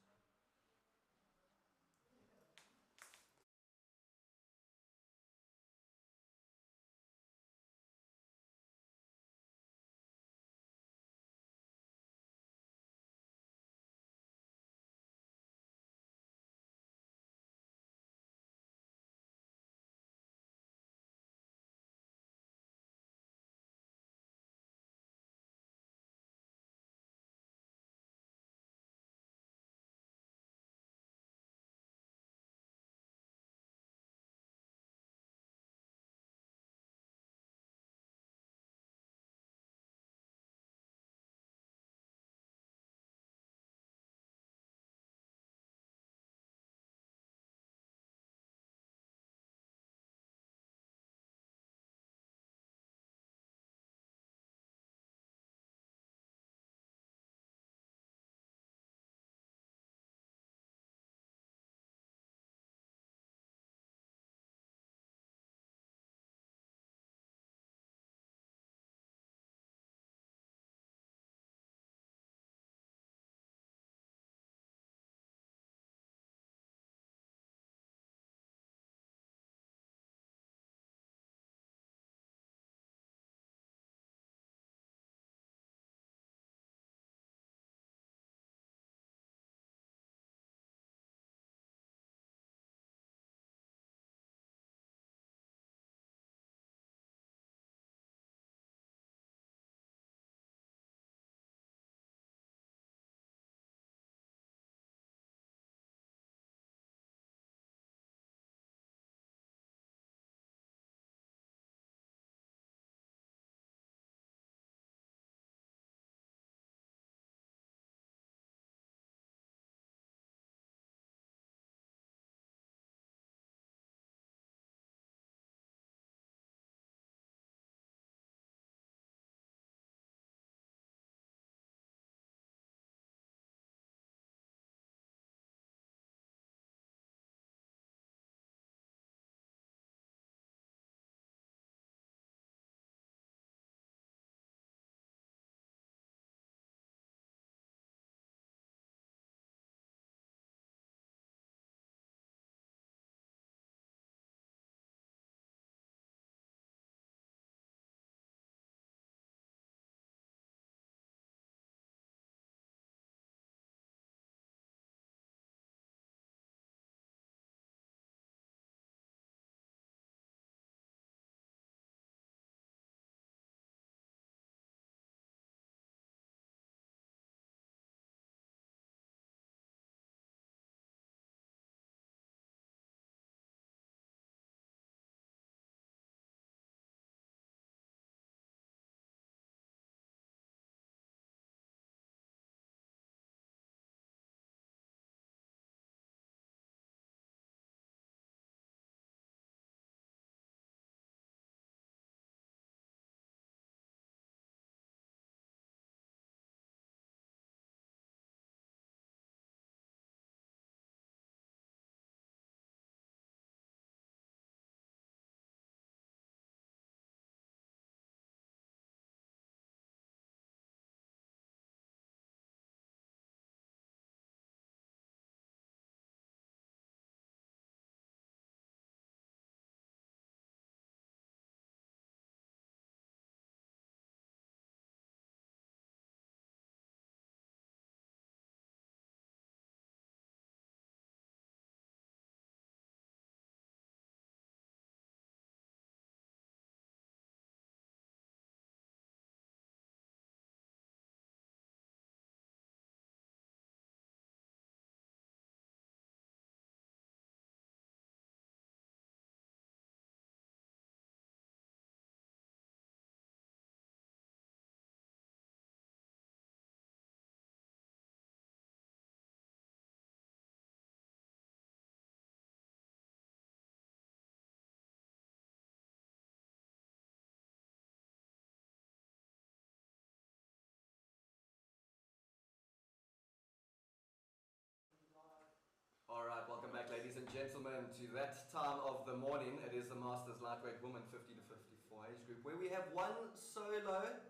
Speaker 1: gentlemen, to that time of the morning. It is the Masters Lightweight Women 50 to 54 age group, where we have one solo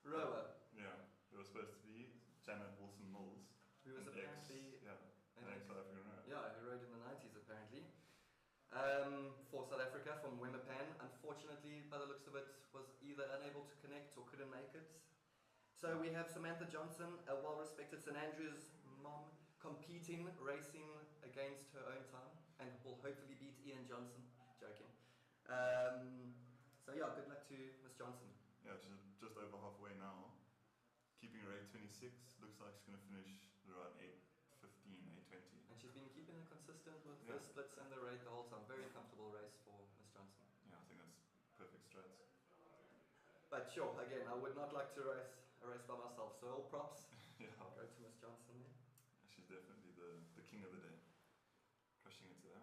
Speaker 1: rower.
Speaker 9: Yeah, it was supposed to be Janet Wilson-Mills.
Speaker 1: Who was apparently...
Speaker 9: An ex-South African rower.
Speaker 1: Yeah, who rode in the 90s apparently. For South Africa from Wemapan. Unfortunately, by the looks of it, was either unable to connect or couldn't make it. So we have Samantha Johnson, a well-respected St Andrews mom, competing, racing against her own time, and will hopefully beat Ian Johnson. Joking. So yeah, good luck to Miss Johnson.
Speaker 9: Yeah, she's just over halfway now. Keeping her 8:26. Looks like she's going to finish around 8:15, 8:20.
Speaker 1: And she's been keeping it consistent with the splits and the rate the whole time. Very comfortable race for Miss Johnson.
Speaker 9: Yeah, I think that's perfect strats.
Speaker 1: But sure, again, I would not like to race a race by myself, so all props.
Speaker 9: Yeah.
Speaker 1: I'll go to Miss Johnson there.
Speaker 9: She's definitely the king of the day. Crushing it there.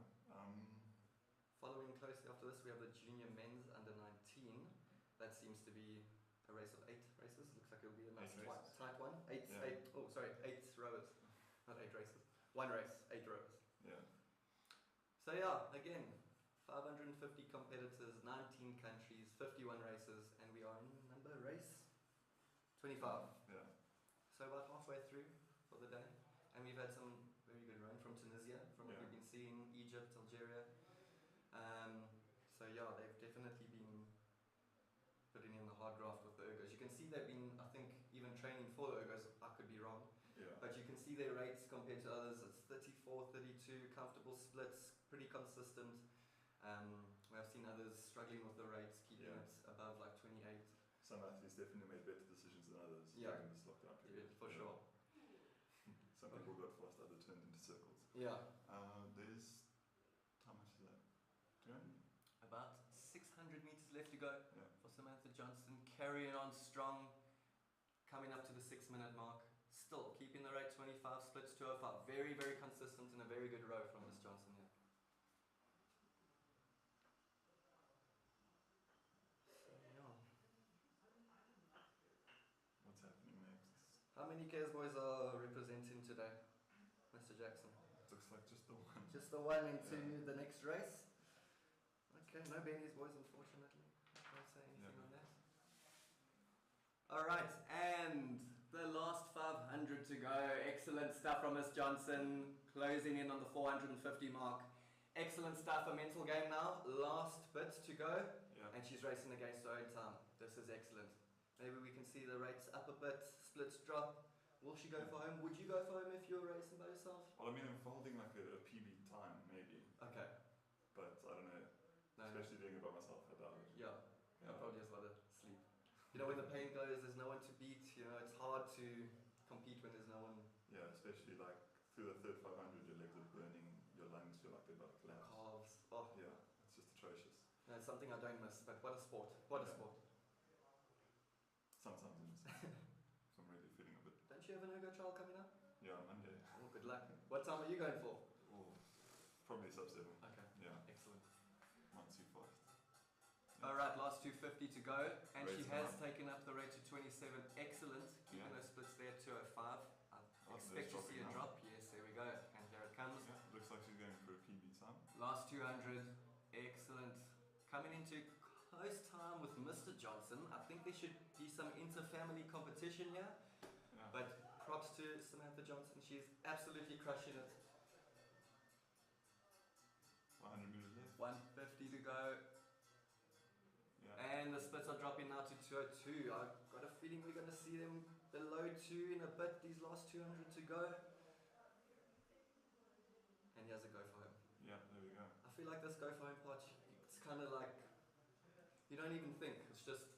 Speaker 1: Following closely after this, we have the junior men's under 19. That seems to be a race of 8 races. Looks like it'll be a nice tight one. 8 rowers. Not 8 races. 1 race, 8 rowers.
Speaker 9: Yeah.
Speaker 1: So yeah, again, 550 competitors, 19 countries, 51 races, and we are in number race 25.
Speaker 9: Yeah.
Speaker 1: So about halfway through for the day. And we've had some very good run from Tunisia, from what we've been seeing, Egypt, Algeria. So yeah, they've definitely been putting in the hard graft with the ergos. You can see they've been, I think, even training for the ergos. I could be wrong.
Speaker 9: Yeah.
Speaker 1: But you can see their rates compared to others. It's 34, 32, comfortable splits, pretty consistent. We have seen others struggling with the rates, keeping it above like 28.
Speaker 9: Some athletes definitely made better decisions than others during this lockdown period.
Speaker 1: Yeah, for sure.
Speaker 9: Some people got fast, others turned into circles.
Speaker 1: Yeah.
Speaker 9: There's, how much is that? 200?
Speaker 1: About 600 meters left to go for Samantha Johnson, carrying on strong, coming up to the 6-minute mark. Still keeping the rate 25, splits 205. Very, very consistent and a very good row from Miss Johnson here.
Speaker 9: What's happening next?
Speaker 1: How many K's boys are representing today, Mr. Jackson?
Speaker 9: Looks like just the one.
Speaker 1: Just the one into the next race? Okay, no Benny's boys, unfortunately. I can't say anything on that. Alright, and the last 500 to go. Excellent stuff from Miss Johnson, closing in on the 450 mark. Excellent stuff, a mental game now. Last bit to go, and she's racing against her own time. This is excellent. Maybe we can see the rates up a bit, splits drop. Will she go for home? Would you go for home if you were racing by yourself?
Speaker 9: Well, I mean, I'm holding like a PB time, maybe.
Speaker 1: Okay.
Speaker 9: But I don't know. Especially doing it by myself, I doubt it.
Speaker 1: Yeah. I probably just rather sleep. You know, when the pain goes, there's no one to beat. You know, it's hard to compete when there's no one.
Speaker 9: Yeah, especially like through the third 500, your legs are burning, your lungs feel like they're about to collapse.
Speaker 1: Calves. Oh.
Speaker 9: Yeah, it's just atrocious.
Speaker 1: No, it's something I don't miss, but what a sport. What a sport.
Speaker 9: Sometimes I miss it. So I'm really feeling a bit.
Speaker 1: Don't you have an ergo trial coming up?
Speaker 9: Yeah, Monday.
Speaker 1: Oh, good luck. What time are you going for?
Speaker 9: Oh, probably sub-7.
Speaker 1: Okay.
Speaker 9: Yeah.
Speaker 1: Excellent.
Speaker 9: Not too fast.
Speaker 1: Alright, last 250 to go, and
Speaker 9: Rate
Speaker 1: she has taken up the rate to 27. Excellent. Keeping those splits there, 205. I expect to see a drop. Yes, there we go. And here it comes.
Speaker 9: Yeah, looks like she's going for a PB time.
Speaker 1: Last 200. Excellent. Coming into close time with Mr. Johnson. I think there should be some inter-family competition here.
Speaker 9: Yeah.
Speaker 1: But props to Samantha Johnson. She's absolutely crushing it.
Speaker 9: 100 meters left.
Speaker 1: 150 to go.
Speaker 9: Yeah.
Speaker 1: And the splits are dropping now to 202. I've got a feeling we're going to see them below 2 in a bit, these last 200 to go. And here's a go for home.
Speaker 9: Yeah, there we go.
Speaker 1: I feel like this go for home part, it's kind of like, you don't even think, it's just,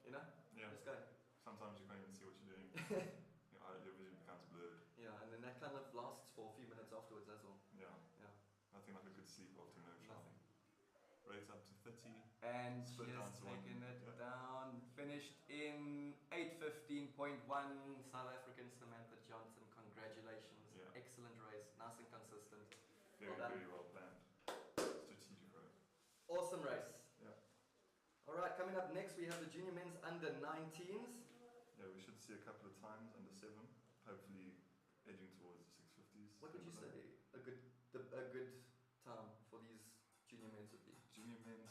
Speaker 1: you know, just go.
Speaker 9: Sometimes you can't even see what you're doing. Your vision becomes blurred.
Speaker 1: Yeah, and then that kind of lasts for a few minutes afterwards as well.
Speaker 9: Yeah. Nothing like a good sleep after no trial.
Speaker 1: Nothing.
Speaker 9: Rates up to 30.
Speaker 1: And she has taken it down, finished in 8:15.1. South African Samantha Johnson, congratulations. Excellent race, nice and consistent.
Speaker 9: Very well planned. Strategic race.
Speaker 1: Awesome race. Alright, coming up next we have the junior men's under 19s.
Speaker 9: Yeah, we should see a couple of times under 7, hopefully edging towards the 650s.
Speaker 1: What would you say a good time for these junior men's would be?
Speaker 9: Junior men's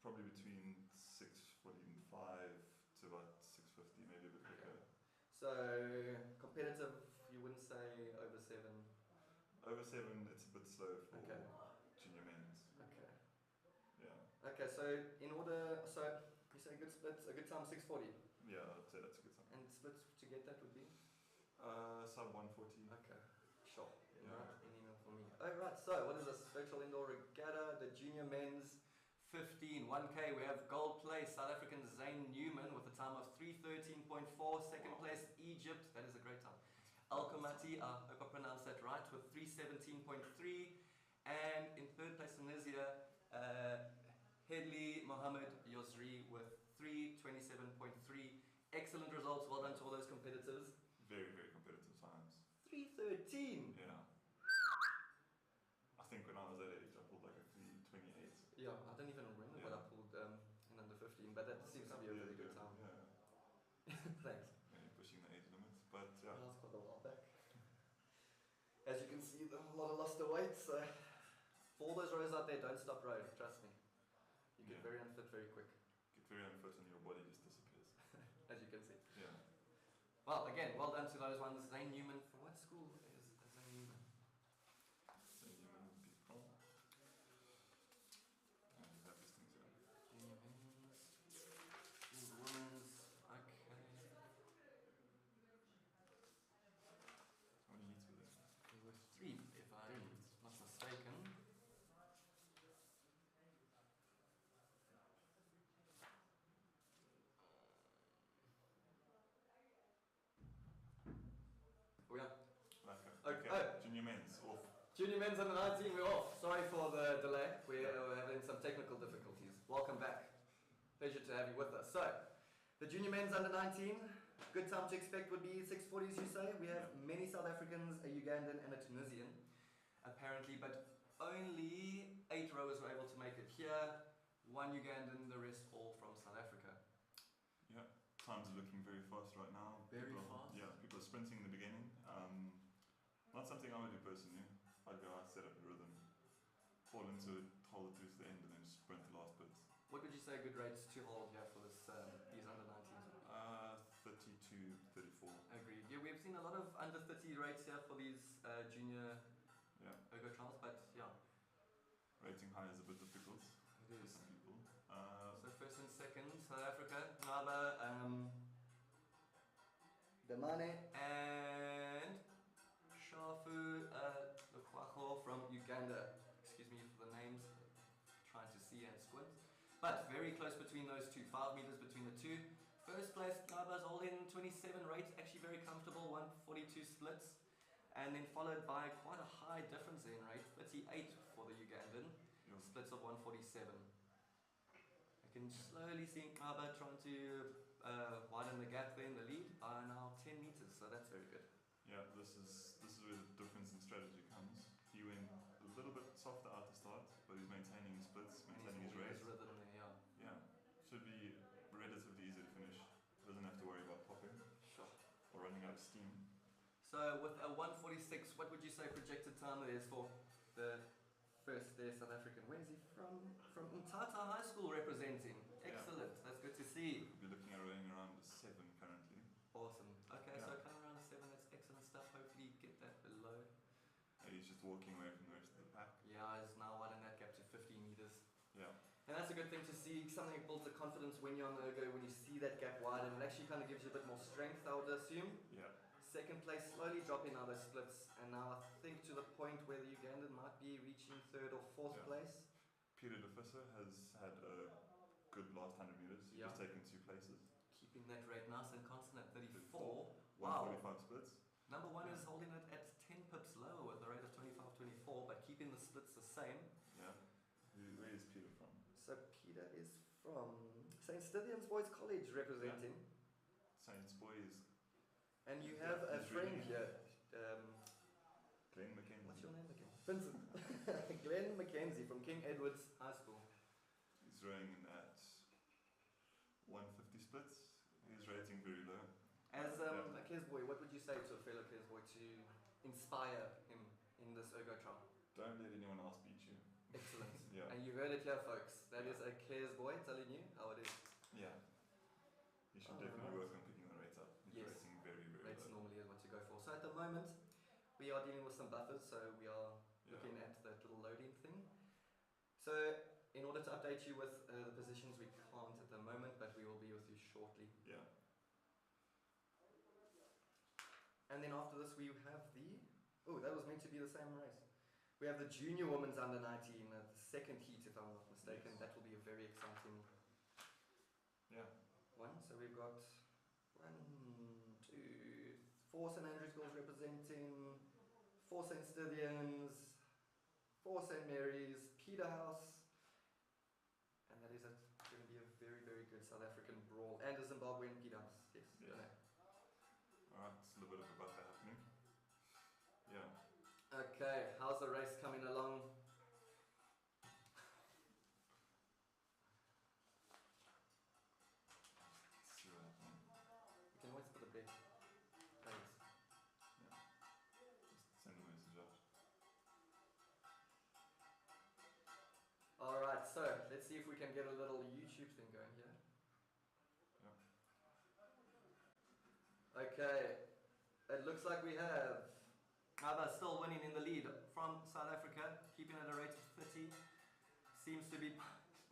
Speaker 9: probably between 6:45 to about 6:50, maybe a bit quicker.
Speaker 1: So competitive, you wouldn't say over 7.
Speaker 9: Over 7, it's a bit slow for
Speaker 1: Okay.
Speaker 9: junior men's.
Speaker 1: Okay.
Speaker 9: Yeah.
Speaker 1: Okay, so in order, so you say good splits, a good time 6:40,
Speaker 9: Yeah, I'd say that's a good time.
Speaker 1: and splits to get that would be?
Speaker 9: Sub 140.
Speaker 1: Okay, sure.
Speaker 9: Yeah.
Speaker 1: Not an email for me. Alright, so what is this? Virtual Indoor Regatta, the junior men's 15, 1K. We have gold place, South African Zane Newman with a time of 3:13.4. Second place, Egypt. That is a great time. Al-Kamati, I hope I pronounced that right, with 3:17.3. And in third place, Tunisia, Hedley Mohammed Yosri with 3:27.3. Excellent results. Well done to all those competitors.
Speaker 9: Very, very competitive times.
Speaker 1: 3:13.
Speaker 9: Yeah. I think when I was that age, I pulled like a 3:28.
Speaker 1: Yeah, I don't even remember what I pulled in under 15, but that seems to be a really good time.
Speaker 9: Yeah.
Speaker 1: Thanks.
Speaker 9: Maybe pushing the age limits, but yeah.
Speaker 1: That was quite a while back. As you can see, a lot of lost the weight, so for all those rows out there, don't stop rowing, trust me. You get
Speaker 9: Yeah.
Speaker 1: very unfit very quick,
Speaker 9: Get very unfit and your body just disappears.
Speaker 1: as you can see.
Speaker 9: Yeah.
Speaker 1: Well, again, well done to those ones. Zane Newman, from what school is Zane Newman?
Speaker 9: So you would be from. And you have these things here.
Speaker 1: Junior men's, school women's, okay.
Speaker 9: How many heats were there?
Speaker 1: There were 3, if I'm not mistaken. Oh yeah.
Speaker 9: Okay.
Speaker 1: Oh.
Speaker 9: Junior men's off.
Speaker 1: Junior men's under 19, we're off. Sorry for the delay. We're having some technical difficulties. Welcome back. Pleasure to have you with us. So, the junior men's under 19, good time to expect would be 6:40s, you say. We have many South Africans, a Ugandan and a Tunisian, apparently, but only 8 rowers were able to make it here. 1 Ugandan, the rest all from South Africa.
Speaker 9: Yeah. Times are looking very fast right now.
Speaker 1: Very
Speaker 9: People-
Speaker 1: fast?
Speaker 9: Yeah, people are sprinting in the beginning. Not something I would do personally. I'd go out, set up a rhythm, fall into it, hold it through to the end, and then just sprint the last bits.
Speaker 1: What would you say good rates to hold here for this these under 19s?
Speaker 9: 32, 34.
Speaker 1: Agreed. Yeah, we've seen a lot of under 30 rates here for these junior
Speaker 9: Yeah.
Speaker 1: ergo trials, but yeah,
Speaker 9: Rating high is a bit difficult
Speaker 1: it
Speaker 9: for
Speaker 1: is.
Speaker 9: some people.
Speaker 1: So first and second, South Africa, Naba, Damane, and Shafu Lukwaho from Uganda. Excuse me for the names, trying to see and squint. But very close between those two, 5 meters between the two. First place, Naba's all in 27 rates, actually very comfortable, 142 splits. And then followed by quite a high difference in rate, 38 for the Ugandan,
Speaker 9: Yeah.
Speaker 1: splits of 147. I can slowly see Naba trying to widen the gap there in the lead by now 10 meters, so that's very good.
Speaker 9: Yeah, this is where the difference in strategy comes. He went a little bit softer out the start, but he's maintaining his splits, maintaining his race.
Speaker 1: rhythm there, yeah.
Speaker 9: Yeah, should be relatively easy to finish. Doesn't have to worry about popping
Speaker 1: Sure.
Speaker 9: or running out of steam.
Speaker 1: So with a 146, what would you say projected time there is for the first there South African? Where is he from? From Mthatha High School representing.
Speaker 9: Yeah.
Speaker 1: Excellent, that's good to see.
Speaker 9: We're looking at rowing around 7 currently.
Speaker 1: Awesome. Okay, so
Speaker 9: Yeah.
Speaker 1: come around 7, that's excellent stuff. Hopefully get that below.
Speaker 9: He's just walking away from the rest of the pack.
Speaker 1: Yeah, he's now widening that gap to 15 meters.
Speaker 9: Yeah,
Speaker 1: And that's a good thing to see, something that builds the confidence when you're on the ergo, when you see that gap widen. It actually kind of gives you a bit more strength, I would assume.
Speaker 9: yeah.
Speaker 1: Second place, slowly dropping now those splits, and now I think to the point where the Ugandan might be reaching 3rd or 4th
Speaker 9: Yeah.
Speaker 1: place.
Speaker 9: Peter DeFisser has had a good last 100 meters. He's
Speaker 1: Yeah.
Speaker 9: just taken 2 places.
Speaker 1: Keeping that rate nice and constant at 34. Wow.
Speaker 9: 145 splits.
Speaker 1: Number 1 is holding it at 10 pips lower with a rate of 25.24, but keeping the splits the same.
Speaker 9: Yeah. Where is Peter from?
Speaker 1: So Peter is from St. Stithians Boys College representing.
Speaker 9: Saints Boys.
Speaker 1: And you have a
Speaker 9: He's
Speaker 1: friend
Speaker 9: really-
Speaker 1: here.
Speaker 9: Glenn McKenzie.
Speaker 1: What's your name again? Vincent. Glenn McKenzie from King Edward's High School.
Speaker 9: He's rowing at 150 splits. He's rating very low.
Speaker 1: As
Speaker 9: Yeah.
Speaker 1: a Kes boy, what would you say to a fellow Kes boy to inspire him in this ergo trial?
Speaker 9: Don't let anyone else beat you.
Speaker 1: Excellent.
Speaker 9: Yeah.
Speaker 1: And you heard it here, folks. That is a Cares boy telling you how it is.
Speaker 9: Yeah. You should definitely work on picking the rates up. He's
Speaker 1: Yes.
Speaker 9: racing very, very
Speaker 1: Rates
Speaker 9: low.
Speaker 1: normally is what you go for. So at the moment, we are dealing with some buffers, so we are
Speaker 9: Yeah.
Speaker 1: looking at that little loading thing. So in order to update you with the positions, we can't at the moment, but we will be with you shortly.
Speaker 9: Yeah.
Speaker 1: And then after this, we have the... Oh, that was meant to be the same race. We have the junior women's under 19, the second heat, if I'm not mistaken.
Speaker 9: Yes.
Speaker 1: That will be a very exciting
Speaker 9: Yeah.
Speaker 1: one. So we've got 4 St Andrews girls representing, 4 St Stithians, 4 St Mary's, Peterhouse, and that is it. It's going to be a very, very good South African brawl. And a Zimbabwean Peterhouse, yes.
Speaker 9: Yes.
Speaker 1: Don't know.
Speaker 9: Alright, it's a little bit of a buffer happening. Yeah.
Speaker 1: Okay, how's the race coming along?
Speaker 9: Let's see what happens.
Speaker 1: We can always put a big place.
Speaker 9: Just send a message out.
Speaker 1: Alright, so let's see if we can get a little YouTube thing going here. Okay, it looks like we have Aba still winning in the lead from South Africa, keeping at a rate of 30. Seems to be,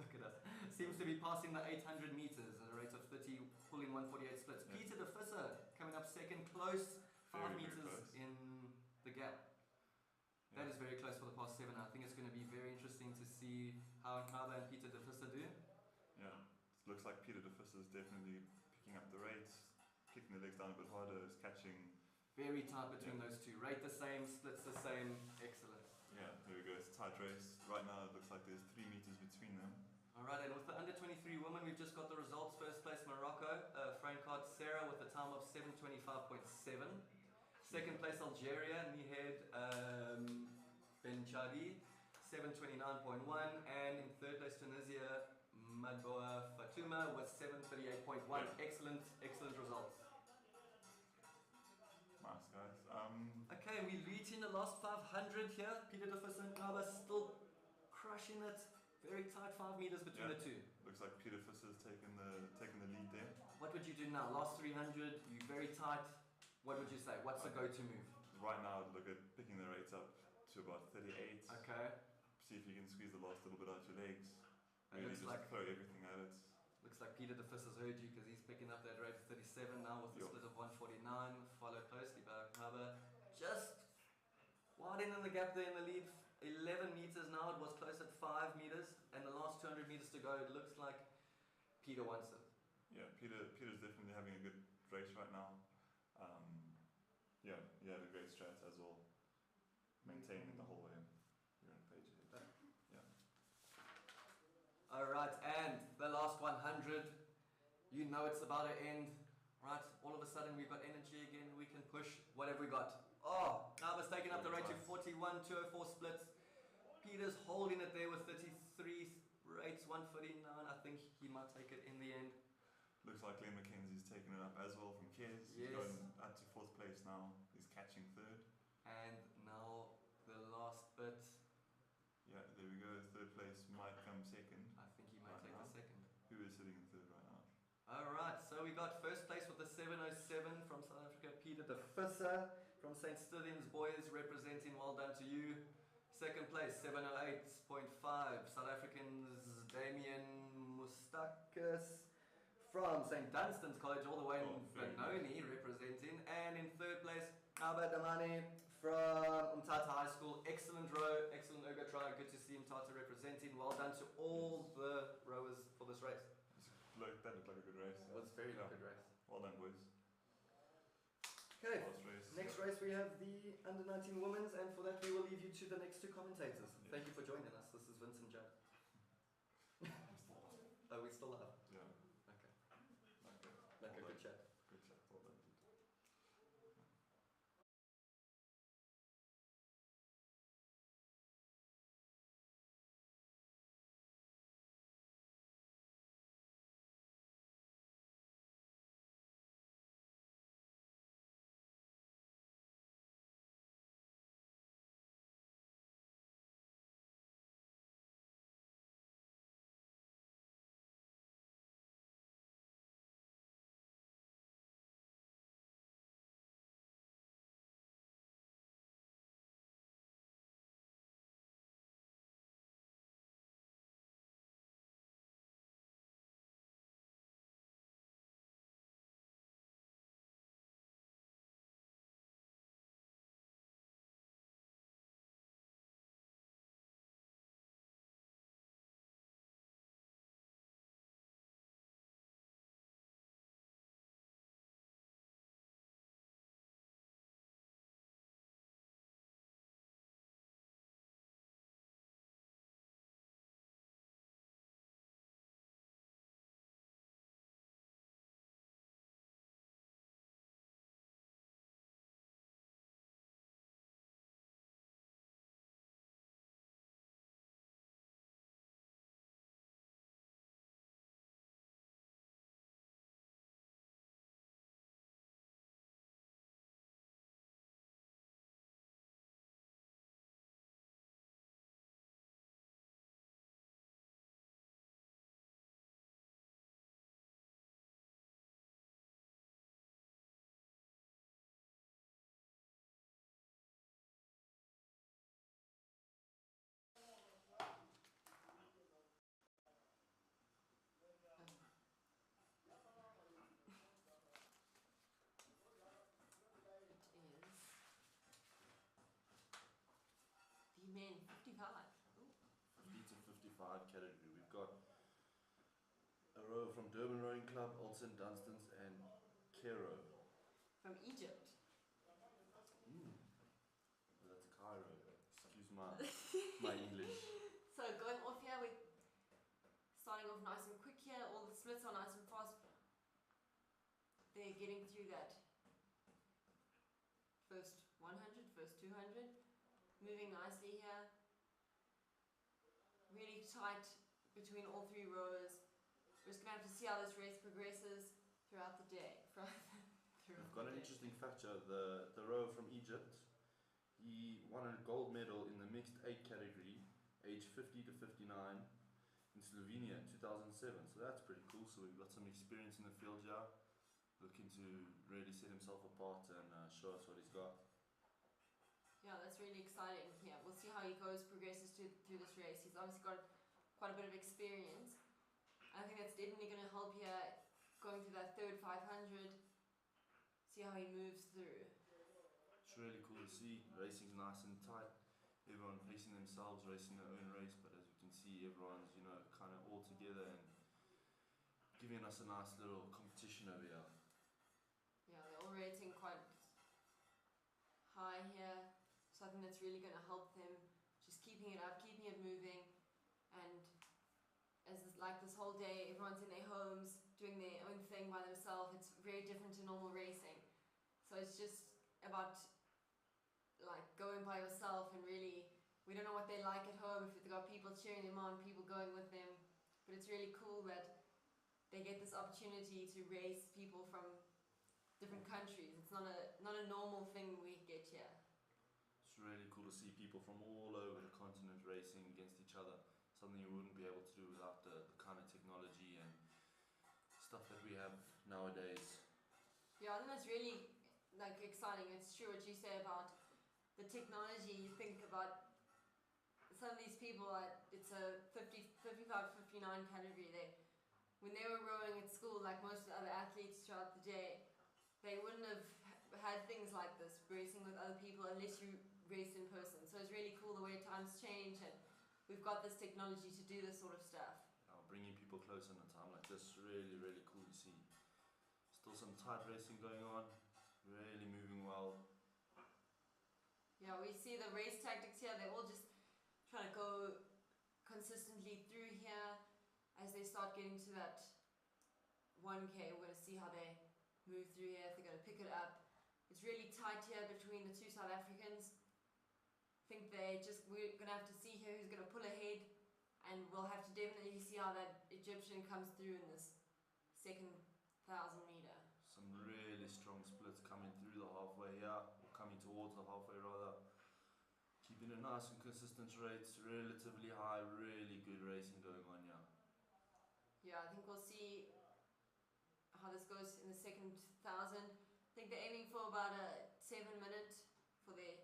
Speaker 1: look at us, seems to be passing the 800 meters at a rate of 30, pulling 148 splits.
Speaker 9: Yeah.
Speaker 1: Peter de Visser coming up second, close, 5
Speaker 9: Very, very
Speaker 1: meters
Speaker 9: close.
Speaker 1: in the gap.
Speaker 9: Yeah.
Speaker 1: That is very close for the past 7. I think it's going to be very interesting to see how Nkaba and Peter de Visser do.
Speaker 9: Yeah. It looks like Peter de Visser is definitely picking up the rates, kicking the legs down a bit harder, is catching.
Speaker 1: Very tight between those two. Rate the same, splits the same. Excellent.
Speaker 9: Yeah, there we go. It's a tight race. Right now it looks like there's 3 meters between them.
Speaker 1: Alright, and with the under 23 women, we've just got the results. First place Morocco, Francard Sarah with a time of 7:25.7. Second place Algeria, Nihed Benchadi, 7:29.1. And in third place Tunisia, Madboa Fatouma with 7:38.1.
Speaker 9: Yeah.
Speaker 1: Excellent, excellent results.
Speaker 9: Nice, guys.
Speaker 1: Okay, we're reaching the last 500 here. Peter de Visser and Nkaba still crushing it. Very tight 5 meters between
Speaker 9: Yeah.
Speaker 1: the two.
Speaker 9: Looks like Peter Visser's taking the lead there.
Speaker 1: What would you do now? Last 300, you're very tight. What would you say? What's the go-to move?
Speaker 9: Right now I'd look at picking the rates up to about 38.
Speaker 1: Okay.
Speaker 9: See if you can squeeze the last little bit out your legs.
Speaker 1: It
Speaker 9: Really
Speaker 1: looks
Speaker 9: just
Speaker 1: like
Speaker 9: throw everything at it.
Speaker 1: Peter de Visser's heard you because he's picking up that rate of 37 now with a
Speaker 9: Yup.
Speaker 1: split of 149. Followed closely by Nkaba. Just widening the gap there in the lead. 11 meters now. It was close at 5 meters. And the last 200 meters to go. It looks like Peter wants it.
Speaker 9: Yeah, Peter's definitely having a good race right now. Yeah, he had a great strat as well. Maintaining the whole way. You're on page ahead. Yeah.
Speaker 1: Alright, and the last 100. You know it's about to end. Right, all of a sudden we've got energy again. We can push. What have we got? Oh, Nkaba's taking up the rate to 41, 204 splits. Peter's holding it there with 33 rates, 149. I think he might take it in the end.
Speaker 9: Looks like Glenn Mackenzie's taking it up as well from Kez. He's
Speaker 1: Yes.
Speaker 9: going up to 4th place now. He's catching 3rd.
Speaker 1: And now the last bit.
Speaker 9: Yeah, there we go. 3rd place might come 2nd.
Speaker 1: I think he might
Speaker 9: Right
Speaker 1: take
Speaker 9: now.
Speaker 1: the second.
Speaker 9: Who is sitting in 3rd right now?
Speaker 1: Alright, so we got first place with the 707 from South Africa, Peter de Visser from St. Stithians Boys representing. Well done to you. Second place, 708.5, South Africans Damien Mustakis from St. Dunstan's College, all the way in
Speaker 9: very
Speaker 1: Benoni representing. And in third place, Aba Damani from Umtata High School. Excellent row, excellent ergo try. Good to see Umtata representing. Well done to all the rowers for this race.
Speaker 9: That looked like a good race.
Speaker 1: It was a very good race.
Speaker 9: Well done, boys.
Speaker 1: Okay,
Speaker 9: Last race.
Speaker 1: next race we have the under 19 women's, and for that we will leave you to the next 2 commentators.
Speaker 9: Yeah.
Speaker 1: Thank you for joining us. This is Vincent Judd. Oh, we still have.
Speaker 9: Yeah.
Speaker 1: Okay.
Speaker 9: Okay.
Speaker 1: Like a
Speaker 9: Well
Speaker 1: good
Speaker 9: done.
Speaker 1: chat.
Speaker 9: Good chat. Well done. 65 category. We've got a rower from Durban Rowing Club, Olsen Dunstans, and Cairo.
Speaker 7: From Egypt.
Speaker 9: That's Cairo. Excuse my English.
Speaker 7: So going off here, we're starting off nice and quick here. All the splits are nice and fast. They're getting through that first 100, first 200. Moving nicely here. Really tight between all three rowers. We're just going to have to see how this race progresses throughout the day.
Speaker 9: We've got an interesting factor. The rower from Egypt, he won a gold medal in the mixed 8 category, age 50 to 59, in Slovenia in 2007. So that's pretty cool. So we've got some experience in the field here, looking to really set himself apart and show us what he's got.
Speaker 7: Yeah, that's really exciting. Yeah, we'll see how he progresses through this race. He's obviously got quite a bit of experience. I think that's definitely going to help here going through that third 500. See how he moves through.
Speaker 9: It's really cool to see. Racing's nice and tight. Everyone pacing themselves, racing their own race. But as you can see, everyone's kind of all together and giving us a nice little competition over here.
Speaker 7: Yeah, they're all rating quite high here. So I think that's really going to help them. Just keeping it up, keeping it moving, and like this whole day, everyone's in their homes doing their own thing by themselves. It's very different to normal racing. So it's just about like going by yourself, and really, we don't know what they like at home, if they've got people cheering them on, people going with them. But it's really cool that they get this opportunity to race people from different countries. It's not a normal thing we get here.
Speaker 9: It's really cool to see people from all over the continent racing against each other. Something you wouldn't be able to do without the kind of technology and stuff that we have nowadays.
Speaker 7: Yeah, I think that's really like exciting. It's true what you say about the technology. You think about some of these people, it's a 55, 59 category. When they were rowing at school, like most of the other athletes throughout the day, they wouldn't have had things like this, racing with other people, unless you raced in person. So it's really cool the way times change, and we've got this technology to do this sort of stuff.
Speaker 9: Bringing people close in a time like this, really, really cool to see. Still some tight racing going on, really moving well.
Speaker 7: Yeah, we see the race tactics here. They're all just trying to go consistently through here. As they start getting to that 1K, we're going to see how they move through here, if they're going to pick it up. It's really tight here between the two South Africans. I think we're going to have to see here who's going to pull ahead, and we'll have to definitely see how that Egyptian comes through in this second 1,000 meter.
Speaker 9: Some really strong splits coming through the halfway here, or coming towards the halfway rather. Keeping a nice and consistent rates, relatively high, really good racing going on here.
Speaker 7: Yeah, I think we'll see how this goes in the second 1,000. I think they're aiming for about a 7 minute for their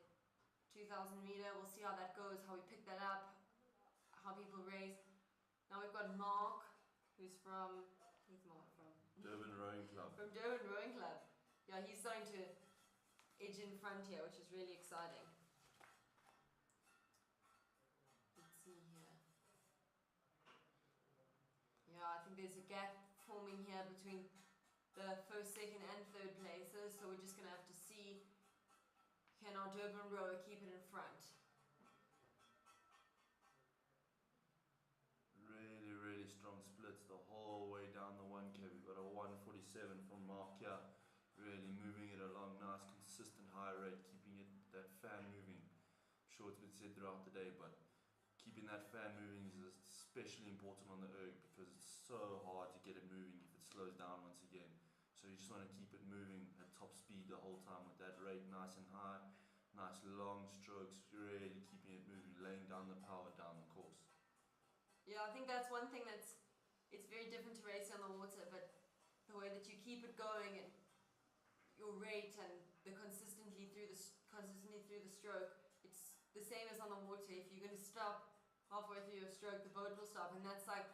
Speaker 7: 2,000 meter. We'll see how that goes, how we pick that up, how people race. Now we've got Mark, who's from, where's Mark from?
Speaker 9: Durban Rowing Club.
Speaker 7: From Durban Rowing Club. Yeah, he's starting to edge in front here, which is really exciting. Let's see here. Yeah, I think there's a gap forming here between the first, second and third places, so we're just going to have to see, can our Durban rower keep it in front?
Speaker 9: Really, really strong splits the whole way down the 1K. We've got a 147 from Mark here, really moving it along, nice, consistent high rate, keeping that fan moving. I'm sure it's been said throughout the day, but keeping that fan moving is especially important on the erg, because it's so hard to get it moving if it slows down once again. So you just want to keep it moving at top speed the whole time with that rate nice and high, nice long strokes, really keeping it moving, laying down the power down the course.
Speaker 7: Yeah, I think that's one thing it's very different to racing on the water, but the way that you keep it going and your rate and the consistently through the stroke, it's the same as on the water. If you're going to stop halfway through your stroke, the boat will stop, and that's like,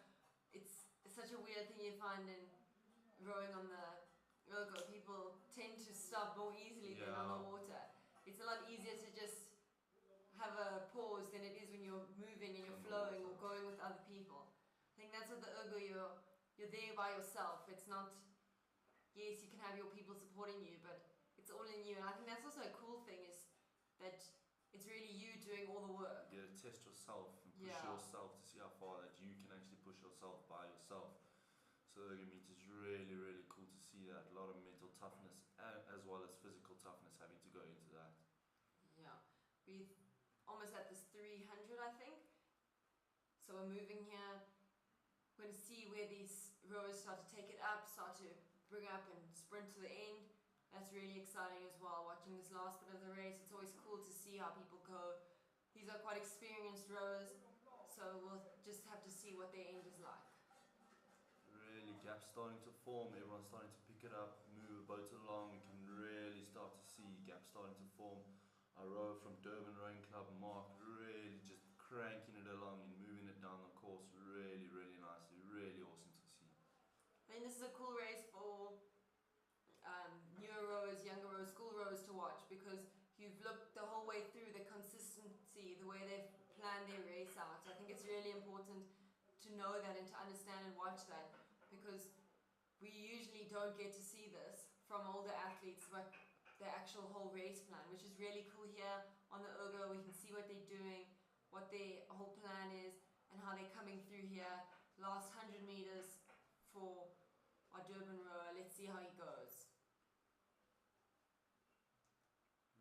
Speaker 7: it's such a weird thing you find in rowing on the Ergo. People tend to stop more easily than on the water. It's a lot easier to just have a pause than it is when you're moving and you're flowing or going with other people. that's what the ergo, you're there by yourself. It's not, yes, you can have your people supporting you, but it's all in you. And I think that's also a cool thing, is that it's really you doing all the work.
Speaker 9: You gotta test yourself and push yourself to see how far that you can actually push yourself by yourself. So the meet is really, really cool to see that. A lot of mental toughness as well as physical toughness having to go into that.
Speaker 7: Yeah, we're almost at this 300, I think. So we're moving here. We're going to see where these rowers start to take it up, start to bring up and sprint to the end. That's really exciting as well, watching this last bit of the race. It's always cool to see how people go. These are quite experienced rowers, so we'll just have to see what their end is like.
Speaker 9: Really, gaps starting to form, everyone's starting to pick it up, move the boat along. We can really start to see gaps starting to form. Our rower from Durban Rowing Club, Mark, really just cranking it along and moving it down the course really, really nicely. Really awesome to see.
Speaker 7: I think this is a cool race for newer rowers, younger rowers, school rowers to watch, because you've looked the whole way through the consistency, the way they've planned their race out. I think it's really important to know that and to understand and watch that, because we usually don't get to see this from older athletes, but the actual whole race plan, which is really cool here on the ergo. We can see what they're doing, what their whole plan is, and how they're coming through here. Last 100 meters for our Durban rower. Let's see how he goes.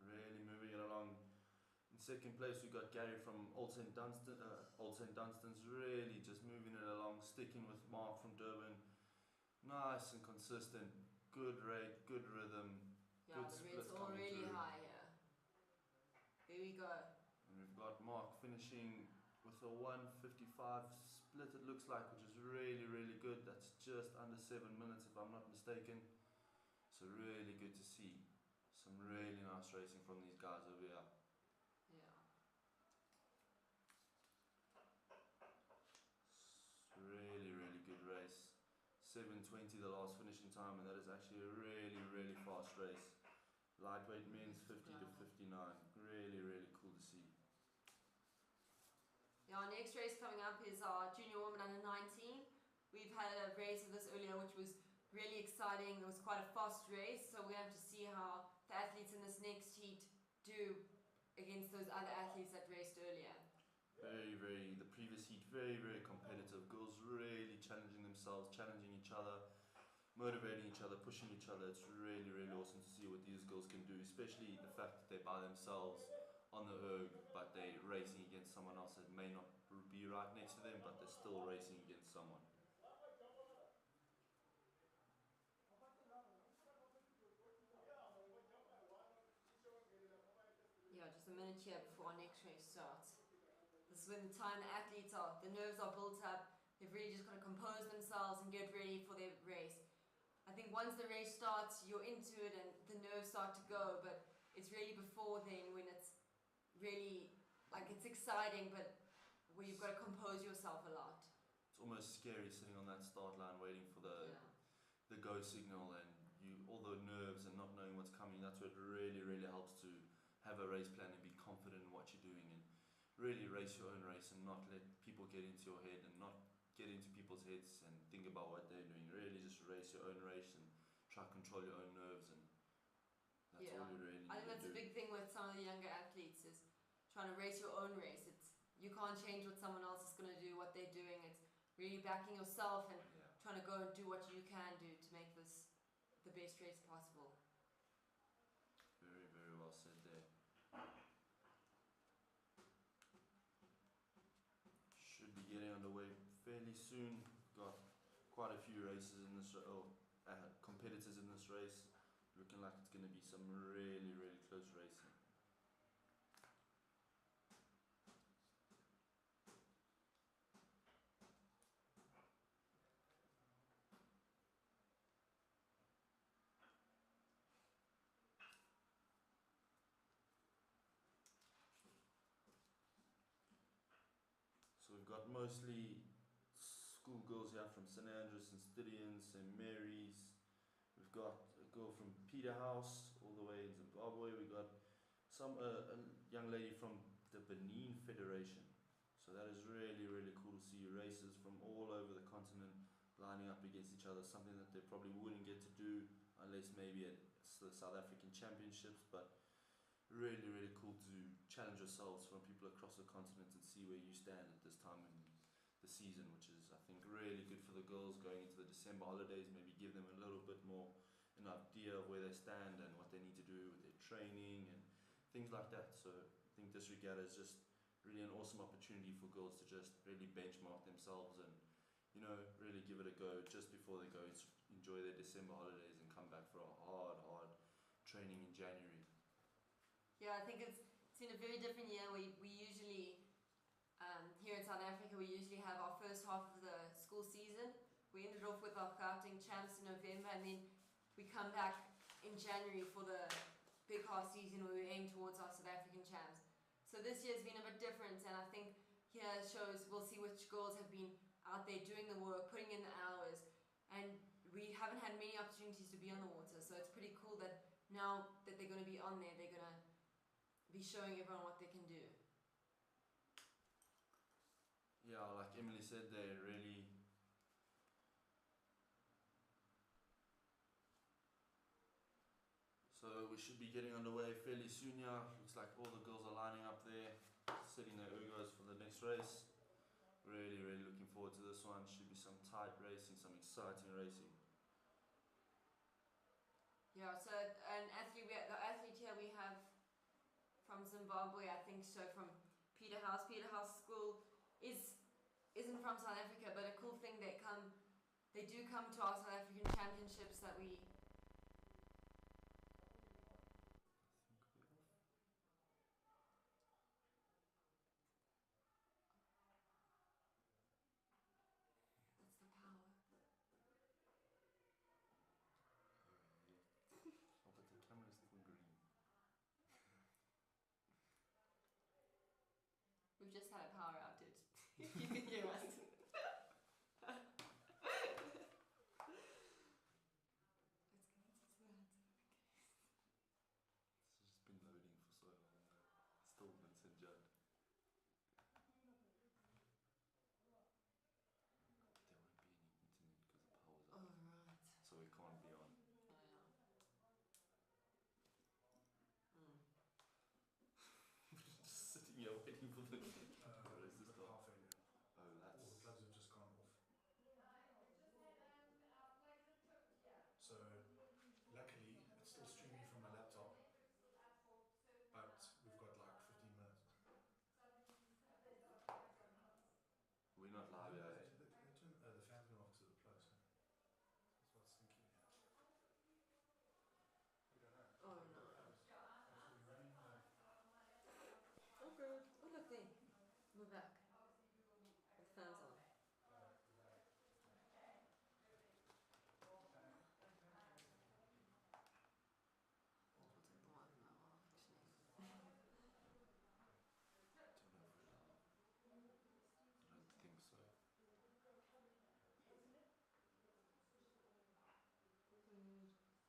Speaker 9: Really moving it along. In second place we've got Gary from Old St. Dunstan's, really just moving it along, sticking with Mark from Durban. Nice and consistent, good rate, good rhythm.
Speaker 7: Yeah,
Speaker 9: good
Speaker 7: the
Speaker 9: splits
Speaker 7: rate's all
Speaker 9: coming
Speaker 7: really
Speaker 9: through.
Speaker 7: high here. Here we go.
Speaker 9: And we've got Mark finishing with a 1:55 split, it looks like, which is really, really good. That's just under 7 minutes if I'm not mistaken. So really good to see. Some really nice racing from these guys over here.
Speaker 7: Yeah.
Speaker 9: Really, really good race. 7:20 the last finishing time, and that is actually a really, really fast race. Lightweight men's 50 to 59. Really, really cool to see.
Speaker 7: Yeah, our next race coming up is our junior women under 19. We've had a race of this earlier, which was really exciting. It was quite a fast race, so we're going to have to see how the athletes in this next heat do against those other athletes that raced earlier.
Speaker 9: The previous heat, very, very competitive. Girls really challenging themselves, challenging each other, motivating each other, pushing each other. It's really, really awesome to see what these girls can do, especially the fact that they're by themselves on the erg, but they're racing against someone else that may not be right next to them, but they're still racing against someone.
Speaker 7: Yeah, just a minute here before our next race starts. This is when the time the athletes are, the nerves are built up. They've really just got to compose themselves and get ready for their race. I think once the race starts, you're into it and the nerves start to go, but it's really before then when it's really, like, it's exciting, but where you've got to compose yourself a lot.
Speaker 9: It's almost scary sitting on that start line waiting for the go signal, and all the nerves and not knowing what's coming. That's what really, really helps to have a race plan and be confident in what you're doing, and really race your own race and not let people get into your head and not get into people's heads and think about what they're doing. Really just race your own race and try to control your own nerves, and that's all you really need
Speaker 7: I think that's
Speaker 9: to do.
Speaker 7: a big thing with some of the younger athletes, is trying to race your own race. You can't change what someone else is going to do, what they're doing. It's really backing yourself and trying to go and do what you can do to make this the best race possible.
Speaker 9: Very, very well said there. Should be getting underway fairly soon. Got quite a few races in this, competitors in this race. Looking like it's going to be some really, really close racing. So we've got mostly schoolgirls here from St Andrews, St Stithians, St Mary's. We've got a girl from Peterhouse all the way in Zimbabwe. We've got a young lady from the Benin Federation. So So that is really, really cool to see races from all over the continent lining up against each other, something that they probably wouldn't get to do unless maybe at the South African Championships, but really, really cool to challenge yourselves from people across the continent and see where you stand at this time in the season, which is, I think, really good for the girls going into the December holidays, maybe give them a little bit more an idea of where they stand and what they need to do with their training and things like that. So I think this regatta is just really an awesome opportunity for girls to just really benchmark themselves and, you know, really give it a go just before they go enjoy their December holidays and come back for a hard training in January.
Speaker 7: Yeah, I think it's been a very different year. We usually, here in South Africa, we usually have our first half of the school season. We ended off with our Gauteng champs in November, and then we come back in January for the big half season where we aim towards our South African champs. So this year's been a bit different, and I think here shows we'll see which girls have been out there doing the work, putting in the hours, and we haven't had many opportunities to be on the water, so it's pretty cool that now that they're going to be on there, they're going to be showing everyone what they can do.
Speaker 9: Yeah, like Emily said, they really so we should be getting underway fairly soon here. Looks like all the girls are lining up there, setting their urgos for the next race. Really, really looking forward to this one. Should be some tight racing, some exciting racing.
Speaker 7: Yeah, so the athlete here we have from Zimbabwe, I think so, from Peterhouse. Peterhouse School isn't from South Africa, but a cool thing, they do come to our South African championships that we. That's the power.
Speaker 9: Oh, but the camera's still green.
Speaker 7: We've just had a power outage. You can hear us.
Speaker 9: It's just been loading for so long. Still Vincent Judd. There won't be any internet because the power's
Speaker 7: Oh,
Speaker 9: out.
Speaker 7: right.
Speaker 9: So we can't be on.
Speaker 7: Oh, yeah.
Speaker 9: Just sitting here waiting for the race to start.
Speaker 5: Halfway now.
Speaker 9: Oh,
Speaker 5: All the
Speaker 9: that's.
Speaker 5: plugs have just gone off. So, luckily, it's still streaming from my laptop, but we've got like 15 minutes.
Speaker 9: We're not live yet.
Speaker 5: The fans went off to the plugs. Huh? That's what I was thinking. We don't know.
Speaker 7: Oh, no.
Speaker 5: Actually running
Speaker 7: Oh, good. Oh, look there. We're back. The fans on.
Speaker 9: I don't think so.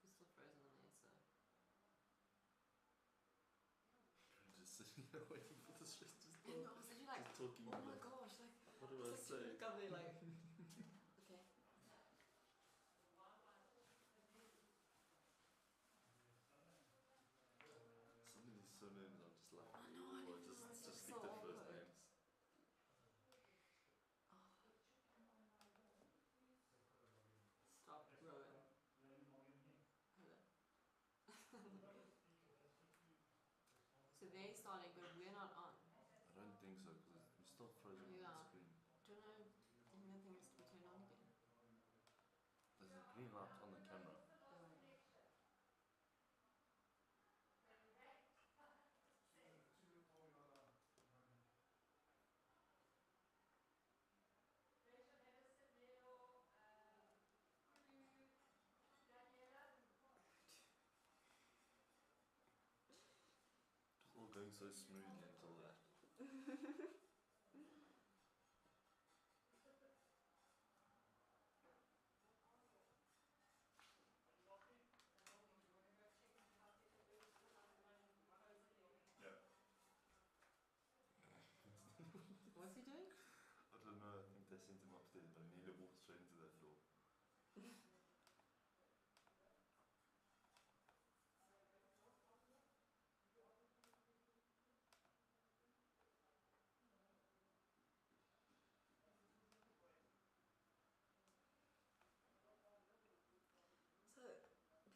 Speaker 7: We're still frozen on there, so.
Speaker 9: We're just sitting here waiting for this race to start.
Speaker 7: And I was literally like,
Speaker 9: Just talking
Speaker 7: oh my
Speaker 9: about
Speaker 7: gosh, like,
Speaker 9: what do I say?
Speaker 7: look up there, like, okay.
Speaker 9: Some of these surnames I'm just like,
Speaker 7: I know, I
Speaker 9: or
Speaker 7: didn't
Speaker 9: just
Speaker 7: realize
Speaker 9: stick
Speaker 7: it's so
Speaker 9: to first
Speaker 7: awkward.
Speaker 9: names.
Speaker 7: Stop, Rowan. Hello. So they're starting, but we're not on.
Speaker 9: I don't think so because we're still frozen on
Speaker 7: Yeah.
Speaker 9: the screen.
Speaker 7: Don't know. I don't think it's to be turned on again.
Speaker 9: There's a green light on the camera. It was all going so smoothly until that.
Speaker 7: What's he doing?
Speaker 9: sent him upstairs, but Nele walked straight into that door.
Speaker 7: So,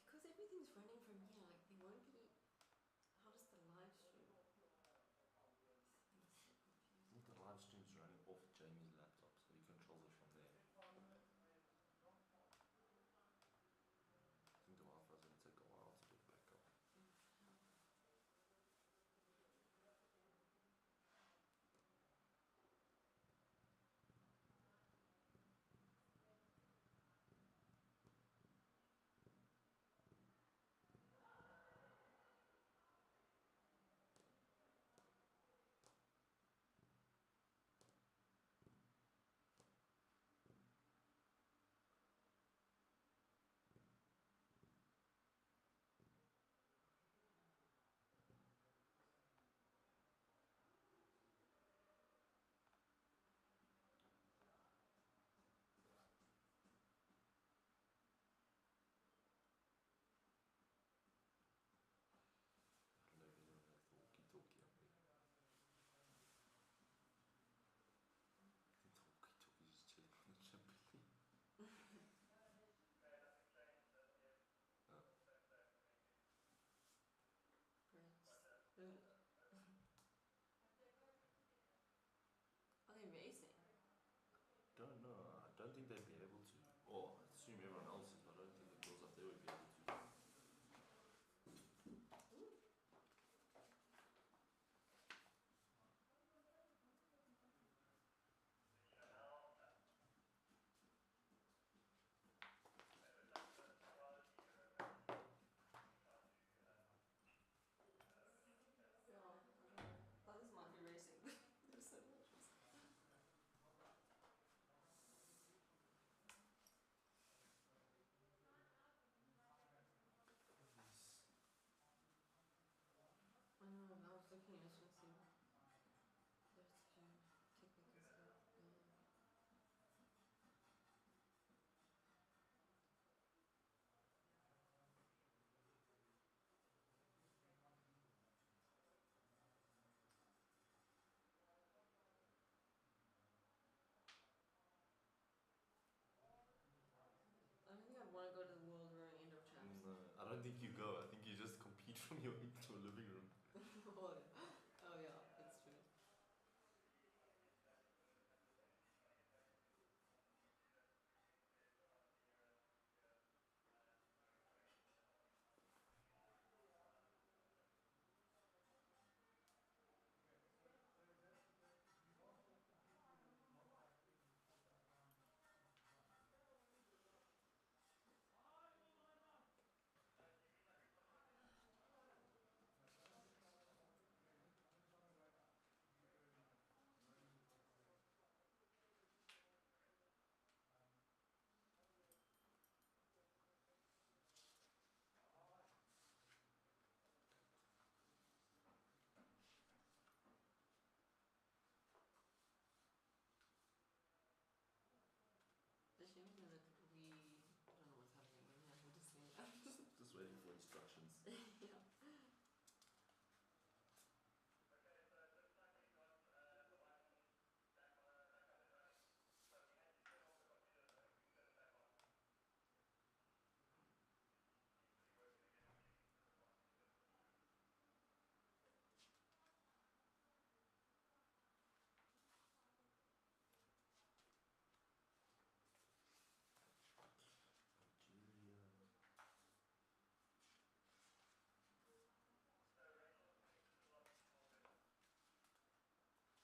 Speaker 7: because everything's running from here, like there won't be. How does the live stream? This thing is so confusing.
Speaker 9: The live stream's running off Jamie's laptop, so he controls it from there. I think the Wi-Fi's going to take a while to get back up. I don't know if anyone has the walkie-talkie up there. I think the walkie-talkie is just chilling on the trampoline.
Speaker 7: Are they racing?
Speaker 9: Don't know. I don't think they'd be able to. Or I assume everyone else is, but I don't think the girls up there would be able to.
Speaker 7: Yeah, I don't know. Thought this might be racing. There's so much. I know, I was looking, I just want to see. There's a few technical stuff. I don't think I'd want to go to the World Rowing Indoor Champs.
Speaker 9: No, I don't think you go. I think you just compete from your living room.
Speaker 7: Oh yeah, that's true. The shame is that we don't know what's happening in here. We're just saying that.
Speaker 9: Just waiting for instructions.
Speaker 7: Yeah.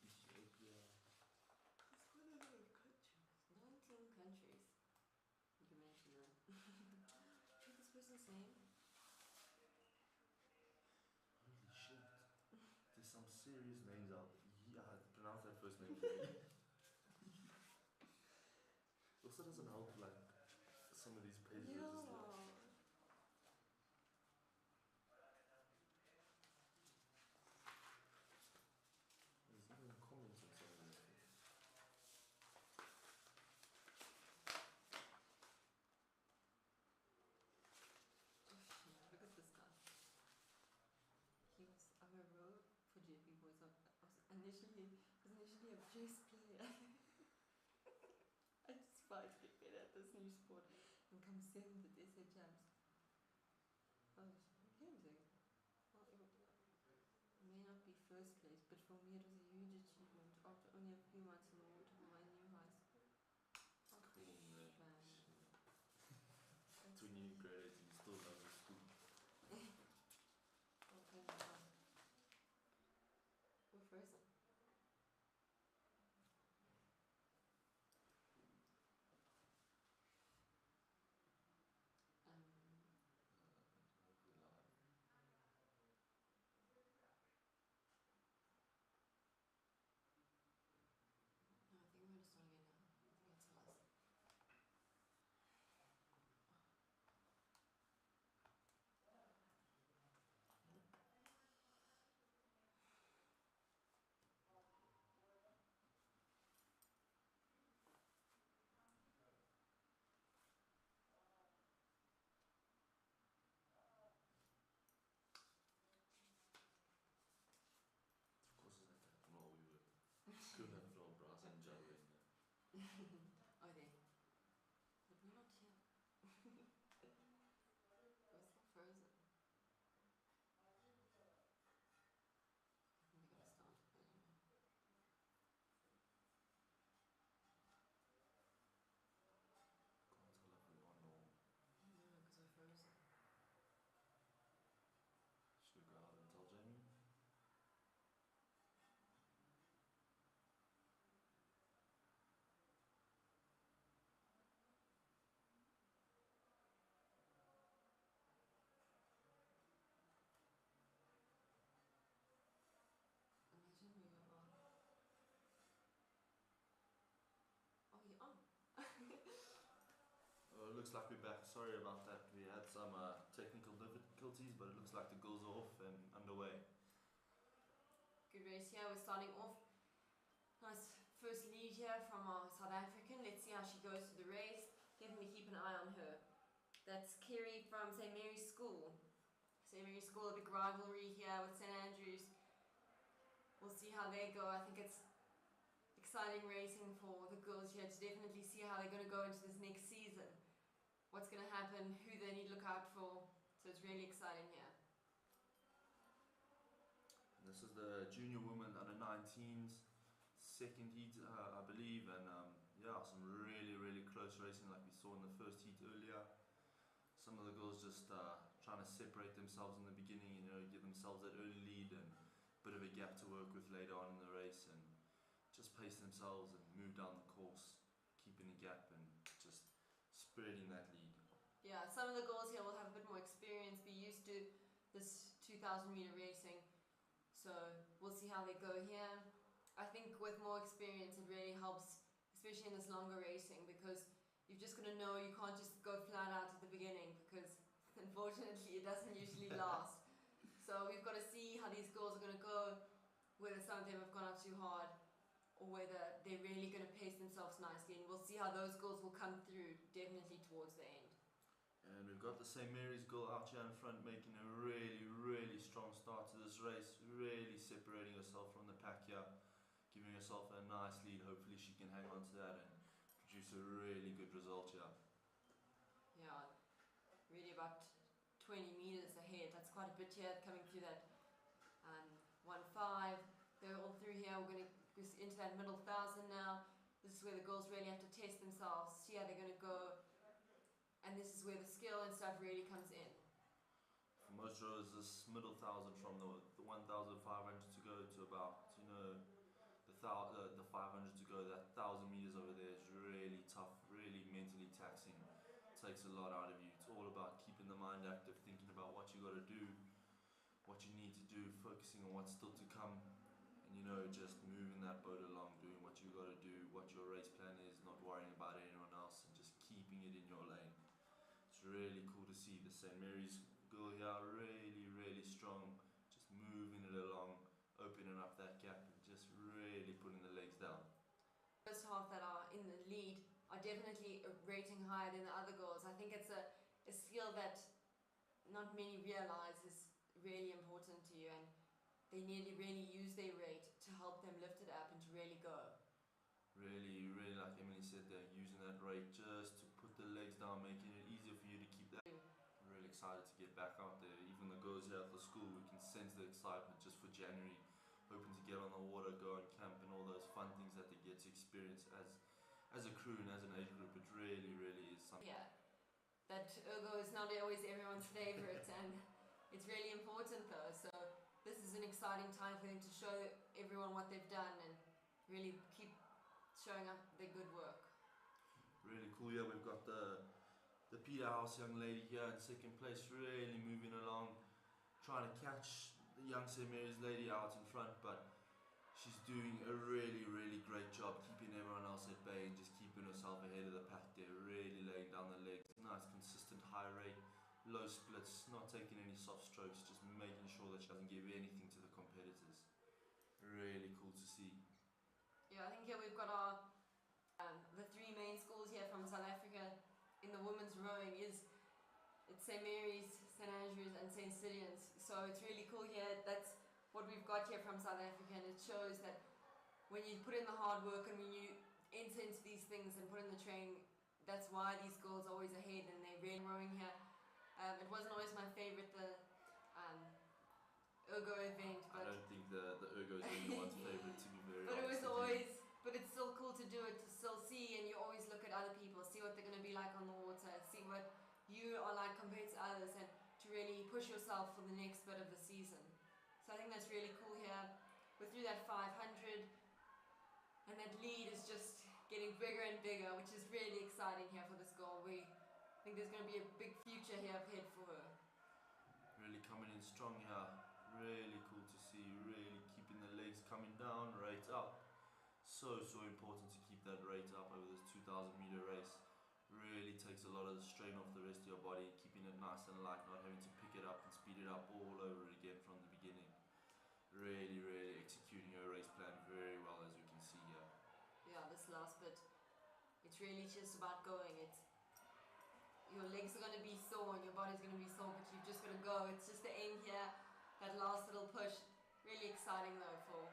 Speaker 9: Ethiopia.
Speaker 7: It's quite a lot of countries. 19 countries. You can mention that. What's this person's name?
Speaker 9: Holy shit. There's some serious names out there. Yeah, pronounce that first name for me. Also doesn't help, like, some of these pages are just like... There's even comments on some of these things.
Speaker 7: initially a chess player. I just tried to get better at this new sport and come 7th at SA Champs. Oh, amazing. Well, it may not be first place, but for me it was a huge achievement after only a few months in the water for my new high school.
Speaker 9: Cool, man.
Speaker 7: Man.
Speaker 9: It's when you grade 8 and you still love the school.
Speaker 7: Okay, we're frozen. No, I think we're just starting it now. I think it's last.
Speaker 9: Of course it's like that. No, we were good at floor brass and juggling.
Speaker 7: Oh, they. But we're not here. We're still frozen. I think they're gonna start. But anyway.
Speaker 9: Can't tell if we're on or
Speaker 7: No, because we're frozen.
Speaker 9: should we go out and tell Jamie?
Speaker 7: Imagine we were on. Oh, you're on.
Speaker 9: Oh, it looks like we're back. Sorry about that. We had some technical difficulties, but it looks like the girls are off and underway.
Speaker 7: Good race here. We're starting off. Nice first lead here from our South African. Let's see how she goes to the race. Definitely keep an eye on her. That's Kerry from St. Mary's School. St. Mary's School, a big rivalry here with St. Andrews. We'll see how they go. I think it's exciting racing for the girls here to definitely see how they're going to go into this next season. What's going to happen, who they need to look out for. So it's really exciting here.
Speaker 9: This is the junior women under 19s, second heat, I believe, and yeah, some really close racing like we saw in the first heat earlier. Some of the girls just trying to separate themselves in the beginning, you know, give themselves that early lead and a bit of a gap to work with later on in the race, and just pace themselves and move down the course, keeping a gap and just spreading that lead.
Speaker 7: Yeah, some of the girls here will have a bit more experience, be used to this 2,000 meter racing. So we'll see how they go here. I think with more experience it really helps, especially in this longer racing, because you've just got to know you can't just go flat out at the beginning, because unfortunately it doesn't usually last. So we've got to see how these girls are going to go, whether some of them have gone out too hard or whether they're really going to pace themselves nicely, and we'll see how those girls will come through definitely towards the end.
Speaker 9: And we've got the St. Mary's girl out here in front making a really strong start to this race, really separating herself from the pack here, giving herself a nice lead. Hopefully she can hang on to that and produce a really good result here.
Speaker 7: Yeah, really about 20 meters ahead. That's quite a bit here coming through that 1.5. They're all through here. We're going to go into that middle 1,000 now. This is where the girls really have to test themselves, see how they're going to go. And this is where the skill and stuff really comes in.
Speaker 9: For most rowers, this middle 1,000 from the 1,500 to go to about, you know, the 500 to go, that 1,000 meters over there is really tough, really mentally taxing. It takes a lot out of you. It's all about keeping the mind active, thinking about what you got to do, what you need to do, focusing on what's still to come, and you know, just moving that boat along, doing what you got to do, what your race plan is, not worrying about anyone else, and just keeping it in your lane. It's really cool to see the St. Mary's girl here, really strong, just moving it along, opening up that gap and just really putting the legs down.
Speaker 7: First half that are in the lead are definitely rating higher than the other girls. I think it's a skill that not many realize is really important to you, and they nearly really use their rate to help them lift it up and to really go.
Speaker 9: Really, really, like Emily said, they're using that rate just to put the legs down, making it easier for you to keep that. Really excited to get back out there. Even the girls here at the school, we can sense the excitement just for January, hoping to get on the water, go on camp, and all those fun things that they get to experience as a crew and as an age group. It really, really is something.
Speaker 7: Yeah, that ergo is not always everyone's favourite, and it's really important though. So this is an exciting time for them to show everyone what they've done and really keep showing up their good work.
Speaker 9: Really cool. Yeah, we've got the Peterhouse young lady here in second place, really moving along, trying to catch the young St. Mary's lady out in front, but she's doing a really, really great job keeping everyone else at bay and just keeping herself ahead of the pack there, really laying down the legs. Nice, consistent, high rate, low splits, not taking any soft strokes, just making sure that she doesn't give anything to the competitors. Really cool to see.
Speaker 7: Yeah, I think here we've got our the three main schools here from South Africa in the women's rowing it's St. Mary's, St. Andrews and St. Stithians. So it's really cool here. That's what we've got here from South Africa, and it shows that when you put in the hard work and when you enter into these things and put in the training, that's why these girls are always ahead and they're really rowing here. It wasn't always my favourite, the ergo event, but
Speaker 9: I don't think the ergo is anyone's favourite, to be very
Speaker 7: but it was
Speaker 9: honest.
Speaker 7: always, but it's still cool to do it, to still see, and you always look at other people, see what they're going to be like on the water, see what you are like compared to others, and to really push yourself for the next bit of the season. So I think that's really cool here. We're through that 500, and that lead is just getting bigger and bigger, which is really exciting here for this girl. We think there's going to be a big future here ahead for her.
Speaker 9: Really coming in strong here. Really cool to see. Really keeping the legs coming down, right up. So important to keep that rate up over this 2,000 meter race. Really takes a lot of the strain off the rest of your body, keeping it nice and light, not having to pick it up and speed it up all over again from the beginning. Really, really executing your race plan very well, as we can see here.
Speaker 7: Yeah, this last bit, it's really just about going. Your legs are going to be sore and your body's going to be sore, but you've just got to go. It's just the end here, that last little push. Really exciting though for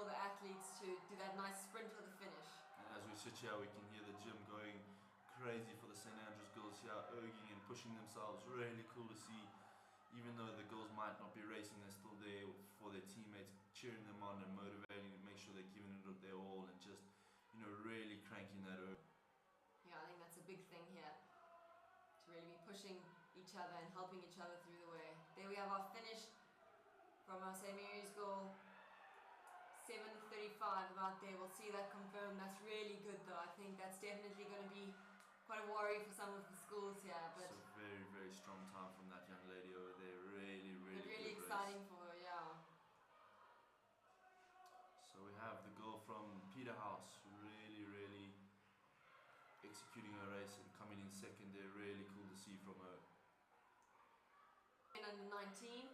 Speaker 7: the athletes to do that nice sprint for the finish.
Speaker 9: And as we sit here, we can hear the gym going crazy for the St. Andrews girls here, urging and pushing themselves. Really cool to see. Even though the girls might not be racing, they're still there for their teammates, cheering them on and motivating and make sure they're giving it their all and just, really cranking that over.
Speaker 7: Yeah, I think that's a big thing here, to really be pushing each other and helping each other through the way. There we have our finish from our St. Mary's goal. 7:35 about there. We'll see that confirmed. That's really good though. I think that's definitely going to be quite a worry for some of the schools here. But
Speaker 9: it's a very, very strong time from that young lady over there. Really, really,
Speaker 7: really
Speaker 9: good
Speaker 7: exciting
Speaker 9: race.
Speaker 7: for her, yeah.
Speaker 9: So we have the girl from Peterhouse, really, really executing her race and coming in second there. Really cool to see from her.
Speaker 7: In under 19.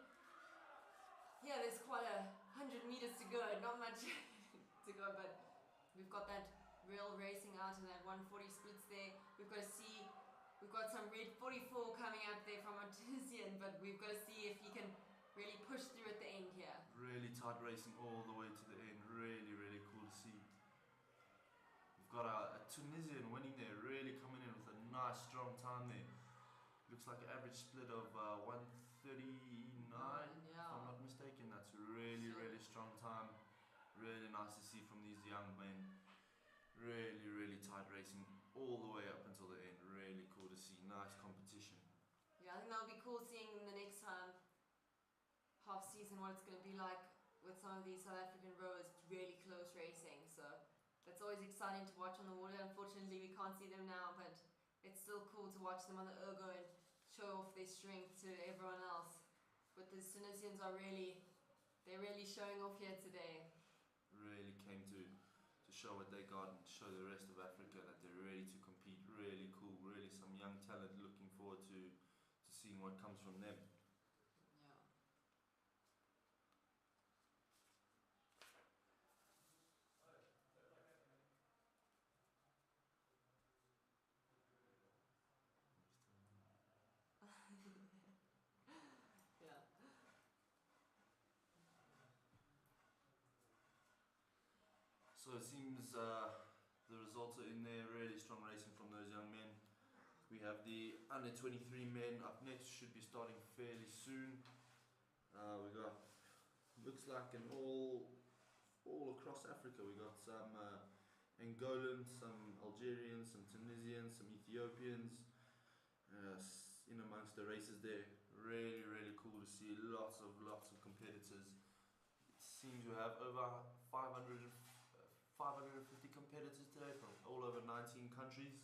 Speaker 7: Yeah, there's quite 100 meters to go. Not much to go, but we've got that real racing out and that 140 splits there. We've got some red 44 coming up there from our Tunisian, but we've got to see if he can really push through at the end here.
Speaker 9: Really tight racing all the way to the end. Really, really cool to see. We've got a Tunisian winning there, really coming in with a nice strong time there. Looks like an average split of 139,
Speaker 7: yeah.
Speaker 9: if I'm not mistaken. That's a really, really strong time. Really nice to see from these young men. Really, really tight racing all the way up until the end. Really cool to see. Nice competition.
Speaker 7: Yeah, I think that'll be cool seeing in the next half season what it's going to be like with some of these South African rowers. Really close racing. So that's always exciting to watch on the water. Unfortunately, we can't see them now, but it's still cool to watch them on the ergo and show off their strength to everyone else. But the Tunisians are they're really showing off here today.
Speaker 9: Really came to show what they got and show the rest of Africa that they're ready to compete. Really cool, really some young talent. Looking forward to seeing what comes from them. So it seems the results are in there, really strong racing from those young men. We have the under 23 men up next, should be starting fairly soon. We got, looks like an all across Africa. We got some Angolans, some Algerians, some Tunisians, some Ethiopians in amongst the races there. Really, really cool to see lots of competitors. It seems we have over 550 competitors today from all over 19 countries.